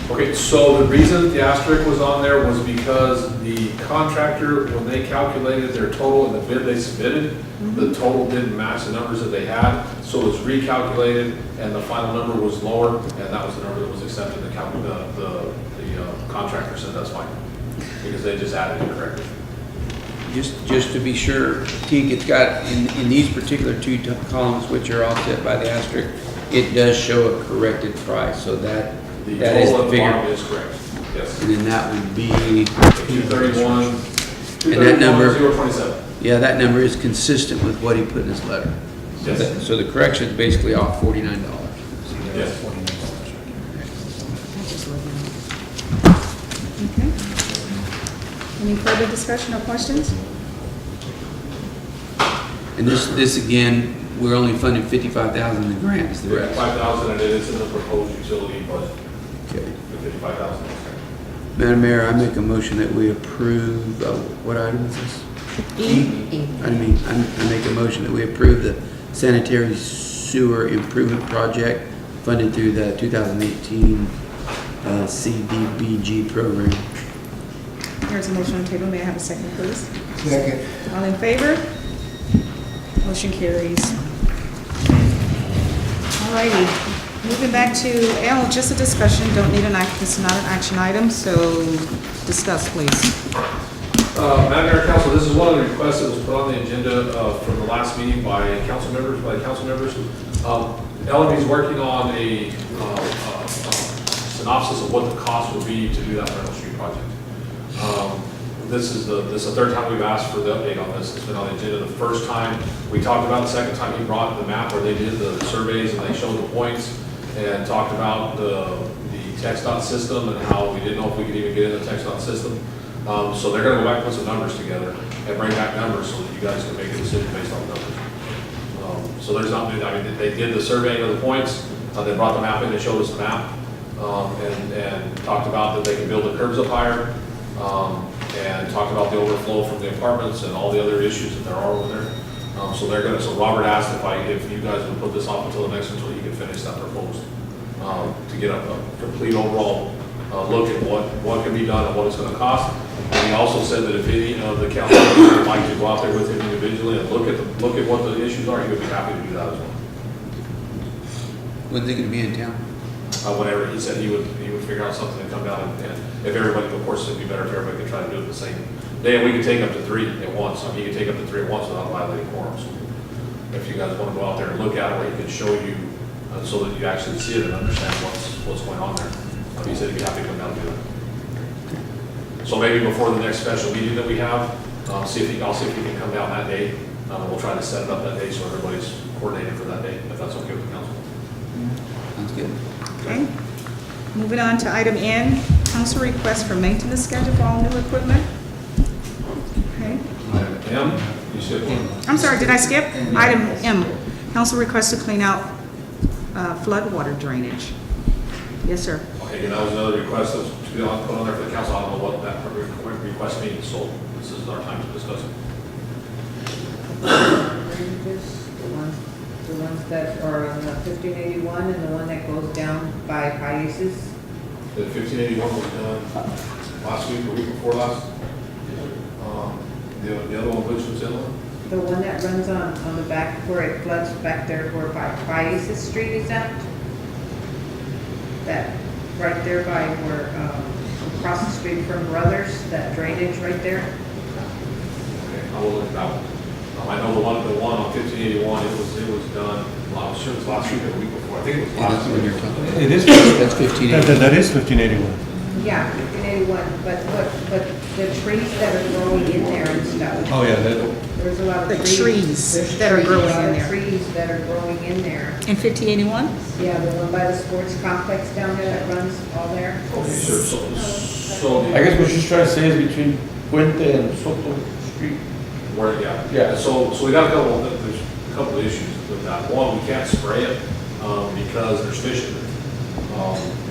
Okay, so the reason the asterisk was on there was because the contractor, when they calculated their total in the bid they submitted, the total didn't match the numbers that they had, so it was recalculated, and the final number was lower, and that was the number that was accepted. The contractor said that's fine, because they just added it correctly. Just to be sure, Teague, it's got, in these particular two columns, which are offset by the asterisk, it does show a corrected price, so that The that is total the at the figure. bottom is correct, yes. And then that would be, 231, and that number, 027. yeah, that number is consistent with what he put in his letter. So Yes. that- So the correction is basically off $49. Yes. Okay. Any further discussion or questions? And this again, we're only funding 55,000 in grants, the rest. 5,000, and it is in the proposed utility budget, Okay. the 55,000. Madam Mayor, I make a motion that we approve, what item is this? I make a motion that we approve the sanitary sewer improvement project funded through the 2018 CDBG program. There's a motion on the table. May I have a second, please? Second. All in favor? Motion carries. All righty. Moving back to L, just a discussion. Don't need an act, this is not an action item, so discuss, please. Madam Mayor, Council, this is one of the requests that was put on the agenda from the last meeting by council members. LME is working on a synopsis of what the cost would be to do that Reynolds Street project. This is the third time we've asked for the update on this. It's been on the agenda the first time. We talked about the second time he brought the map where they did the surveys and they showed the points and talked about the TxDOT system and how we didn't know if we could even get in the TxDOT system. So they're gonna go back and put some numbers together and bring back numbers so that you guys can make a decision based on numbers. So there's not, I mean, they did the surveying of the points, they brought the map in, they showed us the map, and talked about that they can build the curbs up higher, and talked about the overflow from the apartments and all the other issues that there are over there. So so Robert asked if you guys would put this off until the next, until he can finish that proposed, to get a complete overall look at what can be done and what it's gonna cost. And he also said that if any of the council members would like to go out there with him individually and look at what the issues are, he would be happy to do that as well. When's he gonna be in town? Whenever, he said he would figure out something to come down and if everybody, of course, it'd be better if everybody could try to do it the same day, and we could take up to 3 at once. I mean, you could take up to 3 at once without violating quorums. If you guys want to go out there and look at it, where he can show you, so that you actually see it and understand what's going on there. He said he'd be happy to come down and do that. So maybe before the next special meeting that we have, I'll see if he can come down that day. We'll try to set it up that day so everybody's coordinated for that day, if that's okay with the council. Sounds good. Okay. Moving on to item N, council request for maintenance schedule for all new equipment. Okay. Item M, you said one. I'm sorry, did I skip? Item M, council request to clean out floodwater drainage. Yes, sir. Okay, and that was another request that was to be put on there for the council. I don't know what that request means, so this is our time to discuss it. The ones that are on the 1581 and the one that goes down by Paisa's. The 1581 was done last week, or week before last. The other one, which was in one? The one that runs on the back where it floods back there where by Paisa's Street is at. That, right there by where, across the street from Brothers, that drainage right there. Okay, I will look at that one. I know the one on 1581, it was done, well, I'm sure it was last week or the week before. I think it was last week. It is. That's 1581. That is 1581. Yeah, 1581, but the trees that are growing in there and stuff. Oh, yeah, There's a lot of The trees. trees There's that are growing a lot in of there. trees that are growing in there. In 1581? Yeah, the one by the sports complex down there that runs all there. Okay, sure, so. I guess what she's trying to say is between Puente and Soto Street. Where, yeah. Yeah. So we got there's a couple of issues with that. One, we can't spray it, because there's fish in it.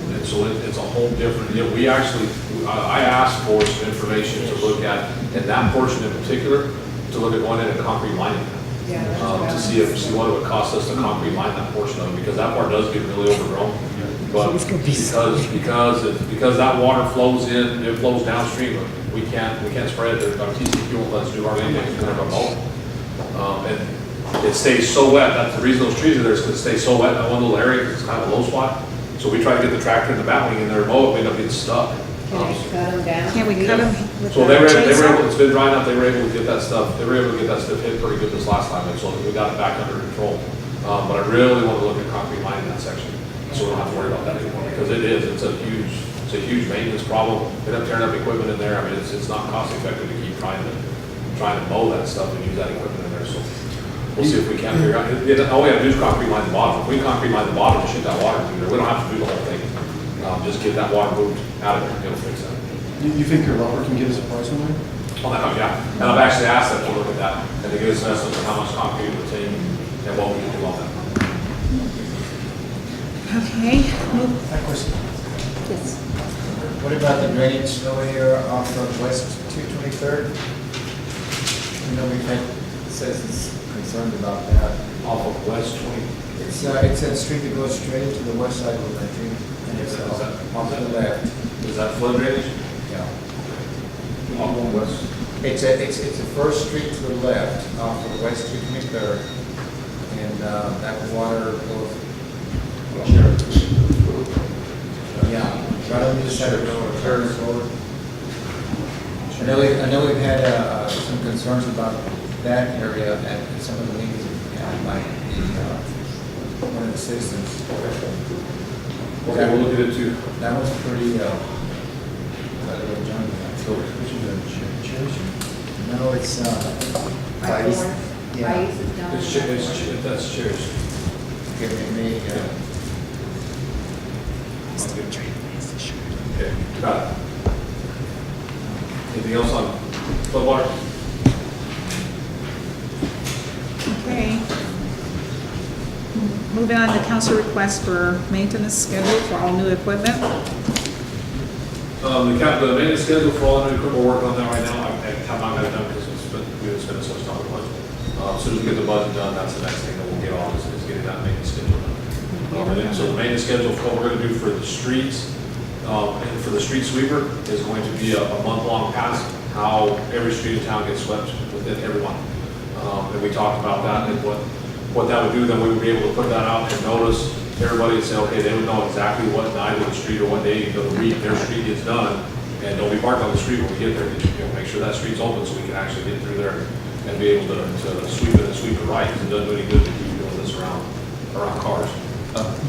And so it's a whole different deal. We actually, I asked for some information to look at, in that portion in particular, to look at going in and concrete lining it. Yeah, that's To see what it would cost us to concrete line that portion of it, because that part does get really overgrown. But because that water flows in, it flows downstream, we can't spray it, our TCQ won't let us do our anything, it's gonna mow. And it stays so wet, that's the reason those trees are there, is because it stays so wet in that one little area, 'cause it's kind of a low spot. So we try to get the tractor in the batwing in there and mow it, we end up getting stuck. Can we cut them down? Can we cut them with So the they were able, chainsaw? it's been drying up, they were able to get that stuff hit pretty good this last time, and so we got it back under control. But I really want to look at concrete lining that section, so we don't have to worry about that anymore, because it's a huge maintenance problem. They end up tearing up equipment in there, I mean, it's not cost effective to keep trying to mow that stuff and use that equipment in there, so we'll see if we can figure out. All we have to do is concrete line the bottom. If we concrete line the bottom and shoot that water through there, we don't have to do the whole thing. Just get that water moved out of there, it'll fix that. You think your robber can give us a price on that? Oh, yeah, and I've actually asked them to look at that, and to give us an estimate of how much concrete it would take, and what we can do on that. Okay. My question, Yes. what about the drainage over here off of West 223rd? You know, we've had citizens concerned about that. Off of West 20. It's a street that goes straight into the west side of the country, and it's off to the left. Is that flood drainage? Yeah. Off of West? It's the first street to the left off of West 223rd, and that water goes. Yeah, right on the side of the road, turns forward. I know we've had some concerns about that area at some of the meetings we've had, like one of the citizens. Okay, we'll look at it too. That was pretty, no, it's, yeah. That's chairs. Okay, maybe, Okay, got it. Anything else on floodwater? Okay. Moving on to council request for maintenance schedule for all new equipment. The maintenance schedule for all new equipment, we're working on that right now. I'm not gonna done because we didn't spend so much time on the budget. As soon as we get the budget done, that's the next thing that we'll get on is getting that maintenance schedule done. And then, so the maintenance schedule for what we're gonna do for the streets, and for the street sweeper is going to be a month-long pass, how every street in town gets swept within every month. And we talked about that and what that would do, then we would be able to put that out and notice everybody and say, okay, they would know exactly what night of the street or what day of the week their street gets done. And don't be parked on the street when we get there, make sure that street's open so we can actually get through there and be able to sweep it and sweep it right, because it doesn't do any good to keep doing this around cars.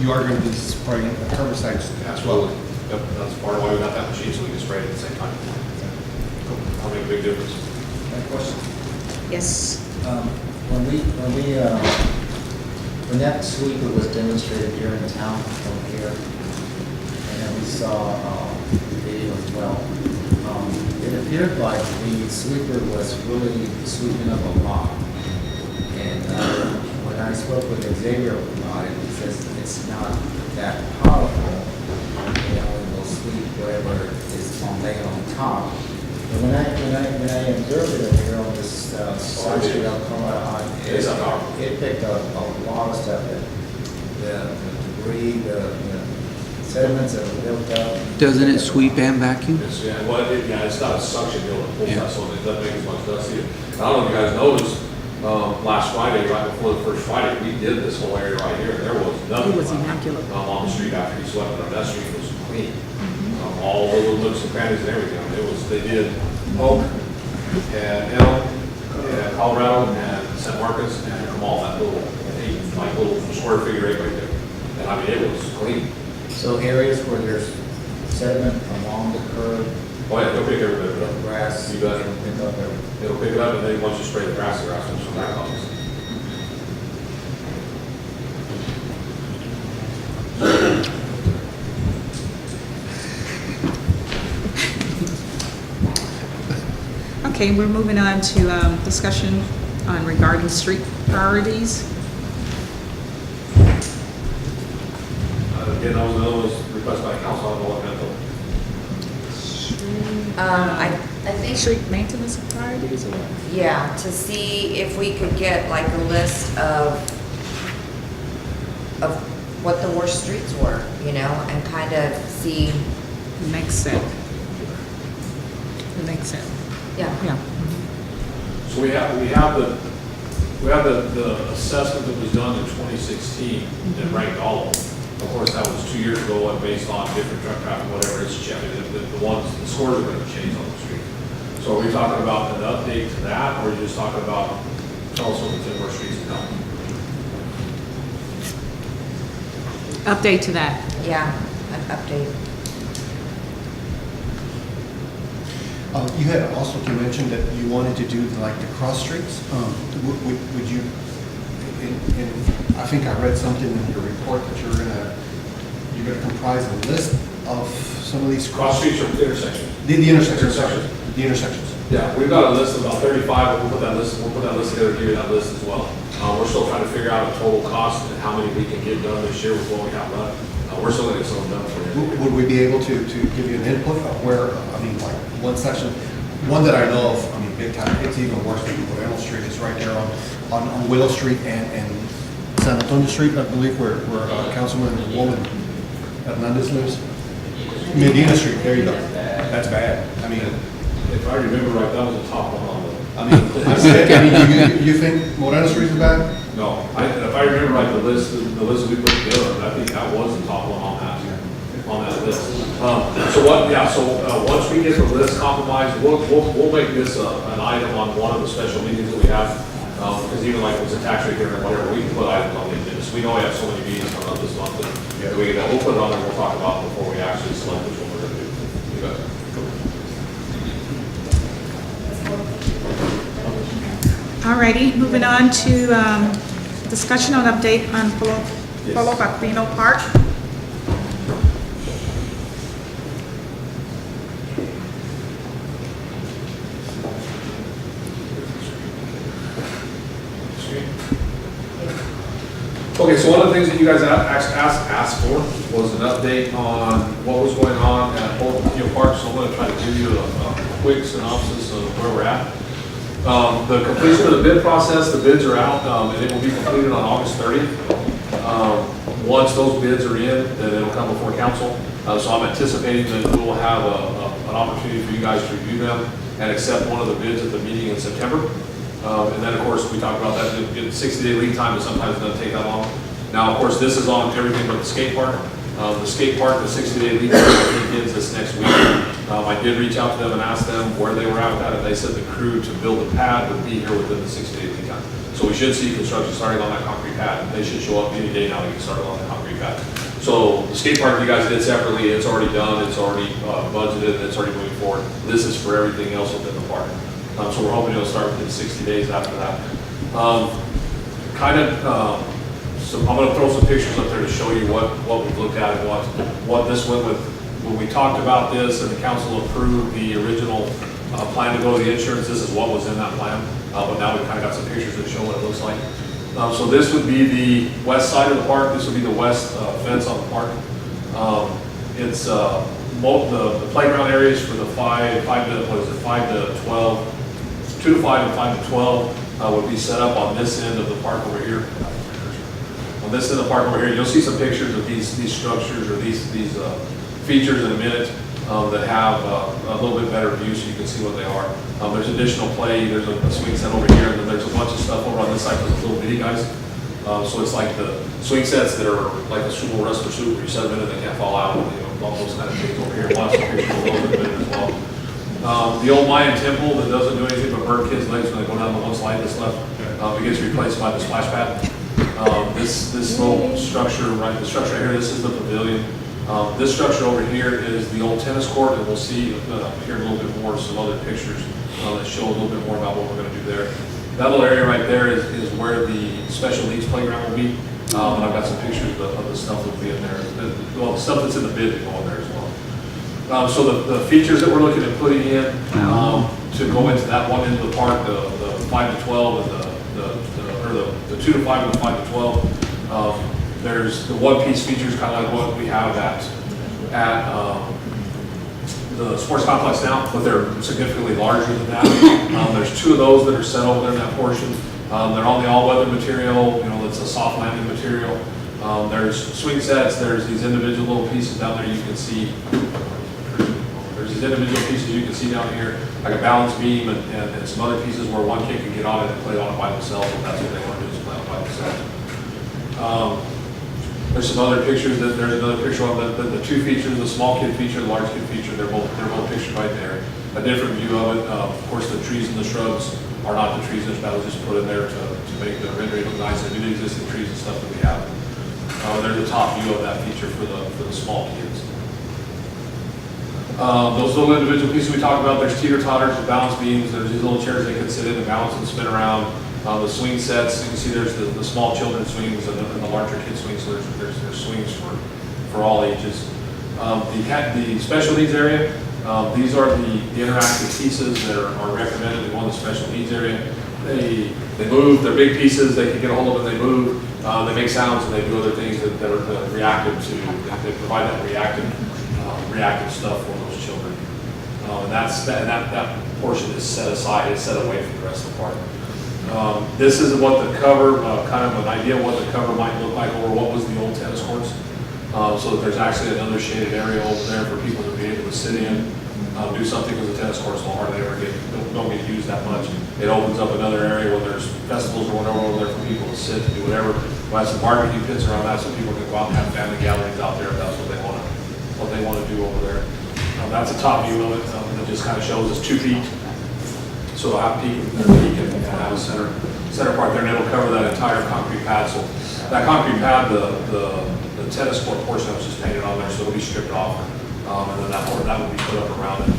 You are going to be spraying the herbicides as well? Yep, that's part of why we got that machine, so we can spray it at the same time. That'll make a big difference. Question. Yes. When that sweeper was demonstrated here in town from here, and then we saw the video as well, it appeared like the sweeper was really sweeping up a lot. And when I spoke with Xavier about it, he says it's not that powerful. You know, it will sweep whatever is laying on top. And when I observed it here on this side street of Colorado, it picked up a lot of stuff. The debris, the sediments that were built up. Doesn't it sweep and vacuum? Yeah, well, it's not a suction deal that pulls that, so it doesn't make as much dust either. I don't know if you guys noticed, last Friday, right before the first Friday, we did this whole area right here, and there was nothing. It was immaculate. On the street after he swept it up, that street was clean. All the little nooks and crannies and everything, they did Oak, and Elm, and Colorado, and San Marcos, and Kamal, that little square figure 8 right there. And I mean, it was clean. So areas where there's sediment along the curb. Oh yeah, they'll pick everything up. Grass. You bet. It'll pick up everything. It'll pick it up, and then once you spray the grass will come back on. Okay, we're moving on to discussion on regarding street priorities. Again, that was requested by council, I don't know what meant I think, Street maintenance priorities or what? yeah, to see if we could get like a list of what the worst streets were, you know, and kind of see, Makes sense. It makes sense. yeah. Yeah. So we have the assessment that was done in 2016 that ranked all of them. Of course, that was 2 years ago and based on different truck traffic, whatever, it's changed. The scores are going to change on the street. So are we talking about an update to that, or are you just talking about, tell us what the 10 worst streets in town? Update to that. Yeah, an update. You had also mentioned that you wanted to do like the cross streets. Would you, I think I read something in your report that you're gonna comprise a list of some of these Cross streets or intersections? The intersections. The intersections. Yeah, we've got a list of about 35, we'll put that list together, give you that list as well. We're still trying to figure out a total cost and how many we can get done this year with what we have left. We're still gonna get some done for you. Would we be able to give you an input of where, I mean, like one section, one that I know of, I mean, big time, it's even worse than Willow Street, it's right there on Willow Street and San Antonio Street, I believe, where Councilman Woman Hernandez lives. Medina Street, there you go. That's bad. I mean, If I remember right, that was the top one on the. You think Moreno Street is bad? No, if I remember right, the list we put together, I think that was the top one on that list. Once we get the list compromised, we'll make this an item on one of the special meetings that we have. Because even like if it's a tax rate here or whatever, we can put items on the agenda. So we know we have so many meetings coming up this month, and we'll put it on there, we'll talk about it before we actually select which one we're gonna do. You bet. Alrighty, moving on to discussion on update on Polo Bacino Park. Okay, so one of the things that you guys asked for was an update on what was going on at Polo Bacino Park, so I'm going to try to give you a quick synopsis of where we're at. The completion of the bid process, the bids are out, and it will be completed on August 30th. Once those bids are in, then it'll come before council. So I'm anticipating that we will have an opportunity for you guys to review them and accept one of the bids at the meeting in September. And then, of course, we talked about that, get 60-day lead time, but sometimes it doesn't take that long. Now, of course, this is on everything but the skate park. The skate park, the 60-day lead time begins this next week. I did reach out to them and ask them where they were at with that, and they said the crew to build the pad would be here within the 60-day lead time. So we should see construction starting on that concrete pad. They should show up any day now to get started on the concrete pad. So the skate park you guys did separately, it's already done, it's already budgeted, and it's already moving forward. This is for everything else within the park. So we're hoping it'll start within 60 days after that. So I'm going to throw some pictures up there to show you what we've looked at and what this went with. When we talked about this and the council approved the original plan to go to the insurance, this is what was in that plan. But now we've kind of got some pictures that show what it looks like. So this would be the west side of the park. This would be the west fence on the park. It's the playground areas for the 2 to 5 and 5 to 12 would be set up on this end of the park over here. On this end of the park over here, you'll see some pictures of these structures or these features in a minute that have a little bit better view so you can see what they are. There's additional play, there's a swing set over here, and then there's a bunch of stuff over on this side for the little bitty guys. So it's like the swing sets that are like a sumo wrestler suit where you set them in and they can't fall out, all those kind of things over here. We'll have some pictures of those in a minute as well. The old Mayan temple that doesn't do anything but burn kids' legs when they go down the one slide that's left, it gets replaced by the splash pad. This little structure, the structure right here, this is the pavilion. This structure over here is the old tennis court, and we'll see here a little bit more, some other pictures that show a little bit more about what we're going to do there. That little area right there is where the special needs playground will be, and I've got some pictures of the stuff that will be in there. The stuff that's in the bid to go in there as well. So the features that we're looking at putting in to go into that one end of the park, the 5 to 12 and the 2 to 5 and the 5 to 12. There's the one-piece features, kind of like what we have at the sports complex now, but they're significantly larger than that. There's 2 of those that are set over there in that portion. They're on the all-weather material, that's a soft landing material. There's swing sets, there's these individual little pieces down there you can see. There's these individual pieces you can see down here, like a balance beam and some other pieces where one kid can get on it and play on it by themselves if that's what they want to do, is play on it by themselves. There's some other pictures. There's another picture of the 2 features, the small kid feature, the large kid feature. They're both pictured right there. A different view of it. Of course, the trees and the shrubs are not the trees that was just put in there to make the rendering look nice. They do the existing trees and stuff that we have. There's a top view of that feature for the small kids. Those little individual pieces we talked about. There's teeter-totters, balance beams. There's these little chairs they can sit in and balance and spin around. The swing sets, you can see there's the small children swings and the larger kid swings, so there's swings for all ages. The special needs area, these are the interactive pieces that are recommended to go in the special needs area. They move, they're big pieces, they can get a hold of it, they move, they make sounds, and they do other things that are reactive to, they provide that reactive stuff for those children. And that portion is set aside, it's set away from the rest of the park. This is what the cover, kind of an idea of what the cover might look like over what was the old tennis courts. So that there's actually another shaded area over there for people to be able to sit in, do something, because the tennis courts don't hardly ever don't get used that much. It opens up another area where there's festivals or whatever over there for people to sit and do whatever. We'll have some barbecue pits around that so people can go out and have family gatherings out there if that's what they want to do over there. That's a top view of it. That just kind of shows us 2 feet. So it'll have peak and have a center part there, and it'll cover that entire concrete pad. So that concrete pad, the tennis court portion was just painted on there, so it'll be stripped off, and then that would be put up around it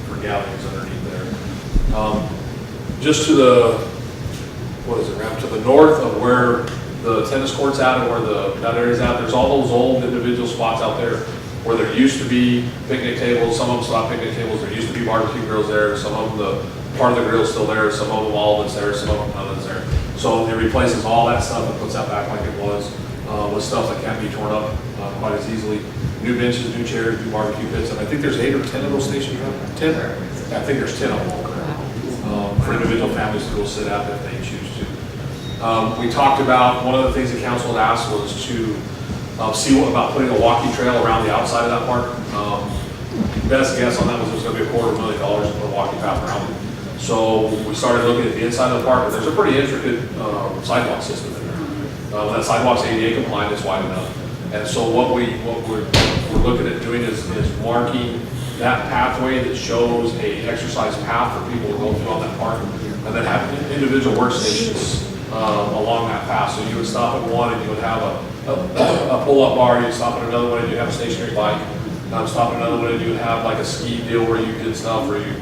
for gatherings underneath there. Just to the north of where the tennis court's at and where that area's at, there's all those old individual spots out there where there used to be picnic tables. Some of them still have picnic tables. There used to be barbecue grills there. Some of them, part of the grill's still there. Some of them, all that's there. Some of them, none that's there. So it replaces all that stuff and puts that back like it was, with stuff that can't be torn up quite as easily. New benches, new chairs, new barbecue pits. And I think there's 8 or 10 of those stations, right? 10? I think there's 10 of them over there for individual families to go sit at if they choose to. We talked about, one of the things the council had asked was to see what about putting a walking trail around the outside of that park. Best guess on that was it was gonna be $250,000 to put a walking path around it. So we started looking at the inside of the park, and there's a pretty intricate sidewalk system in there. That sidewalk's ADA compliant, it's wide enough. And so what we're looking at doing is marking that pathway that shows a exercise path for people to go through on that park, and then have individual workstations along that path. So you would stop at one and you would have a pull-up bar, you'd stop at another one and you'd have a stationary bike. Stop at another one and you would have like a ski deal where you did stuff, or you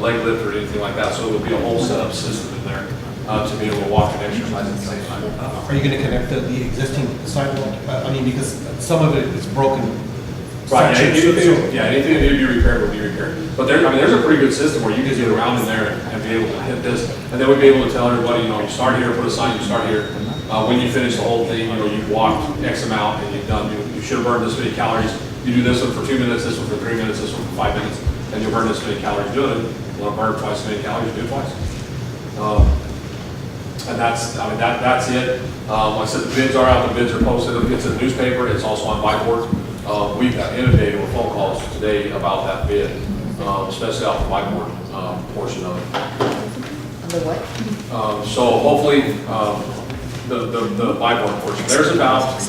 leg lift or anything like that. So it would be a whole setup system in there to be able to walk and exercise at the same time. Are you going to connect the existing sidewalk? I mean, because some of it is broken. Right, sections. anything that needed to be repaired would be repaired. But there, I mean, there's a pretty good system where you can get around in there and be able to hit this. And then we'd be able to tell everybody, you know, you start here, put a sign, you start here. When you finish the whole thing, you know, you've walked X amount and you've done, you should have burned this many calories. You do this one for 2 minutes, this one for 3 minutes, this one for 5 minutes, and you'll burn this many calories doing it. You want to burn twice as many calories, do it twice. And that's, I mean, that's it. Like I said, the bids are out, the bids are posted. It's in the newspaper, it's also on Whiteboard. We've got inundated with phone calls today about that bid, especially off the Whiteboard portion of it. On the what? So hopefully, the Whiteboard portion. There's about,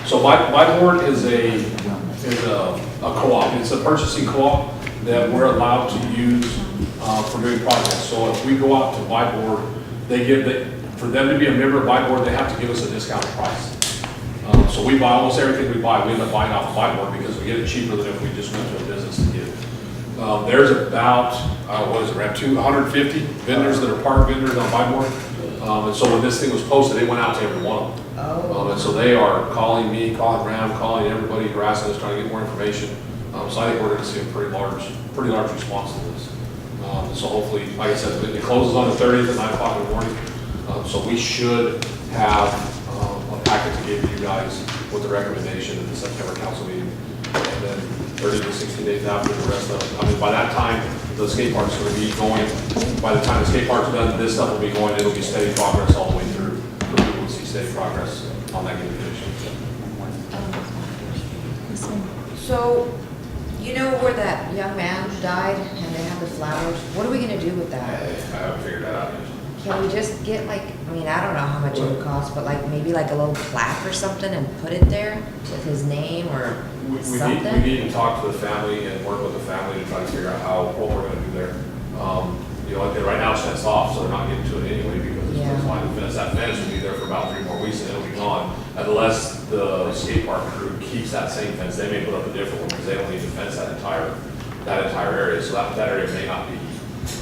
so Whiteboard is a co-op. It's a purchasing co-op that we're allowed to use for doing projects. So if we go out to Whiteboard, for them to be a member of Whiteboard, they have to give us a discounted price. So we buy almost everything we buy. We end up buying off Whiteboard because we get it cheaper than if we just went to a business to get it. There's about, what is it, around 250 vendors that are park vendors on Whiteboard. And so when this thing was posted, it went out to every one of them. And so they are calling me, calling Ram, calling everybody, harassing us, trying to get more information. So I think we're going to see a pretty large response to this. So hopefully, like I said, it closes on the 30th at 9 o'clock in the morning. So we should have a packet to give you guys with the recommendation at the September council meeting. And then 30 to 60 days after the rest of it. I mean, by that time, the skate park's going to be going. By the time the skate park's done, this stuff will be going. It'll be steady progress all the way through. People will see steady progress on that getting finished. So, you know where that young man died and they have the flowers? What are we gonna do with I that? haven't figured that out yet. Can we just get like, I mean, I don't know how much it would cost, but like maybe like a little plaque or something and put it there with his name or We something? need to talk to the family and work with the family to try to figure out what we're gonna do there. You know, like right now it's fenced off, so they're not getting to it anyway because Yeah. it's fine. The fence, that fence will be there for about 3 more weeks and it'll be gone. Unless the skate park crew keeps that same fence, they may put up a different one because they don't need to fence that entire area. So that area may not be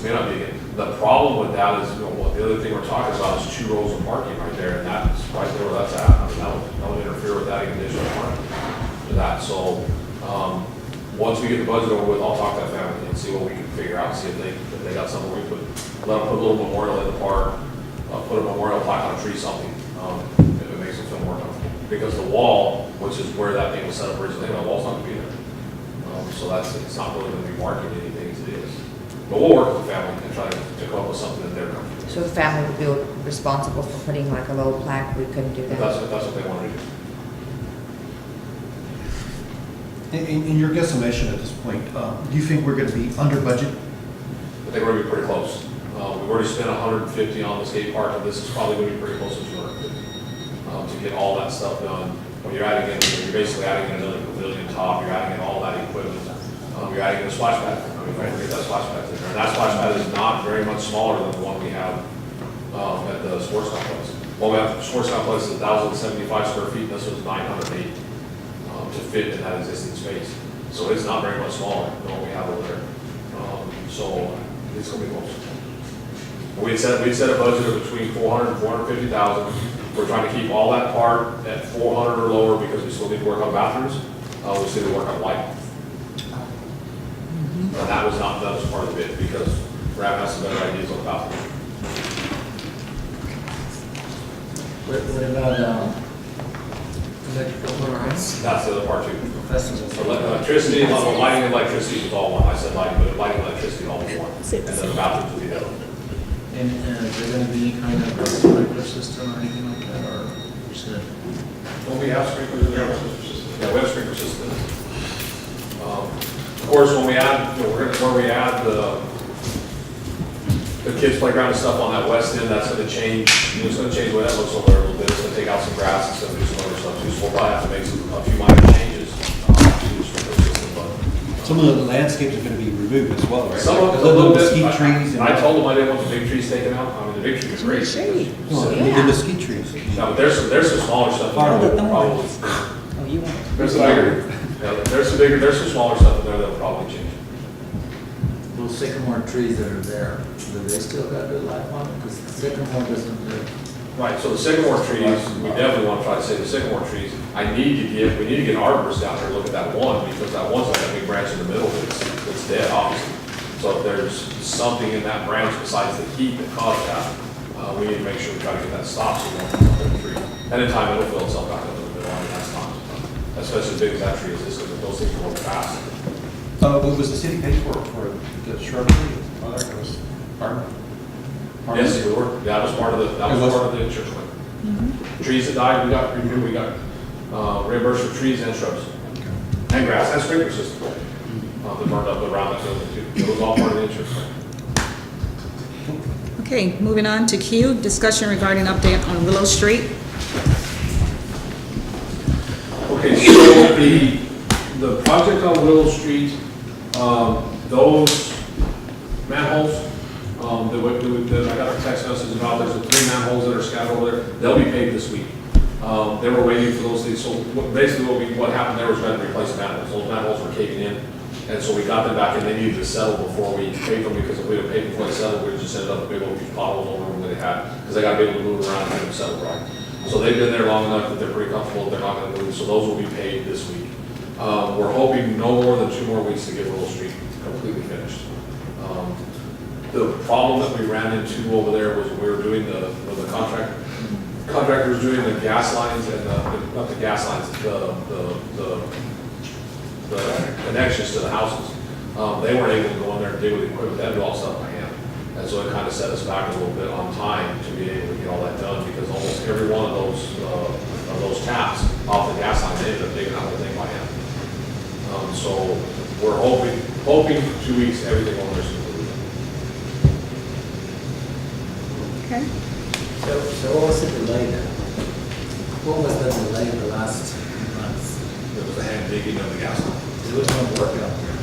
again. The problem with that is, you know, what the other thing we're talking about is 2 rows of parking right there, and that's right there where that's at. I mean, that would interfere with adding additional parking to that. So, once we get the budget over with, I'll talk to that family and see what we can figure out, see if they got something we could let them put a little memorial in the park, put a memorial plaque on a tree, something, if it makes them feel more comfortable. Because the wall, which is where that thing was set up originally, the wall's not gonna be there. So it's not really gonna be marking anything as it is. But we'll work with the family and try to come up with something that they're comfortable with. So the family would be responsible for putting like a little plaque, we couldn't do If that? that's what they want to do. In your guesstimation at this point, do you think we're going to be under budget? I think we're gonna be pretty close. We've already spent 150 on the skate park, and this is probably gonna be pretty close to 250. To get all that stuff done. When you're adding in, you're basically adding in another pavilion top, you're adding in all that equipment. You're adding in a splash pad. I mean, right, get that splash pad in there. And that splash pad is not very much smaller than the one we have at the sports complex. Well, we have sports complex is 1,075 square feet, this was 908 to fit in that existing space. So it's not very much smaller than what we have over there. So it's gonna be close. We set a budget of between 400 and 450,000. We're trying to keep all that part at 400 or lower because we still need to work on bathrooms. We still need to work on lighting. And that was part of the bid because Rav has some better ideas on the bathroom. What about, electrical lines? That's the other part too. Festivals. So electricity, lighting and electricity was all one. I said lighting, but lighting and electricity all in one. And then the bathrooms would be the other. And is there gonna be any kind of a sprinkler system or anything like that, or just gonna Well, we have sprinklers in there. Yeah, we have sprinkler systems. Of course, when we add, where we add the kids' playground and stuff on that west end, that's gonna change, it's gonna change the way that looks over there a little bit. It's gonna take out some grass and stuff, do some other stuff too, so we'll probably have to make a few minor changes to the sprinkler system, but. Some of the landscapes are gonna be removed as well, right? Some of Like them, a little bit. mesquite trees and. I told them I didn't want the big trees taken out. I mean, the big trees are great. No, the mesquite trees. No, but there's some smaller stuff. in there that probably- Oh, you want? There's some bigger, yeah, there's some smaller stuff in there that'll probably change. Those sycamore trees that are there, do they still got good life on them? Because sycamore doesn't do. Right, so the sycamore trees, we definitely want to try to save the sycamore trees. we need to get an arborist down there to look at that one, because that one's got that big branch in the middle that's dead, obviously. So if there's something in that branch besides the heat that caused that, we need to make sure we try to get that stopped so we don't cut the tree. And in time, it'll fill itself back up in the middle, I mean, that's not, especially as big as that tree is, because those things grow fast. Was the city paid for the shrubbery? Oh, there goes. Yes, we were. That was part of the insurance claim. Trees that died, we got reimbursed for trees and shrubs. And grass, and sprinkler system. That burned up around that building too. It was all part of the insurance claim. Okay, moving on to Q, discussion regarding update on Willow Street. Okay, so the project on Willow Street, those manholes, that I got a text message about, there's 3 manholes that are scattered over there, they'll be paid this week. They were waiting for those things, so basically what happened there was we had to replace the manholes. Those manholes were caving in, and so we got them back, and they needed to settle before we paid them, because if we had paid before they settled, we would just ended up with big old huge potholes over them that they had, because they got to be able to move around and get them settled right. So they've been there long enough that they're pretty comfortable, they're not gonna move, so those will be paid this week. We're hoping no more than 2 more weeks to get Willow Street completely finished. The problem that we ran into over there was we were doing the contractor was doing the gas lines and not the gas lines, the connections to the houses. They weren't able to go in there and dig with the equipment, they had to do all stuff by hand. And so it kind of set us back a little bit on time to be able to get all that done, because almost every one of those taps off the gas line, they ended up digging out the thing by hand. So we're hoping 2 weeks, everything on there's completed. Okay. So what was the delay then? What was the delay the last months? There was a hand digging of the gas line. There was no work out there.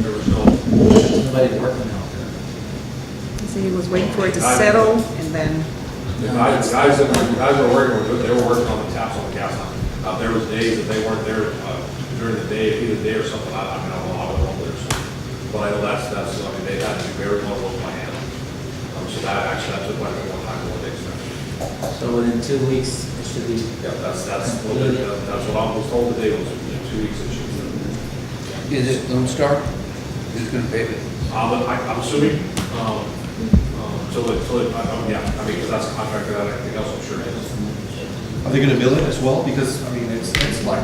There was no. Nobody working out there. So he was waiting for it to settle, and then, The guys that were working with it, they were working on the taps on the gas line. There was days that they weren't there during the day, either day or something. I mean, I don't know how it went there. But I know that's, I mean, they had to do every one of those by hand. So that took quite a bit more time than what they expected. So within 2 weeks, it should be. Yeah, that's what I was told today was 2 weeks it should be done. Is it Lone Star? Who's gonna pay it? I'm assuming, yeah, I mean, because that's a contractor that everything else I'm sure is. Are they gonna bill it as well? Because, I mean, it's like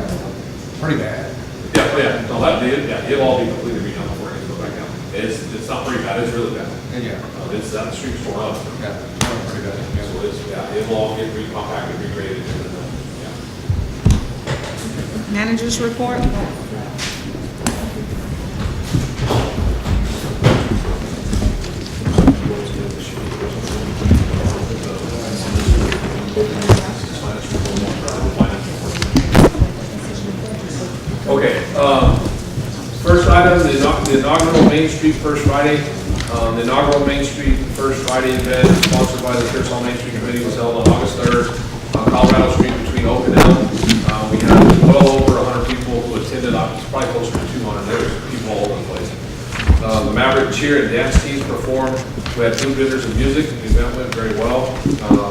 pretty bad. Yeah, no, it'll all be completely redone before it goes back down. It's not pretty bad, it's really bad. Yeah. That street's torn up. Yeah, pretty bad. So it'll all get recompacted, regraded, and then, yeah. managers report. Okay, first item, the inaugural Main Street First Friday. The inaugural Main Street First Friday event sponsored by the Pearsall Main Street Committee was held on August 3rd on Colorado Street between Oak and Elm. We had well over 100 people who attended, it's probably closer to 200, there was people all over the place. The Maverick Cheer and Dance teams performed. We had 2 vendors of music. The event went very well.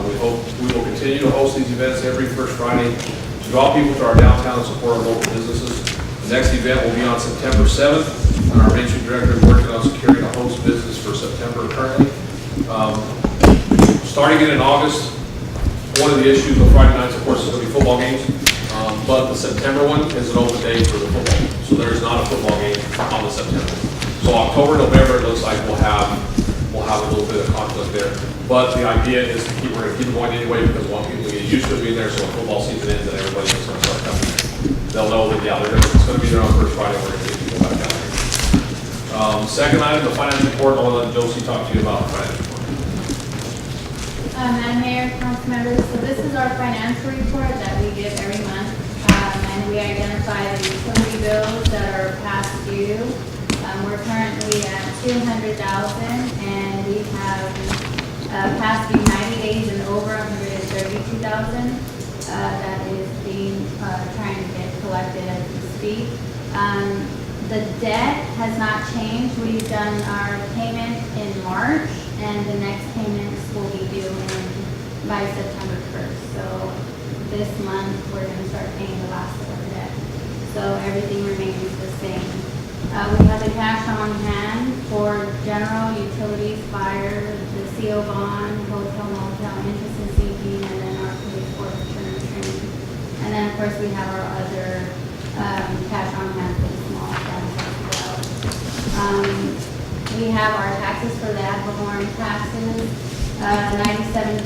We will continue to host these events every first Friday to draw people to our downtown and support our local businesses. The next event will be on September 7th, and our Main Street Director is working on securing a host business for September currently. Starting in August, one of the issues with Friday nights, of course, is going to be football games, but the September one is an open day for the football, so there is not a football game on the September. So October, November, it looks like we'll we'll have a little bit of conflict there. But the idea is to we're gonna keep it going anyway, because we want people to get used to being there, so when football season ends and everybody's just gonna start coming. They'll know that, yeah, it's gonna be there on first Friday, we're gonna get people back out here. Second item, the finance report, I'll let Josie talk to you about the finance report. Madam Mayor, council members, so this is our financial report that we give every month. And we identify the utility bills that are past due. We're currently at 200,000 and we have past due 90 days and over 132,000 that is being, trying to get collected as we speak. The debt has not changed. We've done our payment in March and the next payments will be due by September 1st. So this month, we're going to start paying the last of our debt. So everything remains the same. We have the cash on hand for general, utilities, fire, the CO bond, hotel, motel, interest and sinking, and then our police forfeiture and training. And then, of course, we have our other cash on hand for the small funds as well. We have our taxes for the ad valorem taxes. 97%.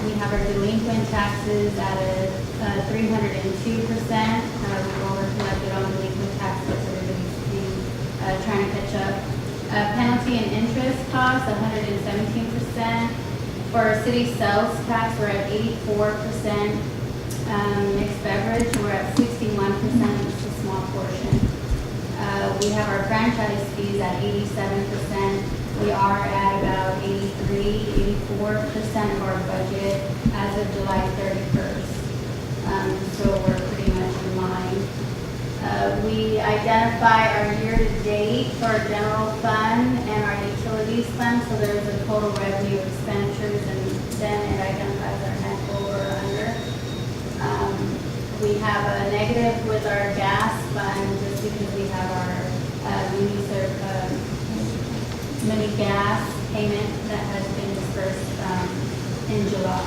We have our delinquent taxes at a 302%. We've over collected on delinquent taxes. Everybody's trying to catch up. Penalty and interest costs, 117%. For our city sales tax, we're at 84%. Mixed beverage, we're at 61%. It's a small portion. We have our franchise fees at 87%. We are at about 84% of our budget as of July 31st. So we're pretty much in line. We identify our year-to-date for our general fund and our utilities fund. So there's a total revenue expenditures and then it identifies our net over or under. We have a negative with our gas fund just because we have our mini gas payment that has been dispersed in July.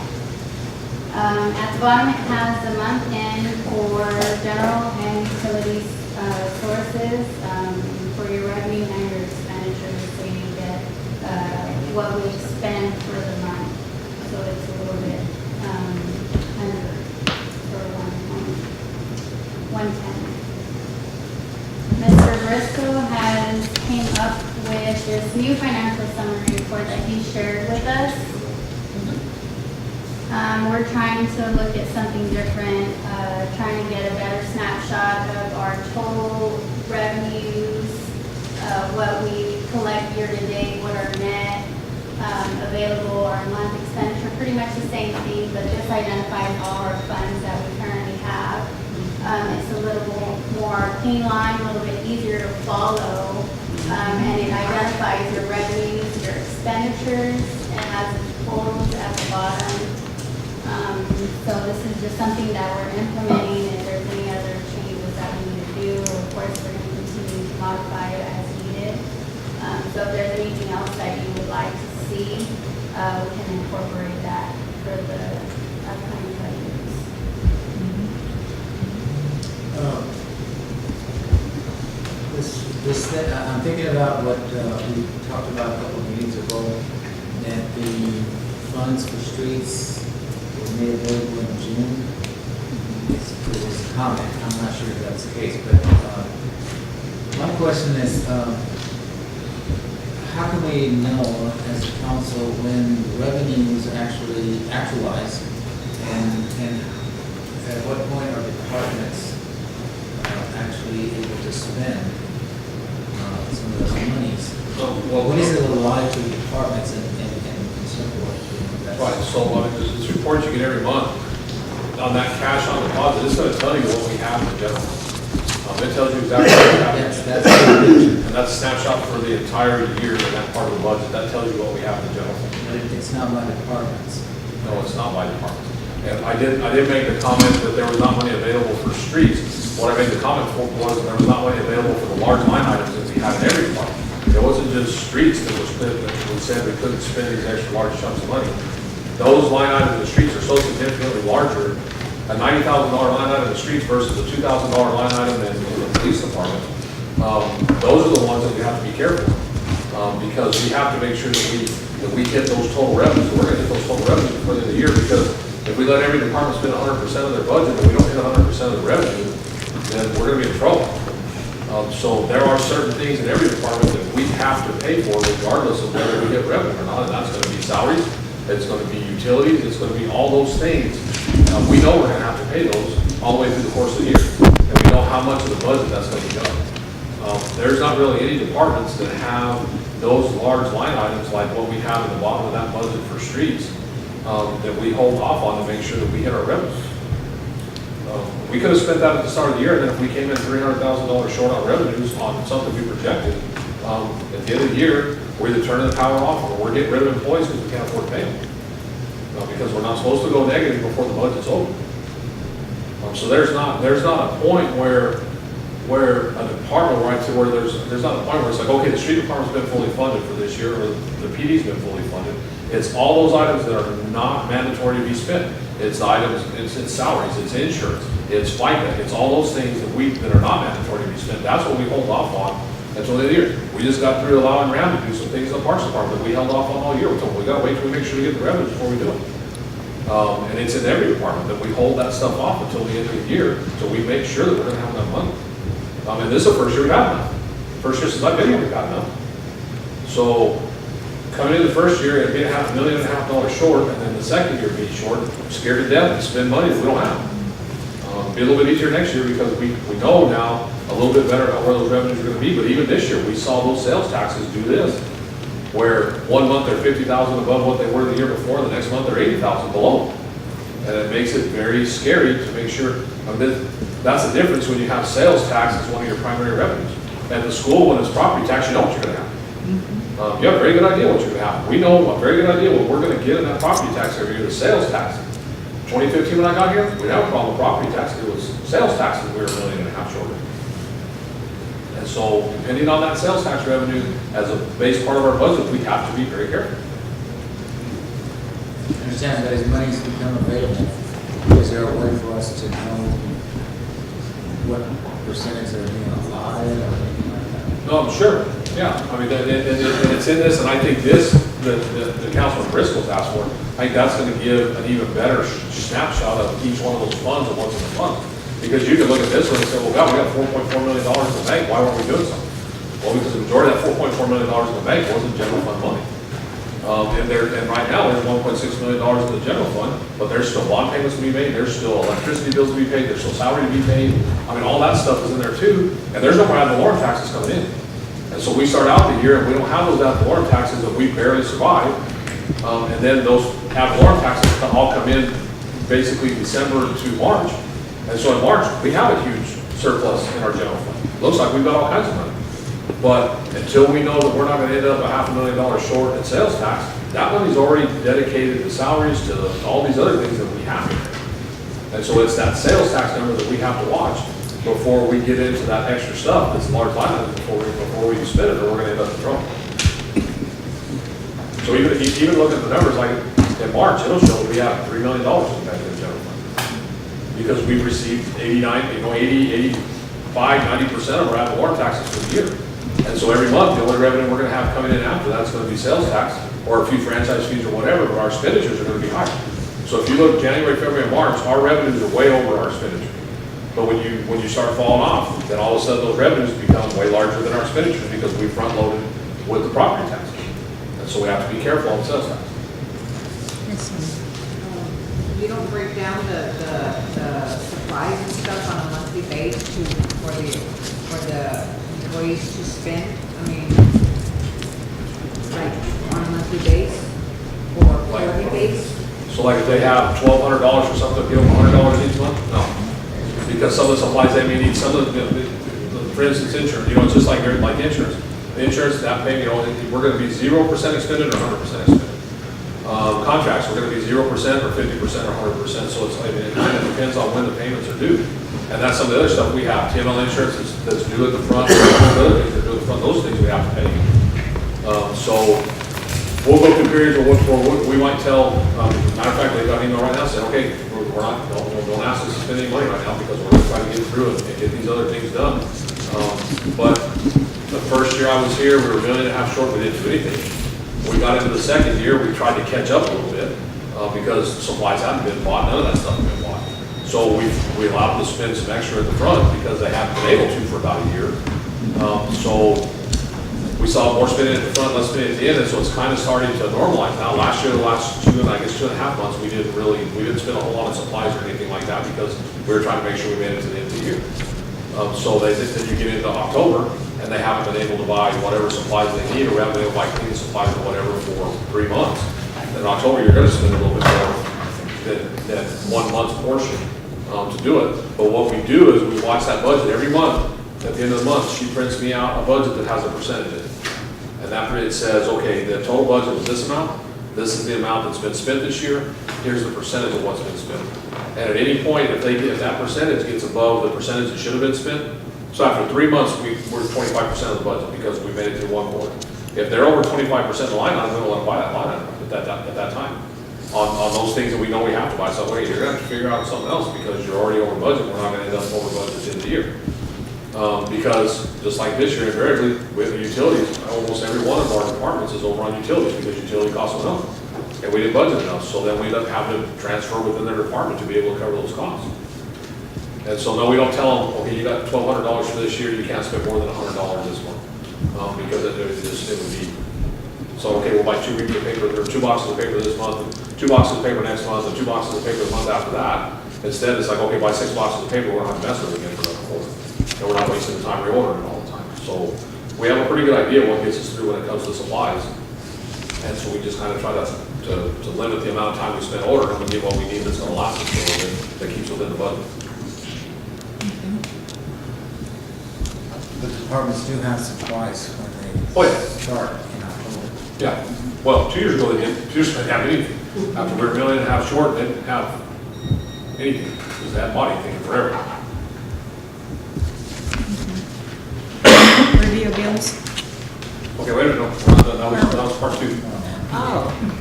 At the bottom it has the month end for general and utilities sources for your revenue and your expenditures, so you get what we spend for the month. So it's a little bit under for 110. Mr. Briscoe has came up with this new financial summary report that he shared with us. We're trying to look at something different, trying to get a better snapshot of our total revenues, what we collect year to date, what our net available, our month expenditure, pretty much the same thing, but this identifies all our funds that we currently have. It's a little more clean line, a little bit easier to follow, and it identifies your revenues, your expenditures, and has the totals at the bottom. So this is just something that we're implementing. If there's any other changes that we need to do, of course, we're going to continue to modify it as needed. So if there's anything else that you would like to see, we can incorporate that for the upcoming budgets. I'm thinking about what we talked about a couple of meetings ago, that the funds for streets were made available in June. It was a comment, I'm not sure if that's the case, but my question is, how can we know as a council when revenues are actually actualized, and at what point are the departments actually able to spend some of those monies? What is it allotted to the departments and so forth? Right, so this report you get every month on that cash on deposit, it's going to tell you what we have in general. It tells you exactly what we have. And that's a snapshot for the entire year in that part of the budget. That tells you what we have in general. But it's not by departments. No, it's not by departments. And I did make the comment that there was not money available for streets. What I made the comment for was there was not money available for the large line items that we had in every department. It wasn't just streets that were spent, that we said we couldn't spend these extra large chunks of money. Those line items in the streets are so significantly larger. A $90,000 line item in the streets versus a $2,000 line item in the police department. Those are the ones that we have to be careful. because we have to make sure that we hit those total revenues. We're gonna hit those total revenues before the end of the year, because if we let every department spend 100% of their budget and we don't hit 100% of the revenue, then we're gonna be in trouble. So there are certain things in every department that we have to pay for regardless of whether we get revenue or not, and that's gonna be salaries, it's gonna be utilities, it's gonna be all those things. We know we're gonna have to pay those all the way through the course of the year, and we know how much of the budget that's gonna be done. There's not really any departments that have those large line items like what we have in the bottom of that budget for streets, that we hold off on to make sure that we hit our revenues. We could have spent that at the start of the year, and then if we came in $300,000 short on revenues on something we projected, at the end of the year, we're either turning the power off or we're getting rid of employees because we can't afford to pay them. Because we're not supposed to go negative before the budget's over. So there's not a point where a department, right, to where there's not a point where it's like, okay, the street department's been fully funded for this year, or the PD's been fully funded. It's all those items that are not mandatory to be spent. It's items, it's salaries, it's insurance, it's FICA, it's all those things that are not mandatory to be spent. That's what we hold off on until the end of the year. We just got through allowing Ram to do some things in the Parks Department that we held off on all year. We told them, we gotta wait till we make sure we get the revenue before we do it. And it's in every department that we hold that stuff off until the end of the year, so we make sure that we're gonna have enough money. And this is the first year we've had enough. First year since I've been here, we've got enough. So coming into the first year, it'd be $500,000 short, and then the second year be short, scared to death to spend money that we don't have. Be a little bit easier next year because we know now a little bit better about where those revenues are gonna be, but even this year, we saw those sales taxes do this, where 1 month they're 50,000 above what they were the year before, the next month they're 80,000 below. And it makes it very scary to make sure, that's the difference when you have sales tax as one of your primary revenues. At the school, when it's property tax, you know what you're gonna have. You have a very good idea what you're gonna have. We know a very good idea what we're gonna get in that property tax every year, the sales tax. 2015 when I got here, we didn't have a problem with property tax, it was sales taxes we were $1.5 million short. And so depending on that sales tax revenue as a base part of our budget, we have to be very careful. I understand that as money's become available, is there a way for us to know what percentage are being allotted or anything like that? No, I'm sure, yeah. I mean, and it's in this, and I think this, the Councilman Briscoe's asked for, I think that's gonna give an even better snapshot of each one of those funds and what's in the fund. Because you can look at this one and say, well, God, we got $4.4 million in the bank, why weren't we doing something? Well, because the majority of that $4.4 million in the bank wasn't general fund money. And right now, there's $1.6 million in the general fund, but there's still bond payments to be made, there's still electricity bills to be paid, there's still salary to be paid. I mean, all that stuff is in there too, and there's no more ad valorem taxes coming in. And so we start out the year and we don't have those ad valorem taxes that we barely survive. And then those ad valorem taxes all come in basically December to March. And so in March, we have a huge surplus in our general fund. Looks like we've got all kinds of money. But until we know that we're not gonna end up $500,000 short in sales tax, that money's already dedicated to salaries, to all these other things that we have to pay. And so it's that sales tax number that we have to watch before we get into that extra stuff that's large line items before we spend it, or we're gonna end up in trouble. So even look at the numbers, like in March, it'll show that we have $3 million in the general fund. Because we've received 85, 90% of our ad valorem taxes for the year. And so every month, the only revenue we're gonna have coming in after that's gonna be sales tax, or a few franchise fees or whatever, but our expenditures are gonna be higher. So if you look January, February, and March, our revenues are way over our expenditures. But when you start falling off, then all of a sudden those revenues become way larger than our expenditures because we front loaded with the property tax. And so we have to be careful on the sales tax. You don't break down the supplies and stuff on a monthly basis for the employees to spend? I mean, like on a monthly base or quarterly base? So like if they have $1,200 for something, give them $100 each month? No. Because some of the supplies they may need, some of for instance, insurance, it's just like insurance. The insurance, that payment, we're gonna be 0% expended or 100% expended. Contracts, we're gonna be 0% or 50% or 100%, so it kind of depends on when the payments are due. And that's some of the other stuff we have. TML insurance that's due at the front, other things that are due at the front, those things we have to pay. So we'll go through periods where we might tell, matter of fact, they got an email right now saying, okay, we're not, don't ask us to spend any money right now because we're going to try to get through it and get these other things done. But the first year I was here, we were $1.5 million short, we didn't do anything. We got into the second year, we tried to catch up a little bit, because supplies hadn't been bought, none of that stuff had been bought. So we allowed them to spend some extra at the front because they haven't been able to for about a year. So we saw more spending at the front, less spending at the end, and so it's kind of starting to normalize now. Last year, the last 2.5 months, we didn't spend a whole lot of supplies or anything like that because we were trying to make sure we made it to the end of the year. So then you get into October, and they haven't been able to buy whatever supplies they need, or we haven't been able to buy cleaning supplies or whatever for 3 months. And in October, you're going to spend a little bit more than 1 month's portion to do it. But what we do is we watch that budget every month. At the end of the month, she prints me out a budget that has a percentage in it. And that it says, okay, the total budget was this amount. This is the amount that's been spent this year. Here's the percentage of what's been spent. And at any point, if that percentage gets above the percentage that should have been spent, so after 3 months, we're 25% of the budget because we made it through 1 quarter. If they're over 25% of the line item, we don't want to buy that line item at that time. On those things that we know we have to buy. So wait, you're going to have to figure out something else because you're already over budget. We're not going to end up over budget at the end of the year. Because just like this year, invariably with the utilities, almost every one of our departments is over on utilities because utility costs went up. And we didn't budget enough, so then we end up having to transfer within their department to be able to cover those costs. And so no, we don't tell them, okay, you got $1,200 for this year, you can't spend more than $100 this month. Because it would be, so okay, we'll buy 2 weeks of paper, or 2 boxes of paper this month, 2 boxes of paper next month, and 2 boxes of paper the month after that. Instead, it's like, okay, buy 6 boxes of paper, we're not gonna mess with it again for another quarter. And we're not wasting the time reordering it all the time. So we have a pretty good idea what gets us through when it comes to supplies. And so we just kind of try to limit the amount of time we spend ordering and get what we need that's gonna last us a little bit, that keeps within the budget. The departments do have supplies when they start in October. Yeah, well, 2 years ago they didn't, 2 years ago they didn't have anything. After we were $1.5 million short, they didn't have anything, because they hadn't bought anything forever. Review of bills. Okay, wait a minute, no, that was part 2.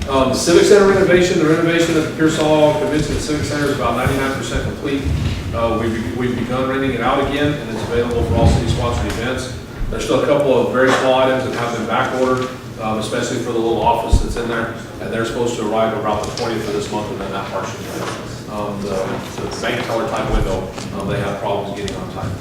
The Civic Center renovation, the renovation at the Pearsall Convention Civic Center is about 99% complete. We've begun renting it out again, and it's available for all city-sponsored events. There's still a couple of very small items that have been back ordered, especially for the little office that's in there, and they're supposed to arrive around the 20th of this month, and then that part should be done. The bank teller type window, they have problems getting on time.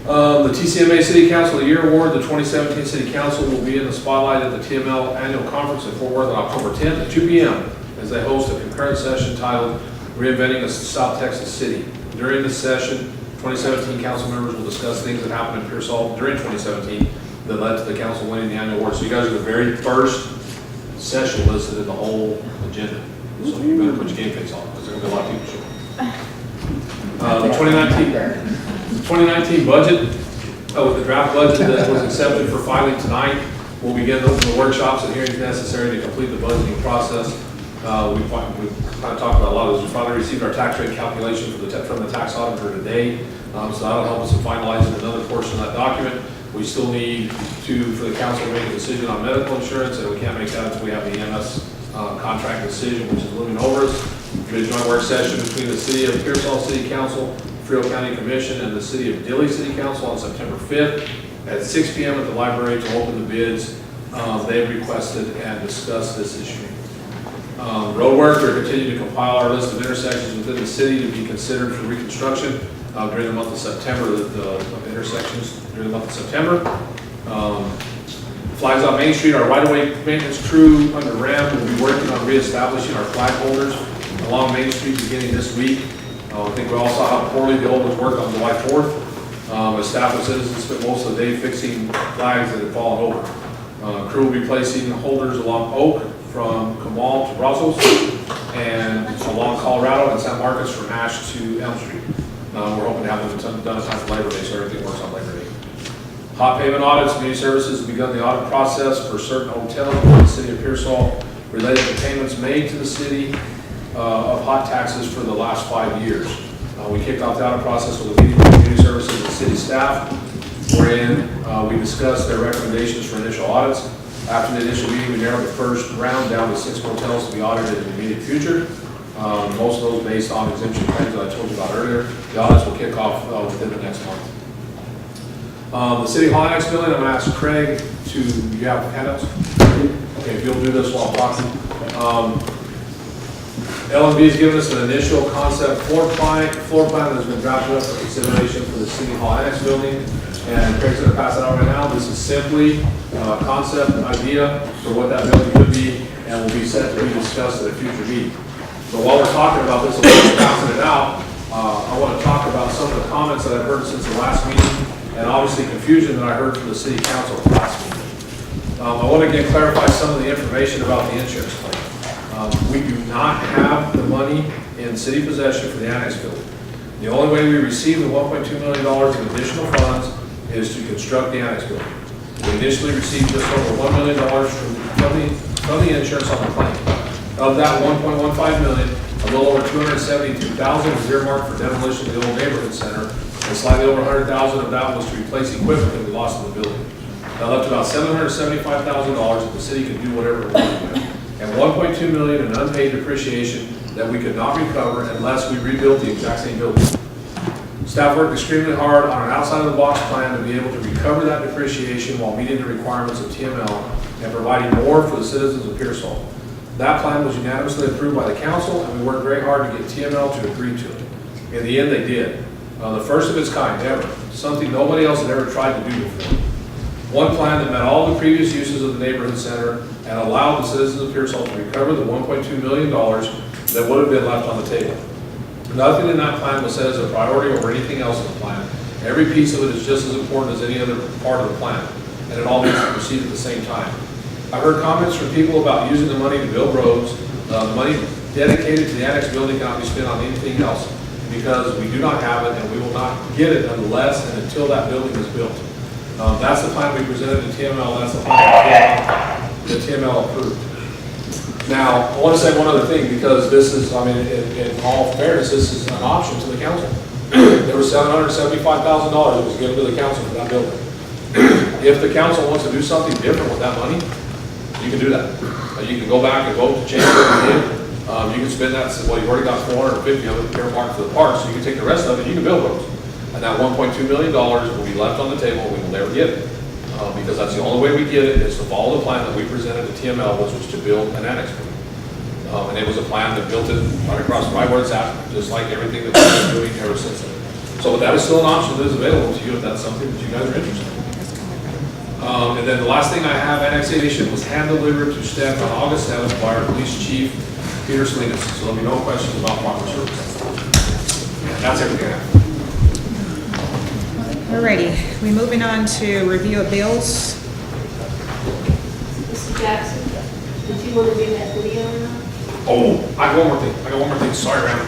The TCMA City Council of the Year Award, the 2017 City Council will be in the spotlight at the TML Annual Conference in Fort Worth on October 10th at 2 p.m. as they host a concurrent session titled Reinventing a South Texas City. During this session, 2017 council members will discuss things that happened in Pearsall during 2017 that led to the council winning the annual award. So you guys are the very first session listed in the whole agenda. So you better put your game face on because there's going to be a lot of people showing. The 2019 budget, with the draft budget that was accepted for filing tonight, we'll begin the workshops and hearings necessary to complete the budgeting process. We kind of talked about a lot of this. We finally received our tax rate calculation from the tax auditor today, so that'll help us in finalizing another portion of that document. We still need for the council to make a decision on medical insurance, and we can't make that until we have the EMS contract decision, which is looming over us. We did a joint work session between the City of Pearsall City Council, Frio County Commission, and the City of Dilley City Council on September 5th at 6 p.m. at the library to open the bids. They've requested and discussed this issue. Road work, we're continuing to compile our list of intersections within the city to be considered for reconstruction during the month of September, the intersections during the month of September. Flags on Main Street, our right-of-way maintenance crew under RAM will be working on reestablishing our flag holders along Main Street beginning this week. I think we all saw how poorly the old ones worked on July 4th. As staff and citizens spent most of the day fixing flags that had fallen over. Crew will be placing holders along Oak from Kamal to Brussels and along Colorado and San Marcos from Ash to Elm Street. We're hoping to have them done in time for Labor Day, so everything works on Labor Day. Hot payment audits, community services have begun the audit process for certain hotels in the City of Pearsall related to payments made to the city of hot taxes for the last 5 years. We kicked off the audit process with a meeting with community services and city staff, wherein we discussed their recommendations for initial audits. After the initial meeting, we narrowed the first round down to 6 hotels to be audited in the immediate future. Most of those based on exemption claims that I told you about earlier. The audits will kick off within the next month. The City Hall Annex building, I'm gonna ask Craig to, you have handouts? Okay, if you'll do this while I'm talking. L&B has given us an initial concept floor plan that has been drafted up for consideration for the City Hall Annex building. And Craig's gonna pass that out right now. This is simply a concept idea for what that building could be and will be set to be discussed at a future meeting. So while we're talking about this, we're passing it out, I want to talk about some of the comments that I've heard since the last meeting and obviously confusion that I heard from the City Council at the last meeting. I want to again clarify some of the information about the insurance claim. We do not have the money in city possession for the annex building. The only way we receive the $1.2 million in additional funds is to construct the annex building. We initially received just over $1 million from the insurance on the claim. Of that $1.15 million, a little over $272,000 was earmarked for demolition of the old neighborhood center, and slightly over $100,000 of that was to replace equipment that we lost in the building. That left about $775,000 that the city could do whatever it wanted with, and $1.2 million in unpaid depreciation that we could not recover unless we rebuilt the exact same building. Staff worked extremely hard on an outside-of-the-box plan to be able to recover that depreciation while meeting the requirements of TML and providing more for the citizens of Pearsall. That plan was unanimously approved by the council, and we worked very hard to get TML to agree to it. In the end, they did. The first of its kind ever, something nobody else had ever tried to do before. One plan that met all the previous uses of the neighborhood center and allowed the citizens of Pearsall to recover the $1.2 million that would have been left on the table. Nothing in that plan was set as a priority over anything else in the plan. Every piece of it is just as important as any other part of the plan, and it all needs to proceed at the same time. I heard comments from people about using the money to build roads. The money dedicated to the annex building cannot be spent on anything else because we do not have it and we will not get it unless and until that building is built. That's the plan we presented to TML. That's the plan that TML approved. Now, I want to say one other thing because this is, I mean, in all fairness, this is an option to the council. There was $775,000 that was given to the council for that building. If the council wants to do something different with that money, you can do that. You can go back and vote to change what you did. You can spend that, well, you've already got 450 of it earmarked for the park, so you can take the rest of it, you can build roads. And that $1.2 million will be left on the table, we will never get it. Because that's the only way we get it is to follow the plan that we presented to TML, which was to build an annex building. And it was a plan that built it right across, right where it's at, just like everything that we've been doing ever since then. So that is still an option that is available to you if that's something that you guys are interested in. And then the last thing I have, annexation was hand-delivered to staff on August 7th by our police chief, Peter Salinas. So there'll be no questions about proper service. And that's everything I have. Alrighty, we're moving on to review of bills. Mr. Jackson, did you want to do that video or not? Oh, I got one more thing. Sorry, Ram.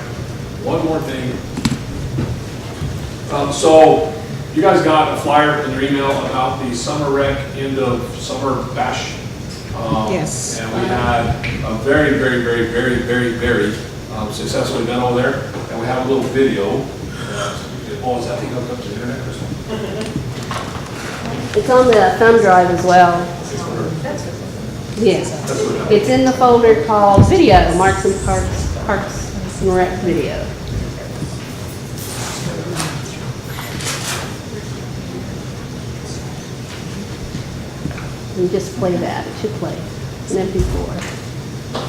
One more thing. So you guys got a flyer in your email about the summer rec end of summer bash. Yes. And we had a very, very, very, very, very, very successful event over there. And we have a little video. Oh, is that thing hooked up to the internet or something? It's on the thumb drive as well. Yes. It's in the folder called Video, Parks and Rec Video. And just play that. It should play. An MP4.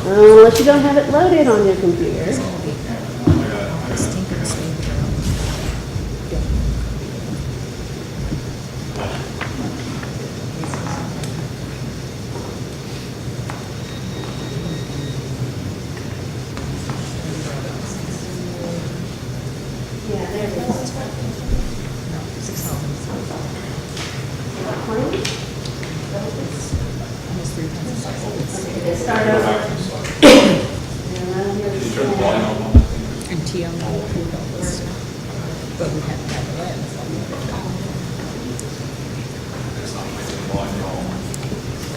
Unless you don't have it loaded on your computer. Yeah, there it is. Start over. And TML approved all this stuff. But we haven't had the last.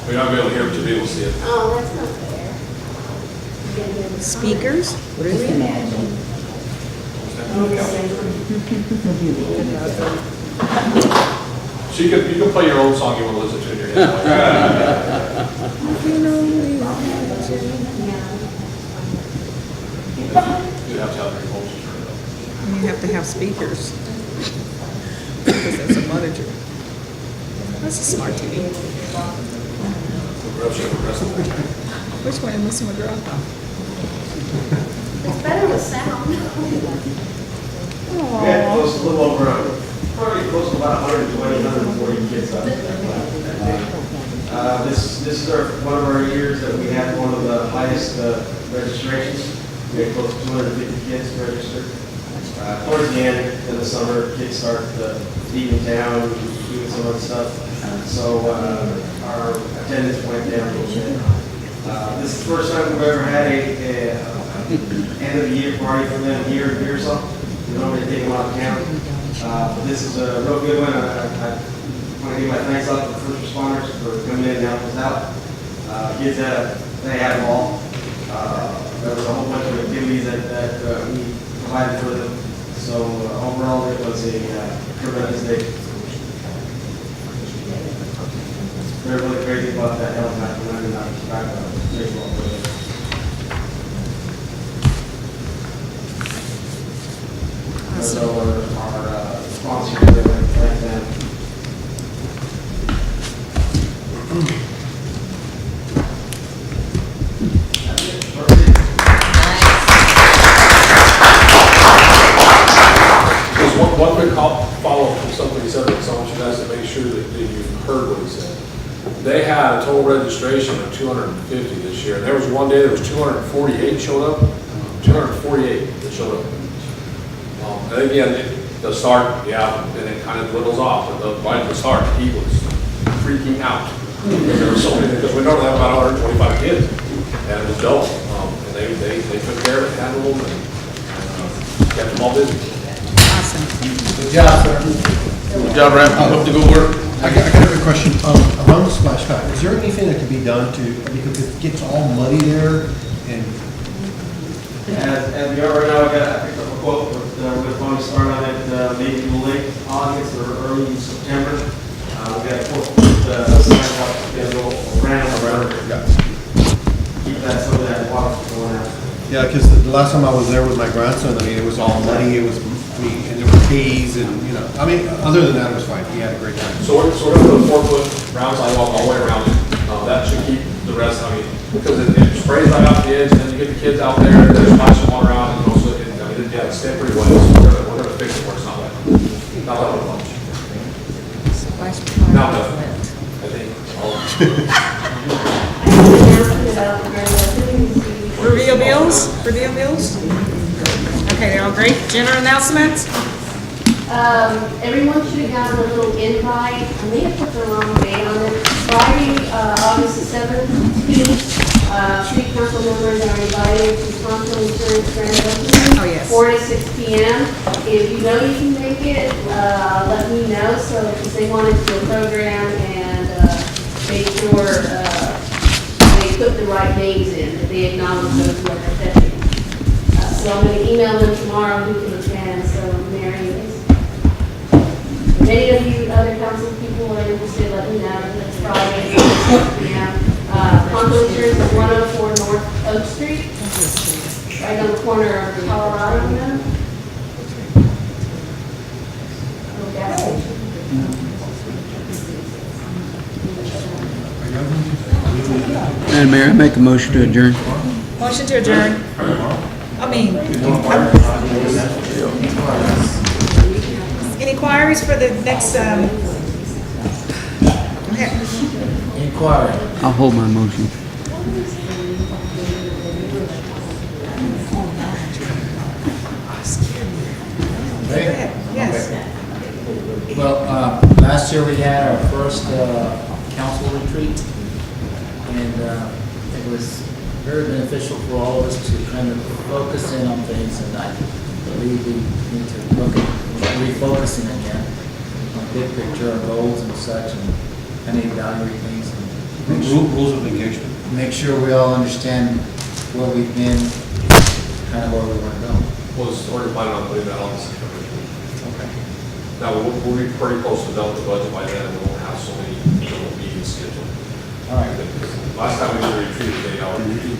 We're not going to be able to hear it, you'll be able to see it. Oh, that's not fair. Speakers? What do we imagine? So you can play your own song you want to listen to in your head. You have to have your phones turned up. You have to have speakers. Because that's a monitor. That's a smart TV. Which one am I missing with girl? It's better with sound. We had close to a little over, probably close to about 120, 140 kids out there. This is one of our years that we had one of the highest registrations. We had close to 250 kids registered. Towards the end of the summer, kids start leaving town, doing some other stuff. So our attendance went down a little bit. This is the first time we've ever had a end of the year party for them here in Pearsall. We normally take them out of town. But this is a real good one. I want to give my thanks out to the first responders for coming in and helping us out. Kids, they had them all. There was a whole bunch of activities that we provided for them. So overall, it was a tremendous day. They're really crazy about that health map and learning how to back up baseball. So our sponsors, they went right then. Just one quick follow-up from something he said, so I want you guys to make sure that you've heard what he said. They had a total registration of 250 this year, and there was one day there was 248 showed up, 248 that showed up. And again, the start, yeah, and it kind of dwindles off, but right at the start, he was freaking out. There were so many, because we normally have about 125 kids, and it was dope. And they took care of it, handled them, and kept them all busy. Awesome. Good job, sir. Good job, Ram. Hope to go work. I got a quick question. Around the splash pad, is there anything that can be done to, because it gets all muddy there and As we are right now, I picked up a quote, but we're going to probably start on it maybe late August or early September. We got a quote with sidewalk around, keep that so that water from going out. yeah, because the last time I was there with my grandson, I mean, it was all muddy, and there were haze and, other than that, it was fine. He had a great time. So we're going to put a 4-foot round sidewalk all the way around it. That should keep the rest, because it sprays right off the edge, and then you get the kids out there, and they're splashing water out, and also, it's stay pretty wet, so we're gonna fix it where it's not wet. Not that much. Now, definitely, I think. Reveal bills? Reveal bills? Okay, they're all great. General announcements? Everyone should have gotten a little invite. I may have put the wrong date on it. Friday, August the 17th, city council members are invited to Spontaneous Insurance Grand Opening. Oh, yes. 4 to 6 p.m. If you know you can make it, let me know, so because they want to do a program and make sure they put the right names in, that they acknowledge those who are attending. So I'm going to email them tomorrow who can attend, so Mary is. If any of you other council people are interested, let me know. It's Friday, 6 p.m. Ponto Insurance is 104 North Oak Street, right on the corner of Colorado. Little gas station. Madam Mayor, I make a motion to adjourn. Motion to adjourn. Any inquiries for the next, okay. Inquiry. I'll hold my motion. Ready? Yes. Well, last year we had our first council retreat, and it was very beneficial for all of us to kind of focus in on things, and I believe we need to look at refocusing again on big picture, our goals and such, and kind of evaluate things. And Rules of engagement. make sure we all understand where we've been, kind of where we want to go. We're planning on putting that on the September. Okay. Now, we'll be pretty close to done with the budget by then, and we won't have so many meetings scheduled. All right. Last time we did a retreat, they hour retreat.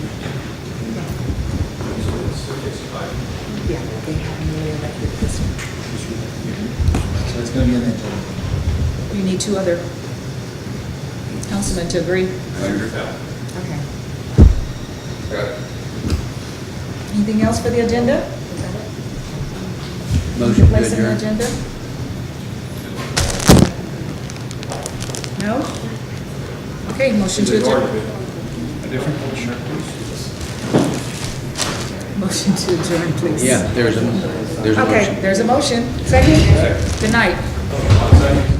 So it takes some time. Yeah, they have newly elected this one. So it's going to be in the agenda. You need two other Councilman to agree? I agree with that. Okay. Okay. Anything else for the agenda? Motion to Place on the adjourn. agenda? No? Okay, motion to adjourn. A different color shirt, please. Motion to adjourn, please. Yeah, there's a motion. Okay, there's a motion. Second? Good night. Second.